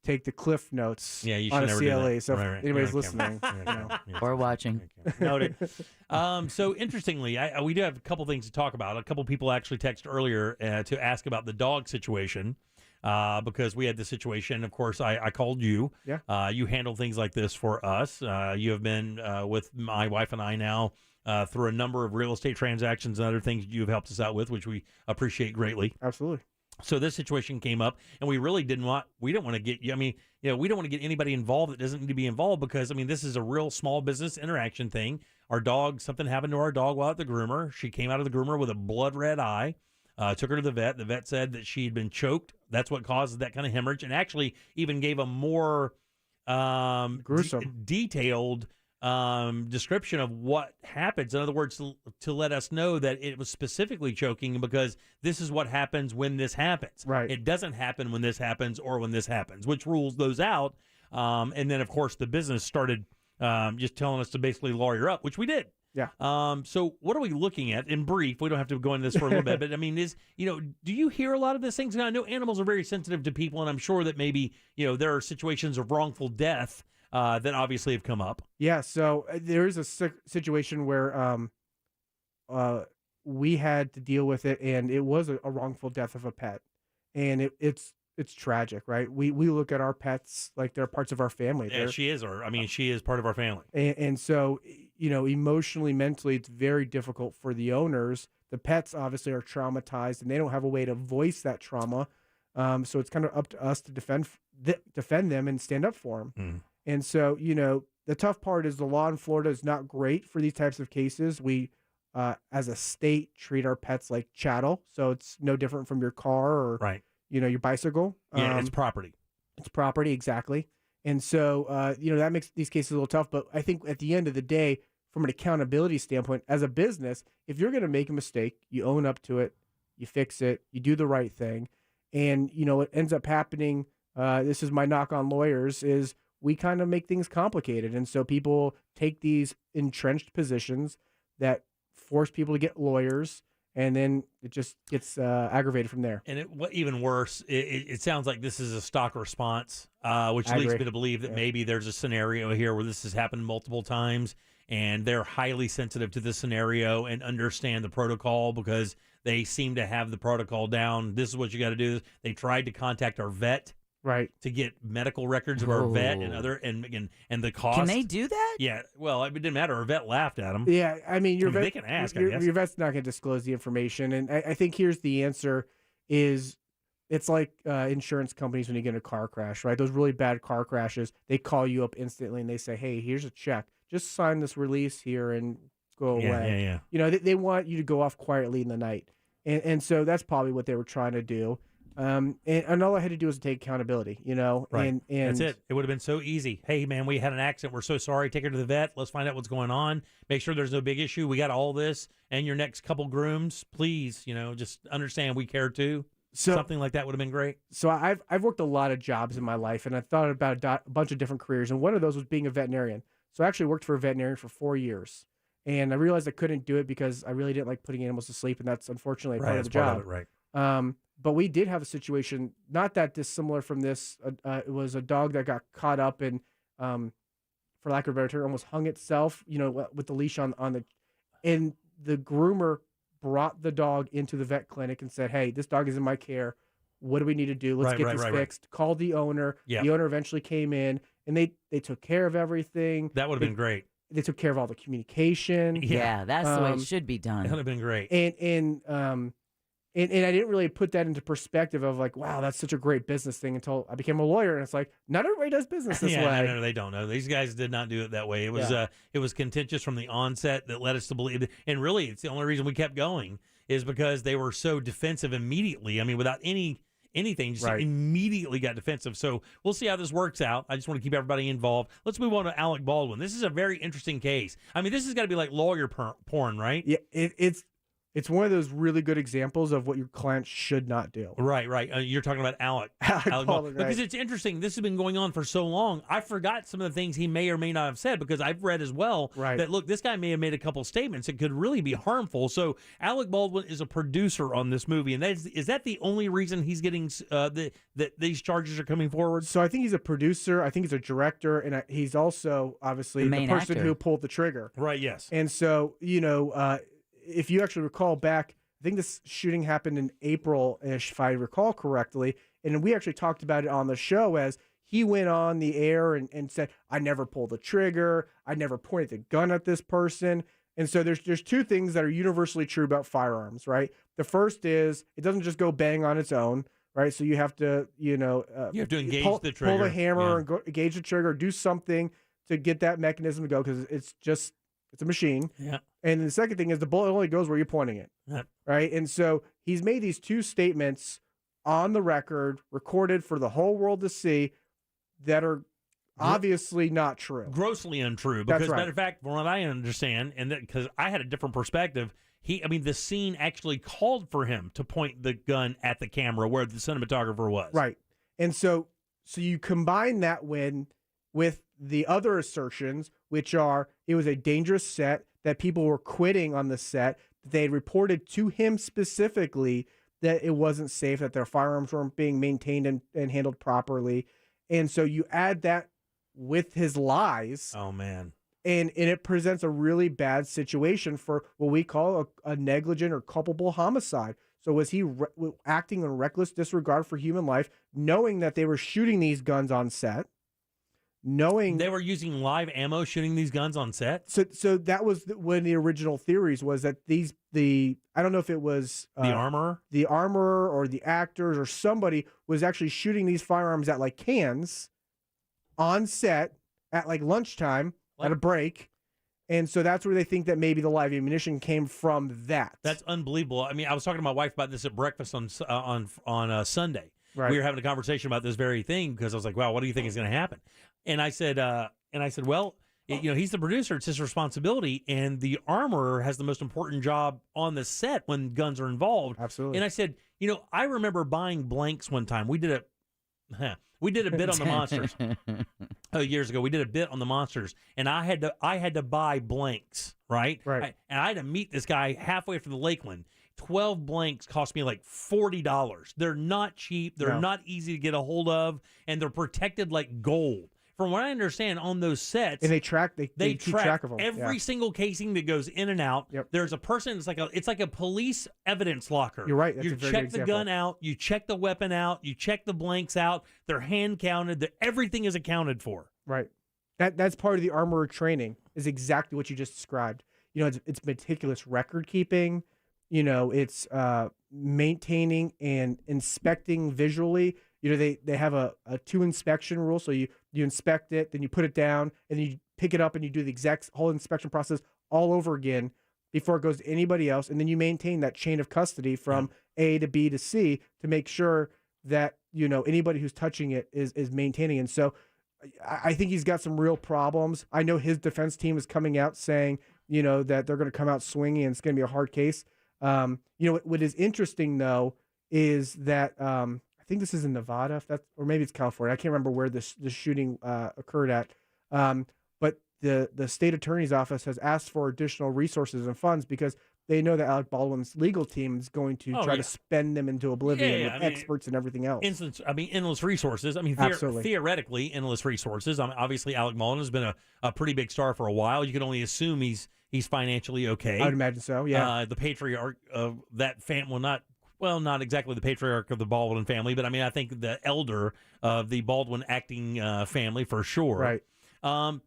take the cliff notes you should on a never CLE. do that. So Right. if anybody's You're on listening, or watching. Noted. So interestingly, we do have a couple things to talk about. A couple people actually texted earlier to ask about the dog situation. Because we had the situation. Of course, I called you. Yeah. You handle things like this for us. You have been with my wife and I now through a number of real estate transactions and other things you've helped us out with, which we appreciate greatly. Absolutely. So this situation came up, and we really didn't want to get you. I mean, we don't want to get anybody involved that doesn't need to be involved, because I mean, this is a real small business interaction thing. Our dog, something happened to our dog while at the groomer. She came out of the groomer with a blood red eye. Took her to the vet. The vet said that she had been choked. That's what causes that kind of hemorrhage, and actually even gave a more gruesome, detailed description of what happens. In other words, to let us know that it was specifically choking because this is what happens when this happens. Right. It doesn't happen when this happens or when this happens, which rules those out. And then, of course, the business started just telling us to basically lawyer up, which we did. Yeah. So what are we looking at in brief? We don't have to go into this for a little bit, but I mean, do you hear a lot of these things? I know animals are very sensitive to people, and I'm sure that maybe, there are situations of wrongful death that obviously have come up. Yeah. So there is a situation where we had to deal with it, and it was a wrongful death of a pet, and it's tragic, right? We look at our pets like they're parts of our family. Yeah, she is part of our family. And so, emotionally, mentally, it's very difficult for the owners. The pets obviously are traumatized, and they don't have a way to voice that trauma. So it's kind of up to us to defend them and stand up for them. Mm. And so, the tough part is the law in Florida is not great for these types of cases. We, as a state, treat our pets like chattel. So it's no different from your car or right. Your bicycle. Yeah, it's property. It's property, exactly. And so, that makes these cases a little tough. But I think at the end of the day, from an accountability standpoint, as a business, if you're going to make a mistake, you own up to it, you fix it, you do the right thing. And, what ends up happening, this is my knock on lawyers, is we kind of make things complicated. And so people take these entrenched positions that force people to get lawyers, and then it just gets aggravated from there. And what even worse, it sounds like this is a stock response, which leads me to believe that maybe there's a scenario here where this has happened multiple times, and they're highly sensitive to this scenario and understand the protocol because they seem to have the protocol down. This is what you got to do. They tried to contact our vet. Right. To get medical records of our vet and other and the cost. Can they do that? Yeah. Well, it didn't matter. Our vet laughed at them. Yeah. I mean, vet, they can ask, I guess. Your vet's not going to disclose the information. And I think here's the answer is it's like insurance companies when you get in a car crash, right? Those really bad car crashes, they call you up instantly and they say, hey, here's a check. Just sign this release here and go away. Yeah. They want you to go off quietly in the night. And so that's probably what they were trying to do. And all I had to do was take accountability, Right. and that's it. It would have been so easy. Hey, man, we had an accident. We're so sorry. Take her to the vet. Let's find out what's going on. Make sure there's no big issue. We got all this. And your next couple grooms, please, just understand we care too. So, something like that would have been great. So I've worked a lot of jobs in my life, and I thought about a bunch of different careers. And one of those was being a veterinarian. So I actually worked for a veterinarian for 4 years. And I realized I couldn't do it because I really didn't like putting animals to sleep. And that's unfortunately part of the job. Right. But we did have a situation not that dissimilar from this. It was a dog that got caught up and, for lack of a better term, almost hung itself, with the leash on the, and the groomer brought the dog into the vet clinic and said, hey, this dog is in my care. What do we need to do? Let's get this fixed. Called the owner. Yeah. The owner eventually came in, and they took care of everything. That would have been great. They took care of all the communication. Yeah, that's the way it should be done. That would have been great. And I didn't really put that into perspective of like, wow, that's such a great business thing until I became a lawyer. And it's like, not everybody does business this way. No, they don't know. These guys did not do it that way. It was it was contentious from the onset that led us to believe. And really, it's the only reason we kept going is because they were so defensive immediately. I mean, without anything, just immediately got defensive. So we'll see how this works out. I just want to keep everybody involved. Let's move on to Alec Baldwin. This is a very interesting case. I mean, this has got to be like lawyer porn, right? Yeah, it's one of those really good examples of what your client should not do. Right. You're talking about Alec Baldwin, because it's interesting. This has been going on for so long. I forgot some of the things he may or may not have said because I've read as well that, look, this guy may have made a couple statements that could really be harmful. So Alec Baldwin is a producer on this movie. And is that the only reason he's getting that these charges are coming forward? So I think he's a producer. I think he's a director. And he's also, obviously, the person who pulled the trigger. Right, yes. And so, if you actually recall back, I think this shooting happened in April-ish, if I recall correctly. And we actually talked about it on the show as he went on the air and said, I never pulled the trigger. I never pointed the gun at this person. And so there's two things that are universally true about firearms, right? The first is it doesn't just go bang on its own, right? So you have to, you have to engage the trigger. Pull the hammer and engage the trigger, do something to get that mechanism to go because it's a machine. Yeah. And the second thing is the bullet only goes where you're pointing it, right? And so he's made these two statements on the record, recorded for the whole world to see, that are obviously not true. Grossly untrue. Because, matter of fact, from what I understand, and because I had a different perspective, the scene actually called for him to point the gun at the camera where the cinematographer was. Right. And so you combine that with the other assertions, which are it was a dangerous set, that people were quitting on the set, that they had reported to him specifically that it wasn't safe, that their firearms weren't being maintained and handled properly. And so you add that with his lies. Oh, man. And it presents a really bad situation for what we call a negligent or culpable homicide. So was he acting in reckless disregard for human life, knowing that they were shooting these guns on set? Knowing they were using live ammo shooting these guns on set? So that was one of the original theories, was that I don't know if it was the armorer or the actors or somebody was actually shooting these firearms at like cans on set at like lunchtime at a break. And so that's where they think that maybe the live ammunition came from that. That's unbelievable. I mean, I was talking to my wife about this at breakfast on Sunday. Right. We were having a conversation about this very thing because I was like, wow, what do you think is going to happen? And I said, well, he's the producer. It's his responsibility. And the armorer has the most important job on the set when guns are involved. Absolutely. And I said, I remember buying blanks one time. We did a bit on the Monsters years ago. We did a bit on the Monsters, and I had to buy blanks, right? Right. And I had to meet this guy halfway from the Lakeland. 12 blanks cost me like $40. They're not cheap. They're not easy to get a hold of, and they're protected like gold. From what I understand, on those sets, and they keep track of them. Every single casing that goes in and out. Yep. There's a person. It's like a police evidence locker. You're right. That's You a very check good the example. gun out. You check the weapon out. You check the blanks out. They're hand counted. Everything is accounted for. Right. That's part of the armorer training. Is exactly what you just described. It's meticulous record keeping. It's maintaining and inspecting visually. They have a 2 inspection rule. So you inspect it, then you put it down, and then you pick it up and you do the exact whole inspection process all over again before it goes to anybody else. And then you maintain that chain of custody from A to B to C to make sure that, anybody who's touching it is maintaining. And so I think he's got some real problems. I know his defense team is coming out saying, that they're going to come out swinging and it's going to be a hard case. What is interesting, though, is that I think this is in Nevada, or maybe it's California. I can't remember where this shooting occurred at. But the state attorney's office has asked for additional resources and funds because they know that Alec Baldwin's legal team is going to try to spend them into oblivion with experts and everything else. Endless resources. Theoretically, endless resources. Obviously, Alec Baldwin has been a pretty big star for a while. You can only assume he's financially okay. I would imagine so, yeah. The patriarch of that family, not exactly the patriarch of the Baldwin family, but I think the elder of the Baldwin acting family for sure. Right.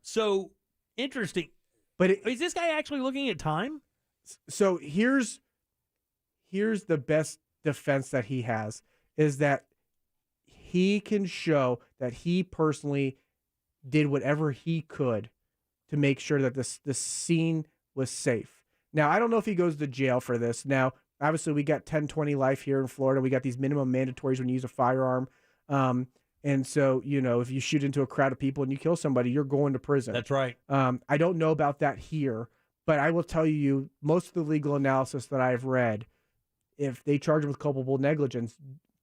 So interesting. But is this guy actually looking at time? So here's the best defense that he has, is that he can show that he personally did whatever he could to make sure that the scene was safe. Now, I don't know if he goes to jail for this. Now, obviously, we got 10-20 life here in Florida. We got these minimum mandatories when you use a firearm. And so, if you shoot into a crowd of people and you kill somebody, you're going to prison. That's right. I don't know about that here, but I will tell you, most of the legal analysis that I've read, if they charge him with culpable negligence,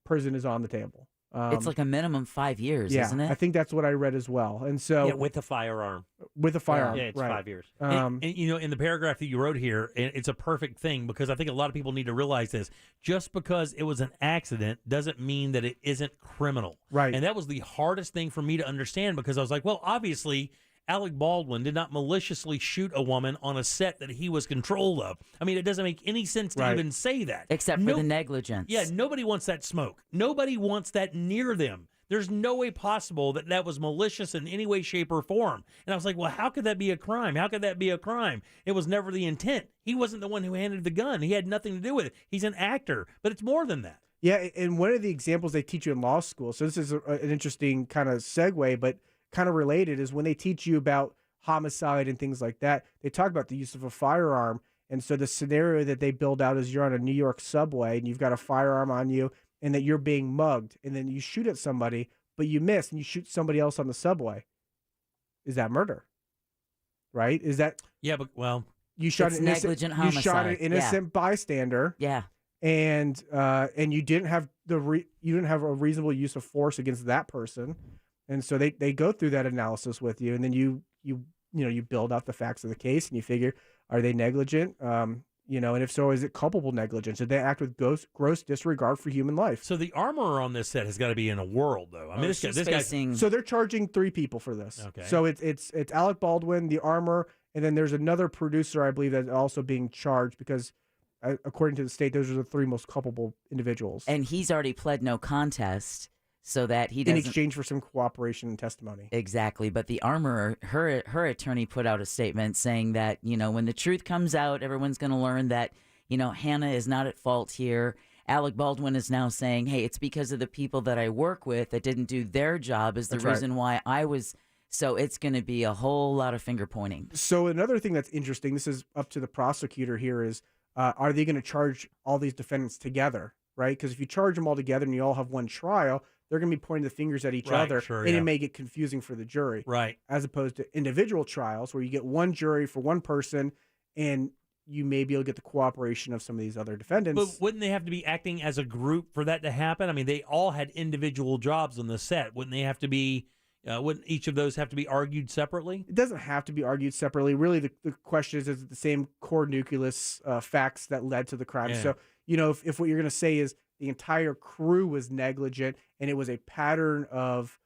prison is on the table. It's like a minimum 5 years, isn't it? I think that's what I read as well. And so with a firearm. With a firearm, it's right. 5 years. And in the paragraph that you wrote here, it's a perfect thing because I think a lot of people need to realize this. Just because it was an accident doesn't mean that it isn't criminal. Right. And that was the hardest thing for me to understand because I was like, well, obviously, Alec Baldwin did not maliciously shoot a woman on a set that he was controlled of. It doesn't make any sense to even say that. Except for the negligence. Yeah, nobody wants that smoke. Nobody wants that near them. There's no way possible that was malicious in any way, shape, or form. And I was like, well, how could that be a crime? How could that be a crime? It was never the intent. He wasn't the one who handed the gun. He had nothing to do with it. He's an actor, but it's more than that. Yeah, and one of the examples they teach you in law school, so this is an interesting kind of segue, but kind of related, is when they teach you about homicide and things like that, they talk about the use of a firearm. And so the scenario that they build out is you're on a New York subway and you've got a firearm on you and that you're being mugged, and then you shoot at somebody, but you miss and you shoot somebody else on the subway. Is that murder? Right? Is that... Yeah, but, well... You shot an negligent homicide. You shot an innocent bystander. Yeah. And you didn't have a reasonable use of force against that person. And so they go through that analysis with you, and then you build out the facts of the case, and you figure, are they negligent? And if so, is it culpable negligence? Did they act with gross disregard for human life? So the armorer on this set has got to be in a world, though. I mean, this guy. So they're charging 3 people for this. Okay. So it's Alec Baldwin, the armorer, and then there's another producer, I believe, that's also being charged because, according to the state, those are the 3 most culpable individuals. And he's already pled no contest, so that he doesn't... In exchange for some cooperation and testimony. Exactly. But the armorer, her attorney put out a statement saying that, when the truth comes out, everyone's going to learn that, Hannah is not at fault here. Alec Baldwin is now saying, hey, it's because of the people that I work with that didn't do their job is the reason why I was... So it's going to be a whole lot of finger pointing. So another thing that's interesting, this is up to the prosecutor here, is are they going to charge all these defendants together, right? Because if you charge them all together and you all have one trial, they're going to be pointing the fingers at each other, and it may get confusing for the jury. Right. As opposed to individual trials where you get one jury for one person, and you may be able to get the cooperation of some of these other defendants. But wouldn't they have to be acting as a group for that to happen? I mean, they all had individual jobs on the set. Wouldn't they have to be... wouldn't each of those have to be argued separately? It doesn't have to be argued separately. Really, the question is it the same core nucleus facts that led to the crime? Yeah. So, if what you're going to say is the entire crew was negligent and it was a pattern of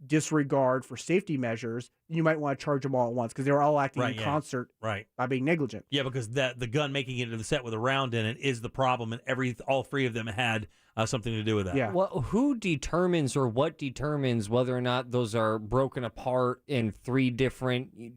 disregard for safety measures, you might want to charge them all at once because they were all acting in concert by being negligent. Yeah, because the gun making it into the set with a round in it is the problem, and all 3 of them had something to do with that. Yeah. Well, who determines or what determines whether or not those are broken apart in 3 different,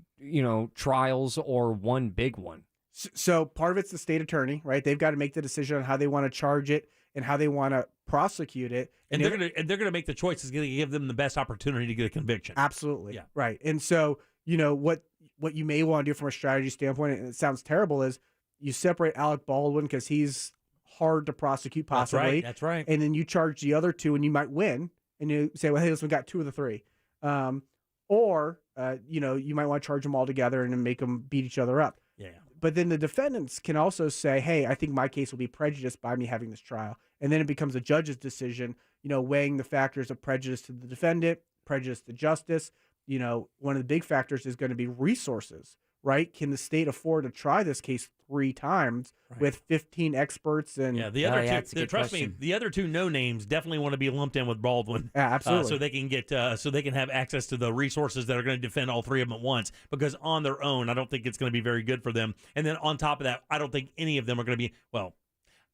trials or one big one? So part of it's the state attorney, right? They've got to make the decision on how they want to charge it and how they want to prosecute it. And they're gonna make the choices going to give them the best opportunity to get a conviction. Absolutely. Yeah. Right. And so, what you may want to do from a strategy standpoint, and it sounds terrible, is you separate Alec Baldwin because he's hard to prosecute possibly. That's right. And then you charge the other 2 and you might win. And you say, well, hey, listen, we got 2 of the 3. Or you might want to charge them all together and then make them beat each other up. Yeah. But then the defendants can also say, hey, I think my case will be prejudiced by me having this trial. And then it becomes a judge's decision, weighing the factors of prejudice to the defendant, prejudice to justice. One of the big factors is going to be resources, right? Can the state afford to try this case 3 times with 15 experts? And the other 2, trust me, the other 2 no names definitely want to be lumped in with Baldwin. Yeah, absolutely. So they can get, so they can have access to the resources that are going to defend all 3 of them at once. Because on their own, I don't think it's going to be very good for them. And then on top of that, I don't think any of them are going to be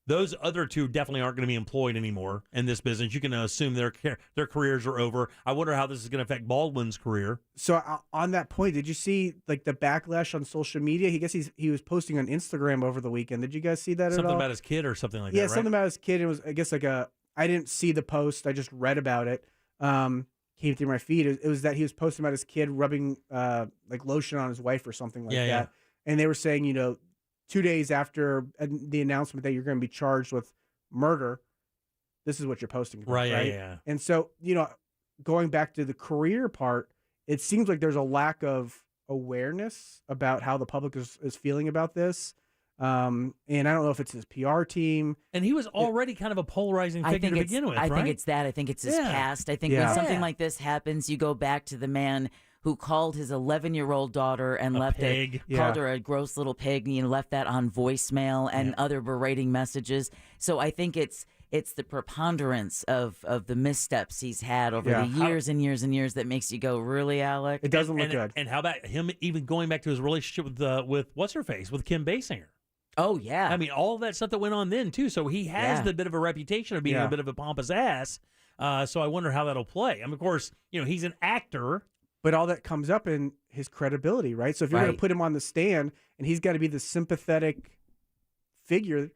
those other 2 definitely aren't going to be employed anymore in this business. You can assume their careers are over. I wonder how this is going to affect Baldwin's career. So on that point, did you see the backlash on social media? He was posting on Instagram over the weekend. Did you guys see that at all? Something about his kid or something like that, Yeah, right? something about his kid. It was, I guess, I didn't see the post. I just read about it. Came through my feed. It was that he was posting about his kid rubbing lotion on his wife or something like that. Yeah. And they were saying, 2 days after the announcement that you're going to be charged with murder, this is what you're posting about, right? Yeah. And so, going back to the career part, it seems like there's a lack of awareness about how the public is feeling about this. And I don't know if it's his PR team. And he was already kind of a polarizing figure to begin with, right? I think it's that. I think it's his past. I think when something like this happens, you go back to the man who called his 11-year-old daughter and called her a gross little pig, left that on voicemail and other berating messages. So I think it's the preponderance of the missteps he's had over the years and years and years that makes you go, really, Alec? It doesn't look good. And how about him even going back to his relationship with what's-her-face, with Kim Basinger? Oh, yeah. I mean, all of that stuff that went on then, too. So he has the bit of a reputation of being a bit of a pompous ass. So I wonder how that'll play. I mean, of course, he's an actor. But all that comes up in his credibility, right? So if you're going to put him on the stand and he's got to be the sympathetic figure,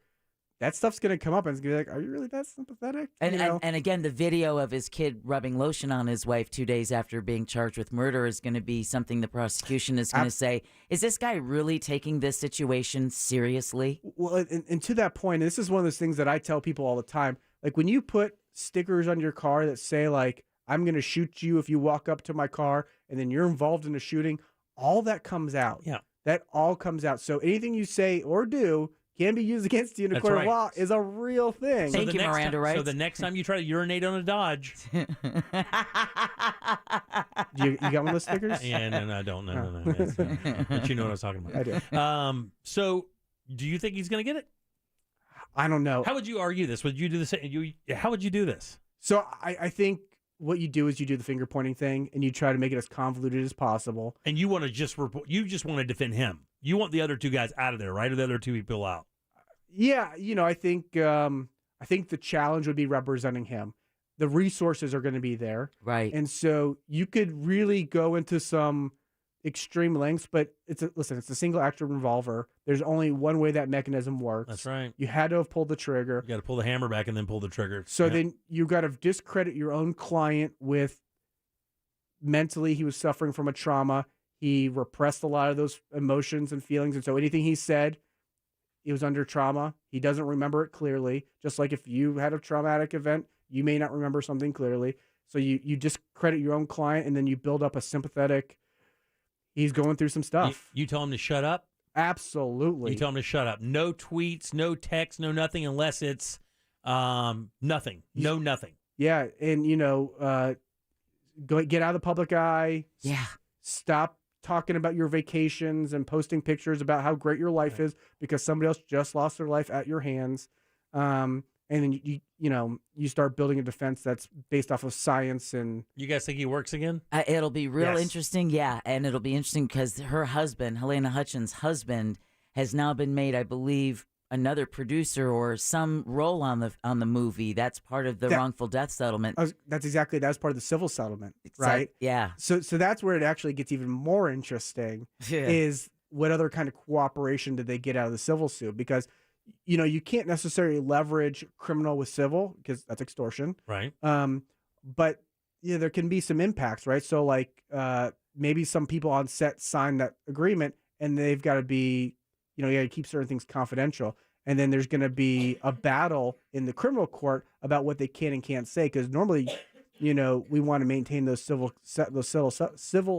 that stuff's going to come up and it's going to be like, are you really that sympathetic? And again, the video of his kid rubbing lotion on his wife 2 days after being charged with murder is going to be something the prosecution is going to say, is this guy really taking this situation seriously? Well, and to that point, and this is one of those things that I tell people all the time, like when you put stickers on your car that say like, I'm going to shoot you if you walk up to my car, and then you're involved in a shooting, all that comes out. Yeah. That all comes out. So anything you say or do can be used against you in a court of law is a real thing. Thank you, Miranda Rights. So the next time you try to urinate on a Dodge. you got one of those stickers? Yeah, no, I don't. No. But you know what I was talking about. I do. So do you think he's going to get it? I don't know. How would you argue this? Would you do this? How would you do this? So I think what you do is you do the finger pointing thing and you try to make it as convoluted as possible. And you want to just want to defend him. You want the other two guys out of there, right? Or the other two people out? Yeah, I think the challenge would be representing him. The resources are going to be there. Right. And so you could really go into some extreme lengths, but it's a single action revolver. There's only one way that mechanism works. That's right. You had to have pulled the trigger. You got to pull the hammer back and then pull the trigger. So then you got to discredit your own client with mentally he was suffering from a trauma. He repressed a lot of those emotions and feelings. And so anything he said, he was under trauma. He doesn't remember it clearly. Just like if you had a traumatic event, you may not remember something clearly. So you discredit your own client and then you build up a sympathetic, he's going through some stuff. You tell him to shut up? Absolutely. You tell him to shut up. No tweets, no text, no nothing unless it's nothing. No nothing. Yeah, and get out of the public eye. Yeah. Stop talking about your vacations and posting pictures about how great your life is because somebody else just lost their life at your hands. And then you start building a defense that's based off of science. And you guys think he works again? It'll be real interesting, yeah, and it'll be interesting because her husband, Helena Hutchins' husband, has now been made, I believe, another producer or some role on the movie. That's part of the wrongful death settlement. That's part of the civil settlement, right? Yeah. So that's where it actually gets even more interesting. Is what other kind of cooperation did they get out of the civil suit? Because you can't necessarily leverage criminal with civil because that's extortion. Right. But there can be some impacts, right? So like maybe some people on set sign that agreement and they've got to be, you got to keep certain things confidential. And then there's going to be a battle in the criminal court about what they can and can't say. Because normally, we want to maintain those civil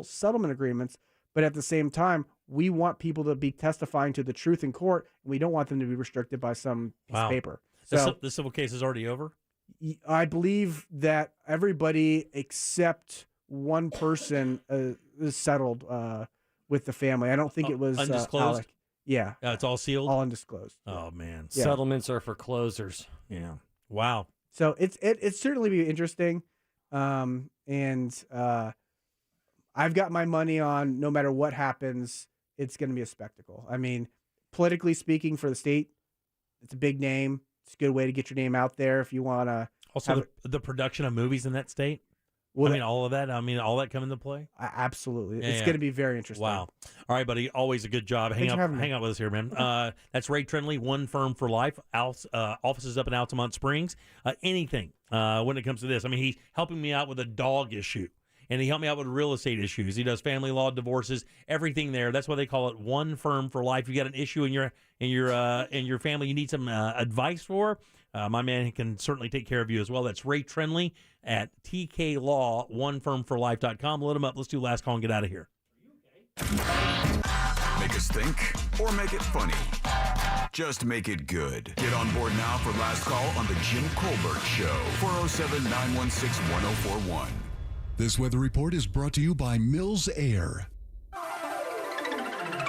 settlement agreements. But at the same time, we want people to be testifying to the truth in court, and we don't want them to be restricted by some piece of paper. So the civil case is already over? I believe that everybody except one person is settled with the family. I don't think it was undisclosed. Alec. Yeah. It's all sealed? All undisclosed. Oh, man. Yeah. Settlements are for closers. Yeah. Wow. So it's certainly be interesting. I've got my money on no matter what happens, it's going to be a spectacle. I mean, politically speaking, for the state, it's a big name. It's a good way to get your name out there if you want to. Also, the production of movies in that state. Well, all of that. All that come into play. Absolutely, it's going to be very interesting. Wow! All right, buddy. Always a good job. Hang out with us here, man. That's Ray Trindley, One Firm for Life. Offices up in Altamont Springs. Anything when it comes to this. He's helping me out with a dog issue. And he helped me out with real estate issues. He does family law, divorces, everything there. That's why they call it One Firm for Life. You got an issue in your family you need some advice for. My man can certainly take care of you as well. That's Ray Trindley at TK Law, onefirmforlife.com. Let him up. Let's do last call and get out of here. Make us think or make it funny. Just make it good. Get on board now for last call on the Jim Colbert Show. 407-916-1041. This weather report is brought to you by Mills Air.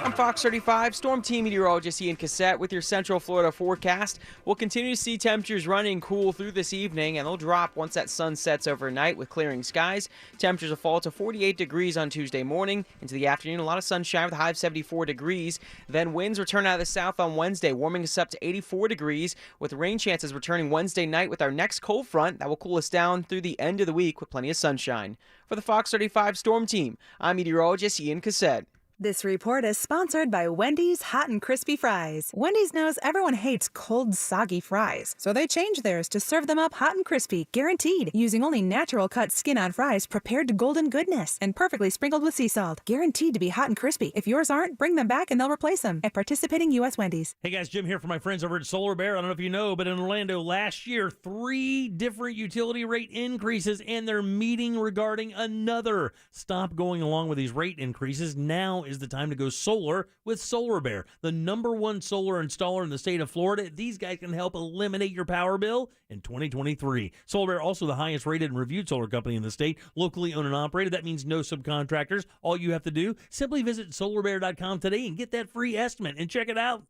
I'm Fox 35 Storm Team meteorologist Ian Cassette with your Central Florida forecast. We'll continue to see temperatures running cool through this evening, and they'll drop once that sun sets overnight with clearing skies. Temperatures will fall to 48 degrees on Tuesday morning. Into the afternoon, a lot of sunshine with a high of 74 degrees. Then winds return out of the south on Wednesday, warming us up to 84 degrees, with rain chances returning Wednesday night with our next cold front that will cool us down through the end of the week with plenty of sunshine. For the Fox 35 Storm Team, I'm meteorologist Ian Cassette. This report is sponsored by Wendy's Hot and Crispy Fries. Wendy's knows everyone hates cold, soggy fries, so they changed theirs to serve them up hot and crispy, guaranteed, using only natural cut skin-on fries prepared to golden goodness and perfectly sprinkled with sea salt. Guaranteed to be hot and crispy. If yours aren't, bring them back and they'll replace them at participating U.S. Wendy's. Hey guys, Jim here for my friends over at Solar Bear. I don't know if you know, but in Orlando last year, 3 different utility rate increases, and they're meeting regarding another. Stop going along with these rate increases. Now is the time to go solar with Solar Bear, the #1 solar installer in the state of Florida. These guys can help eliminate your power bill in 2023. Solar Bear, also the highest rated and reviewed solar company in the state, locally owned and operated. That means no subcontractors. All you have to do, simply visit solarbear.com today and get that free estimate and check it out.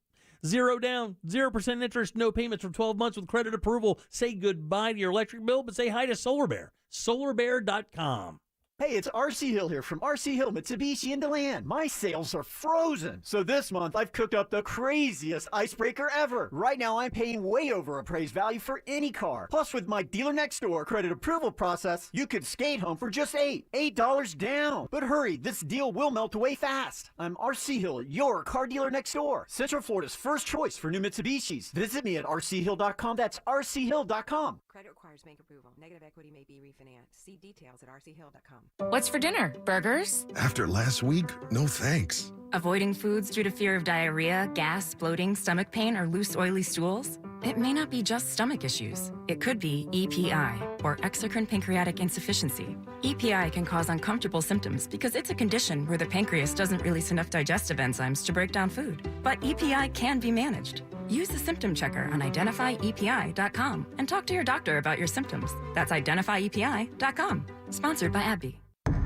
0 down, 0% interest, no payments for 12 months with credit approval. Say goodbye to your electric bill, but say hi to Solar Bear. Solarbear.com. Hey, it's RC Hill here from RC Hill Mitsubishi in DeLand. My sales are frozen. So this month, I've cooked up the craziest icebreaker ever. Right now, I'm paying way over appraised value for any car. Plus, with my dealer next door credit approval process, you could skate home for just $8 down. But hurry, this deal will melt away fast. I'm RC Hill, your car dealer next door. Central Florida's first choice for new Mitsubishis. Visit me at rchill.com. That's rchill.com. Credit requires bank approval. Negative equity may be refinanced. See details at rchill.com. What's for dinner? Burgers? After last week, no thanks. Avoiding foods due to fear of diarrhea, gas, bloating, stomach pain, or loose, oily stools? It may not be just stomach issues. It could be EPI, or exocrine pancreatic insufficiency. EPI can cause uncomfortable symptoms because it's a condition where the pancreas doesn't release enough digestive enzymes to break down food. But EPI can be managed. Use the symptom checker on identifyepi.com and talk to your doctor about your symptoms. That's identifyepi.com. Sponsored by AbbVie.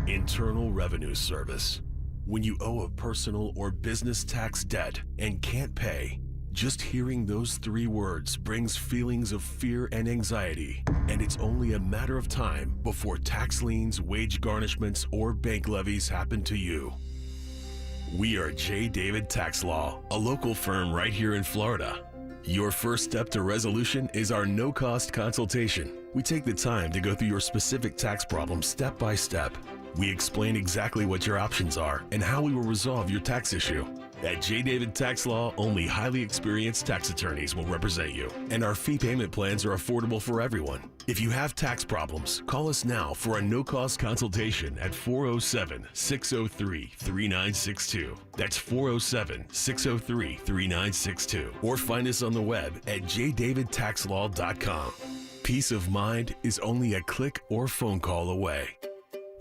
Internal Revenue Service. When you owe a personal or business tax debt and can't pay, just hearing those 3 words brings feelings of fear and anxiety, and it's only a matter of time before tax liens, wage garnishments, or bank levies happen to you. We are J. David Tax Law, a local firm right here in Florida. Your first step to resolution is our no-cost consultation. We take the time to go through your specific tax problem step by step. We explain exactly what your options are and how we will resolve your tax issue. At J. David Tax Law, only highly experienced tax attorneys will represent you, and our fee payment plans are affordable for everyone. If you have tax problems, call us now for a no-cost consultation at 407-603-3962. That's 407-603-3962. Or find us on the web at jdavidtaxlaw.com. Peace of mind is only a click or phone call away.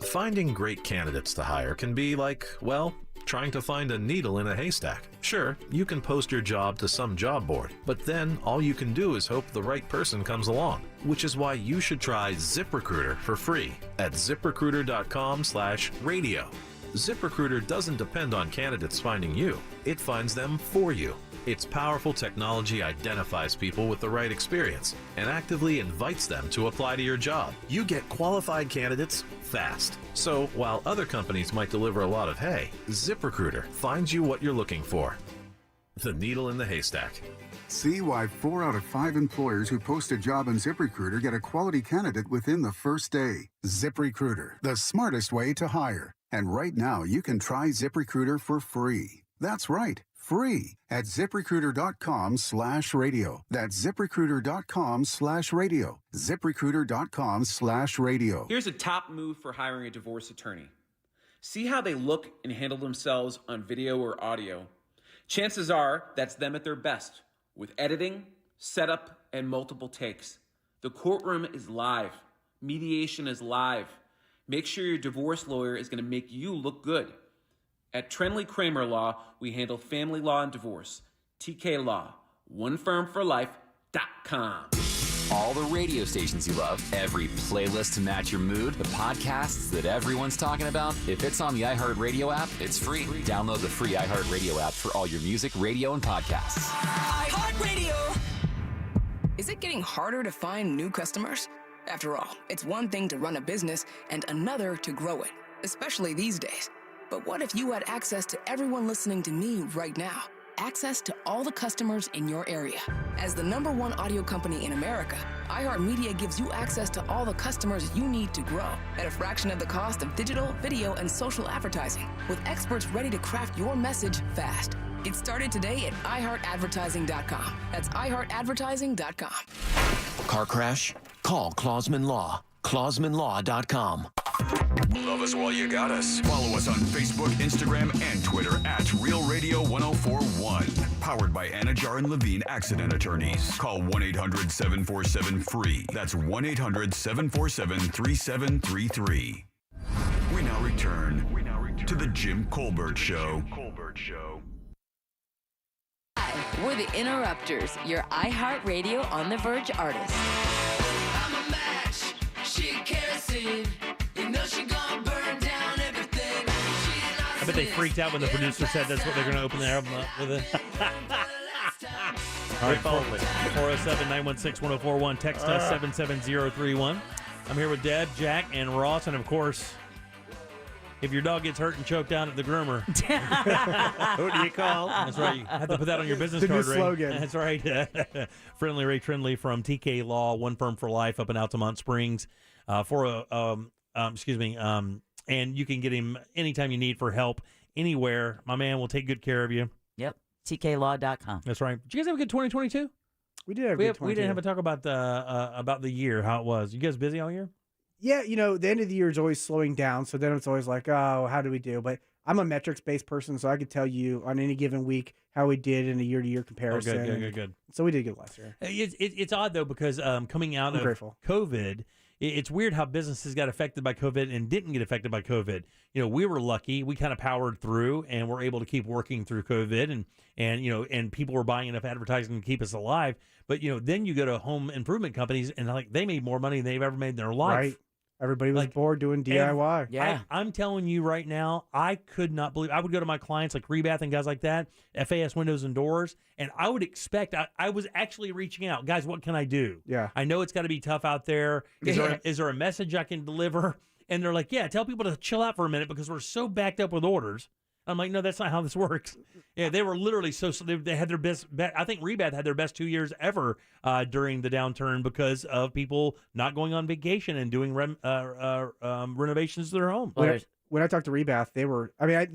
Finding great candidates to hire can be like, well, trying to find a needle in a haystack. Sure, you can post your job to some job board, but then all you can do is hope the right person comes along, which is why you should try ZipRecruiter for free at ziprecruiter.com/radio. ZipRecruiter doesn't depend on candidates finding you. It finds them for you. Its powerful technology identifies people with the right experience and actively invites them to apply to your job. You get qualified candidates fast. So while other companies might deliver a lot of hay, ZipRecruiter finds you what you're looking for. The needle in the haystack. See why 4 out of 5 employers who post a job on ZipRecruiter get a quality candidate within the first day. ZipRecruiter, the smartest way to hire. And right now, you can try ZipRecruiter for free. That's right. Free at ZipRecruiter.com/radio. That's ZipRecruiter.com/radio. ZipRecruiter.com/radio. Here's a top move for hiring a divorce attorney. See how they look and handle themselves on video or audio. Chances are that's them at their best, with editing, setup, and multiple takes. The courtroom is live. Mediation is live. Make sure your divorce lawyer is going to make you look good. At Trenley Kramer Law, we handle family law and divorce. TK Law, onefirmforlife.com. All the radio stations you love, every playlist to match your mood, the podcasts that everyone's talking about. If it's on the iHeartRadio app, it's free. Download the free iHeartRadio app for all your music, radio, and podcasts. iHeartRadio. Is it getting harder to find new customers? After all, it's one thing to run a business and another to grow it, especially these days. But what if you had access to everyone listening to me right now? Access to all the customers in your area. As the #1 audio company in America, iHeartMedia gives you access to all the customers you need to grow at a fraction of the cost of digital, video, and social advertising, with experts ready to craft your message fast. Get started today at iHeartAdvertising.com. That's iHeartAdvertising.com. Car crash? Call Clausman Law. ClausmanLaw.com. Love us while you got us. Follow us on Facebook, Instagram, and Twitter at Real Radio 1041. Powered by Anajar and Levine Accident Attorneys. Call 1-800-747-FREE. That's 1-800-747-3733. We now return to the Jim Colbert Show. Hi, we're the Interrupters, your iHeartRadio On the Verge artists. I'm a match, she kerosene. You know she gonna burn down everything. I bet they freaked out when the producer said that's what they're going to open their album up with it. All right, 407-916-1041. Text us 77031. I'm here with Deb, Jack, and Ross, and of course, if your dog gets hurt and choked out at the groomer, who do you call? That's right. You have to put that on your business card, Ray. Slogan. That's right. Friendly Ray Trindley from TK Law, one firm for life up in Altamont Springs. And you can get him anytime you need for help, anywhere. My man will take good care of you. Yep. TKLaw.com. That's right. Did you guys have a good 2022? We did have a good 2022. We didn't have a talk about the year, how it was. You guys busy all year? Yeah, the end of the year is always slowing down, so then it's always like, oh, how do we do? But I'm a metrics-based person, so I could tell you on any given week how we did in a year-to-year comparison. Oh, good. So we did good last year. It's odd, though, because coming out of COVID, it's weird how businesses got affected by COVID and didn't get affected by COVID. We were lucky. We kind of powered through and were able to keep working through COVID, and people were buying enough advertising to keep us alive. But, then you go to home improvement companies, and they made more money than they've ever made in their life. Right. Everybody was bored doing DIY. Yeah. I'm telling you right now, I could not believe. I would go to my clients like Rebath and guys like that, FAS Windows and Doors, and I would expect, I was actually reaching out. Guys, what can I do? Yeah. I know it's got to be tough out there. Is there a message I can deliver? And they're like, yeah, tell people to chill out for a minute because we're so backed up with orders. I'm like, no, that's not how this works. Yeah, they were literally they had their best. I think Rebath had their best 2 years ever during the downturn because of people not going on vacation and doing renovations to their home. When I talked to Rebath, they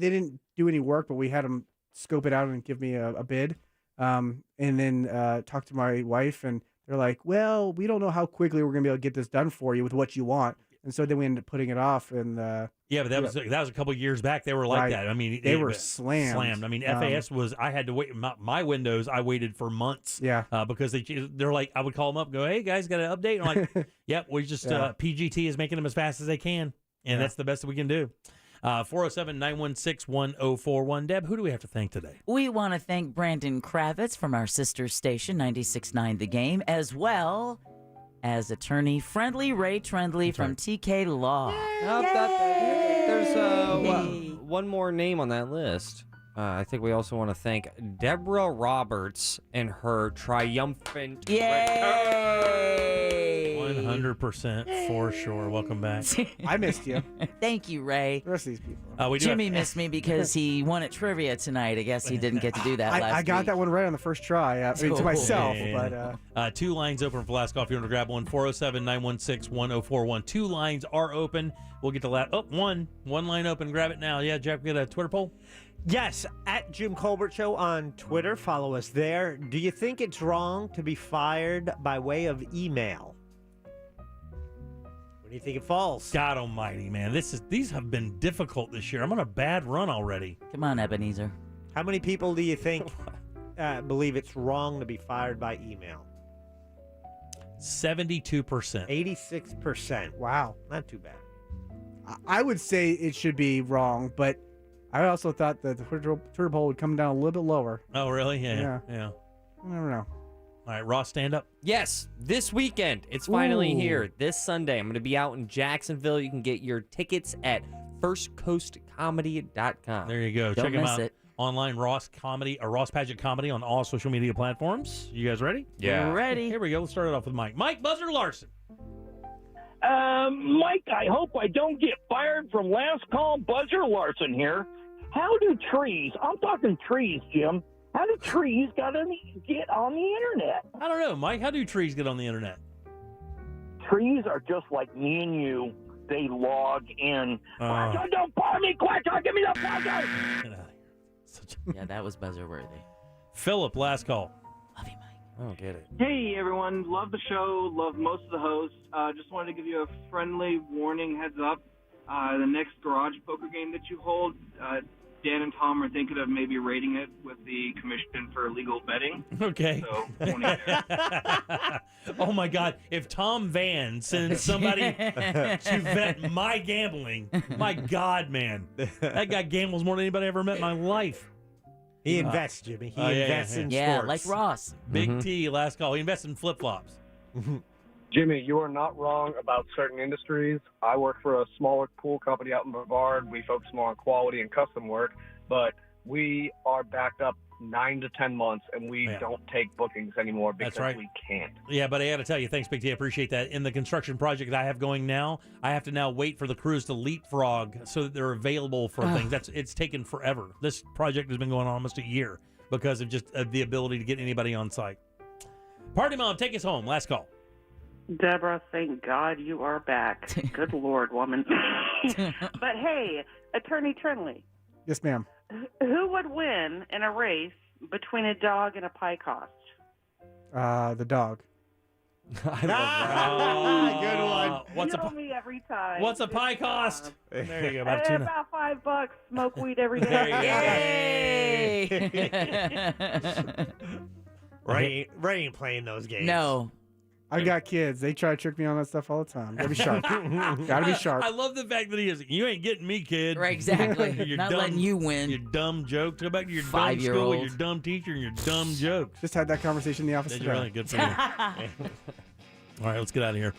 didn't do any work, but we had them scope it out and give me a bid, and then talk to my wife, and they're like, well, we don't know how quickly we're gonna be able to get this done for you with what you want. And so then we ended up putting it off. And but that was a couple of years back. They were like that. I mean, they were slammed. I mean, FAS was. I had to wait. My Windows, I waited for months. Yeah. Because they're like, I would call them up, and go, hey guys, got an update? And I'm like, yep, we just PGT is making them as fast as they can, and that's the best that we can do. 407-916-1041. Deb, who do we have to thank today? We want to thank Brandon Kravitz from our sister station, 96.9 The Game, as well as attorney Friendly Ray Trindley from TK Law. There's one more name on that list. I think we also want to thank Deborah Roberts and her triumphant return. 100% for sure. Welcome back. I missed you. Thank you, Ray. The rest of these people. Jimmy missed me because he won at trivia tonight. I guess he didn't get to do that last week. I got that one right on the first try. To myself. But two lines open for last call if you want to grab one. 407-916-1041. Two lines are open. We'll get to one line open. Grab it now. Yeah, Jack, we got a Twitter poll? Yes, at Jim Colbert Show on Twitter. Follow us there. Do you think it's wrong to be fired by way of email? What do you think it falls? God almighty, man. These have been difficult this year. I'm on a bad run already. Come on, Ebenezer. How many people do you think believe it's wrong to be fired by email? 72%. 86%. Wow, not too bad. I would say it should be wrong, but I also thought that the Twitter poll would come down a little bit lower. Oh, really? Yeah. I don't know. All right, Ross, stand up. Yes, this weekend. It's finally here. This Sunday. I'm going to be out in Jacksonville. You can get your tickets at firstcoastcomedy.com. There you go. Check him out. Online, Ross Pageant Comedy on all social media platforms. You guys ready? Yeah. Ready. Here we go. Let's start it off with Mike. Mike Buzzer Larson. Mike, I hope I don't get fired from last call. Buzzer Larson here. How do trees, I'm talking trees, Jim, how do trees get on the internet? I don't know, Mike. How do trees get on the internet? Trees are just like me and you. They log in. Don't bother me, quick! Give me the buzzer! Yeah, that was buzzer worthy. Philip, last call. Love you, Mike. I don't get it. Hey, everyone. Love the show. Love most of the hosts. Just wanted to give you a friendly warning heads up. The next garage poker game that you hold, Dan and Tom are thinking of maybe rating it with the Commission for Legal Betting. Okay. So, warning there. Oh, my God. If Tom Van sends somebody to vet my gambling, my God, man. That guy gambles more than anybody I ever met in my life. He invests, Jimmy. He invests in sports. Yeah, like Ross. Big T, last call. He invests in flip-flops. Jimmy, you are not wrong about certain industries. I work for a smaller pool company out in Brevard. We focus more on quality and custom work, but we are backed up 9 to 10 months, and we don't take bookings anymore because we can't. Yeah, but I got to tell you, thanks, Big T. I appreciate that. In the construction project that I have going now, I have to now wait for the crews to leapfrog so that they're available for things. It's taken forever. This project has been going on almost a year because of just the ability to get anybody on site. Party Mom, take us home. Last call. Deborah, thank God you are back. Good Lord, woman. But hey, Attorney Trinley. Yes, ma'am. Who would win in a race between a dog and a pie cost? The dog. Good one. You know me every time. What's a pie cost? There you go. About about $5. Smoke weed every day. Ray ain't playing those games. No. I got kids. They try to trick me on that stuff all the time. Gotta be sharp. Gotta be sharp. I love the fact that he is. You ain't getting me, kid. Right, exactly. Not letting you win. Your dumb joke. Go back to your dumb 5-year-old. school with your dumb teacher and your dumb jokes. Just had that conversation in the office That's today. really good for you. All right, let's get out of here.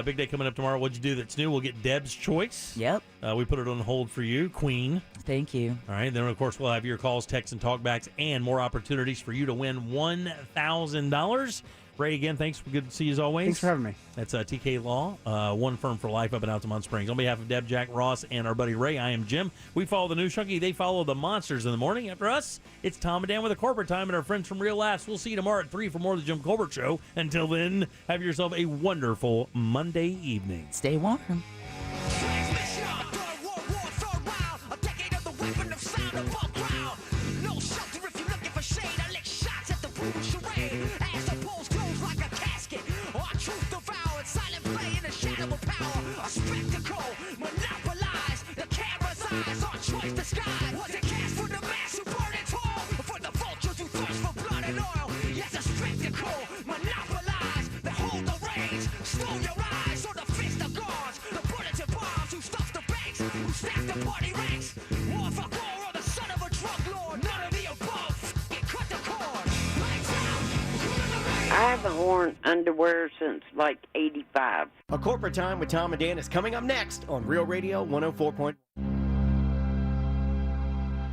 Big day coming up tomorrow. What'd you do that's new? We'll get Deb's Choice. Yep. We put it on hold for you, Queen. Thank you. All right. Then, of course, we'll have your calls, texts, and talkbacks, and more opportunities for you to win $1,000. Ray, again, thanks. Good to see you as always. Thanks for having me. That's TK Law, one firm for life up in Altamont Springs. On behalf of Deb, Jack, Ross, and our buddy Ray, I am Jim. We follow the news junkie. They follow the monsters in the morning. After us, it's Tom and Dan with a corporate time and our friends from Real Laughs. We'll see you tomorrow at 3 for more of the Jim Colbert Show. Until then, have yourself a wonderful Monday evening. Stay warm. I haven't worn underwear since like 85. A Corporate Time with Tom and Dan is coming up next on Real Radio 104.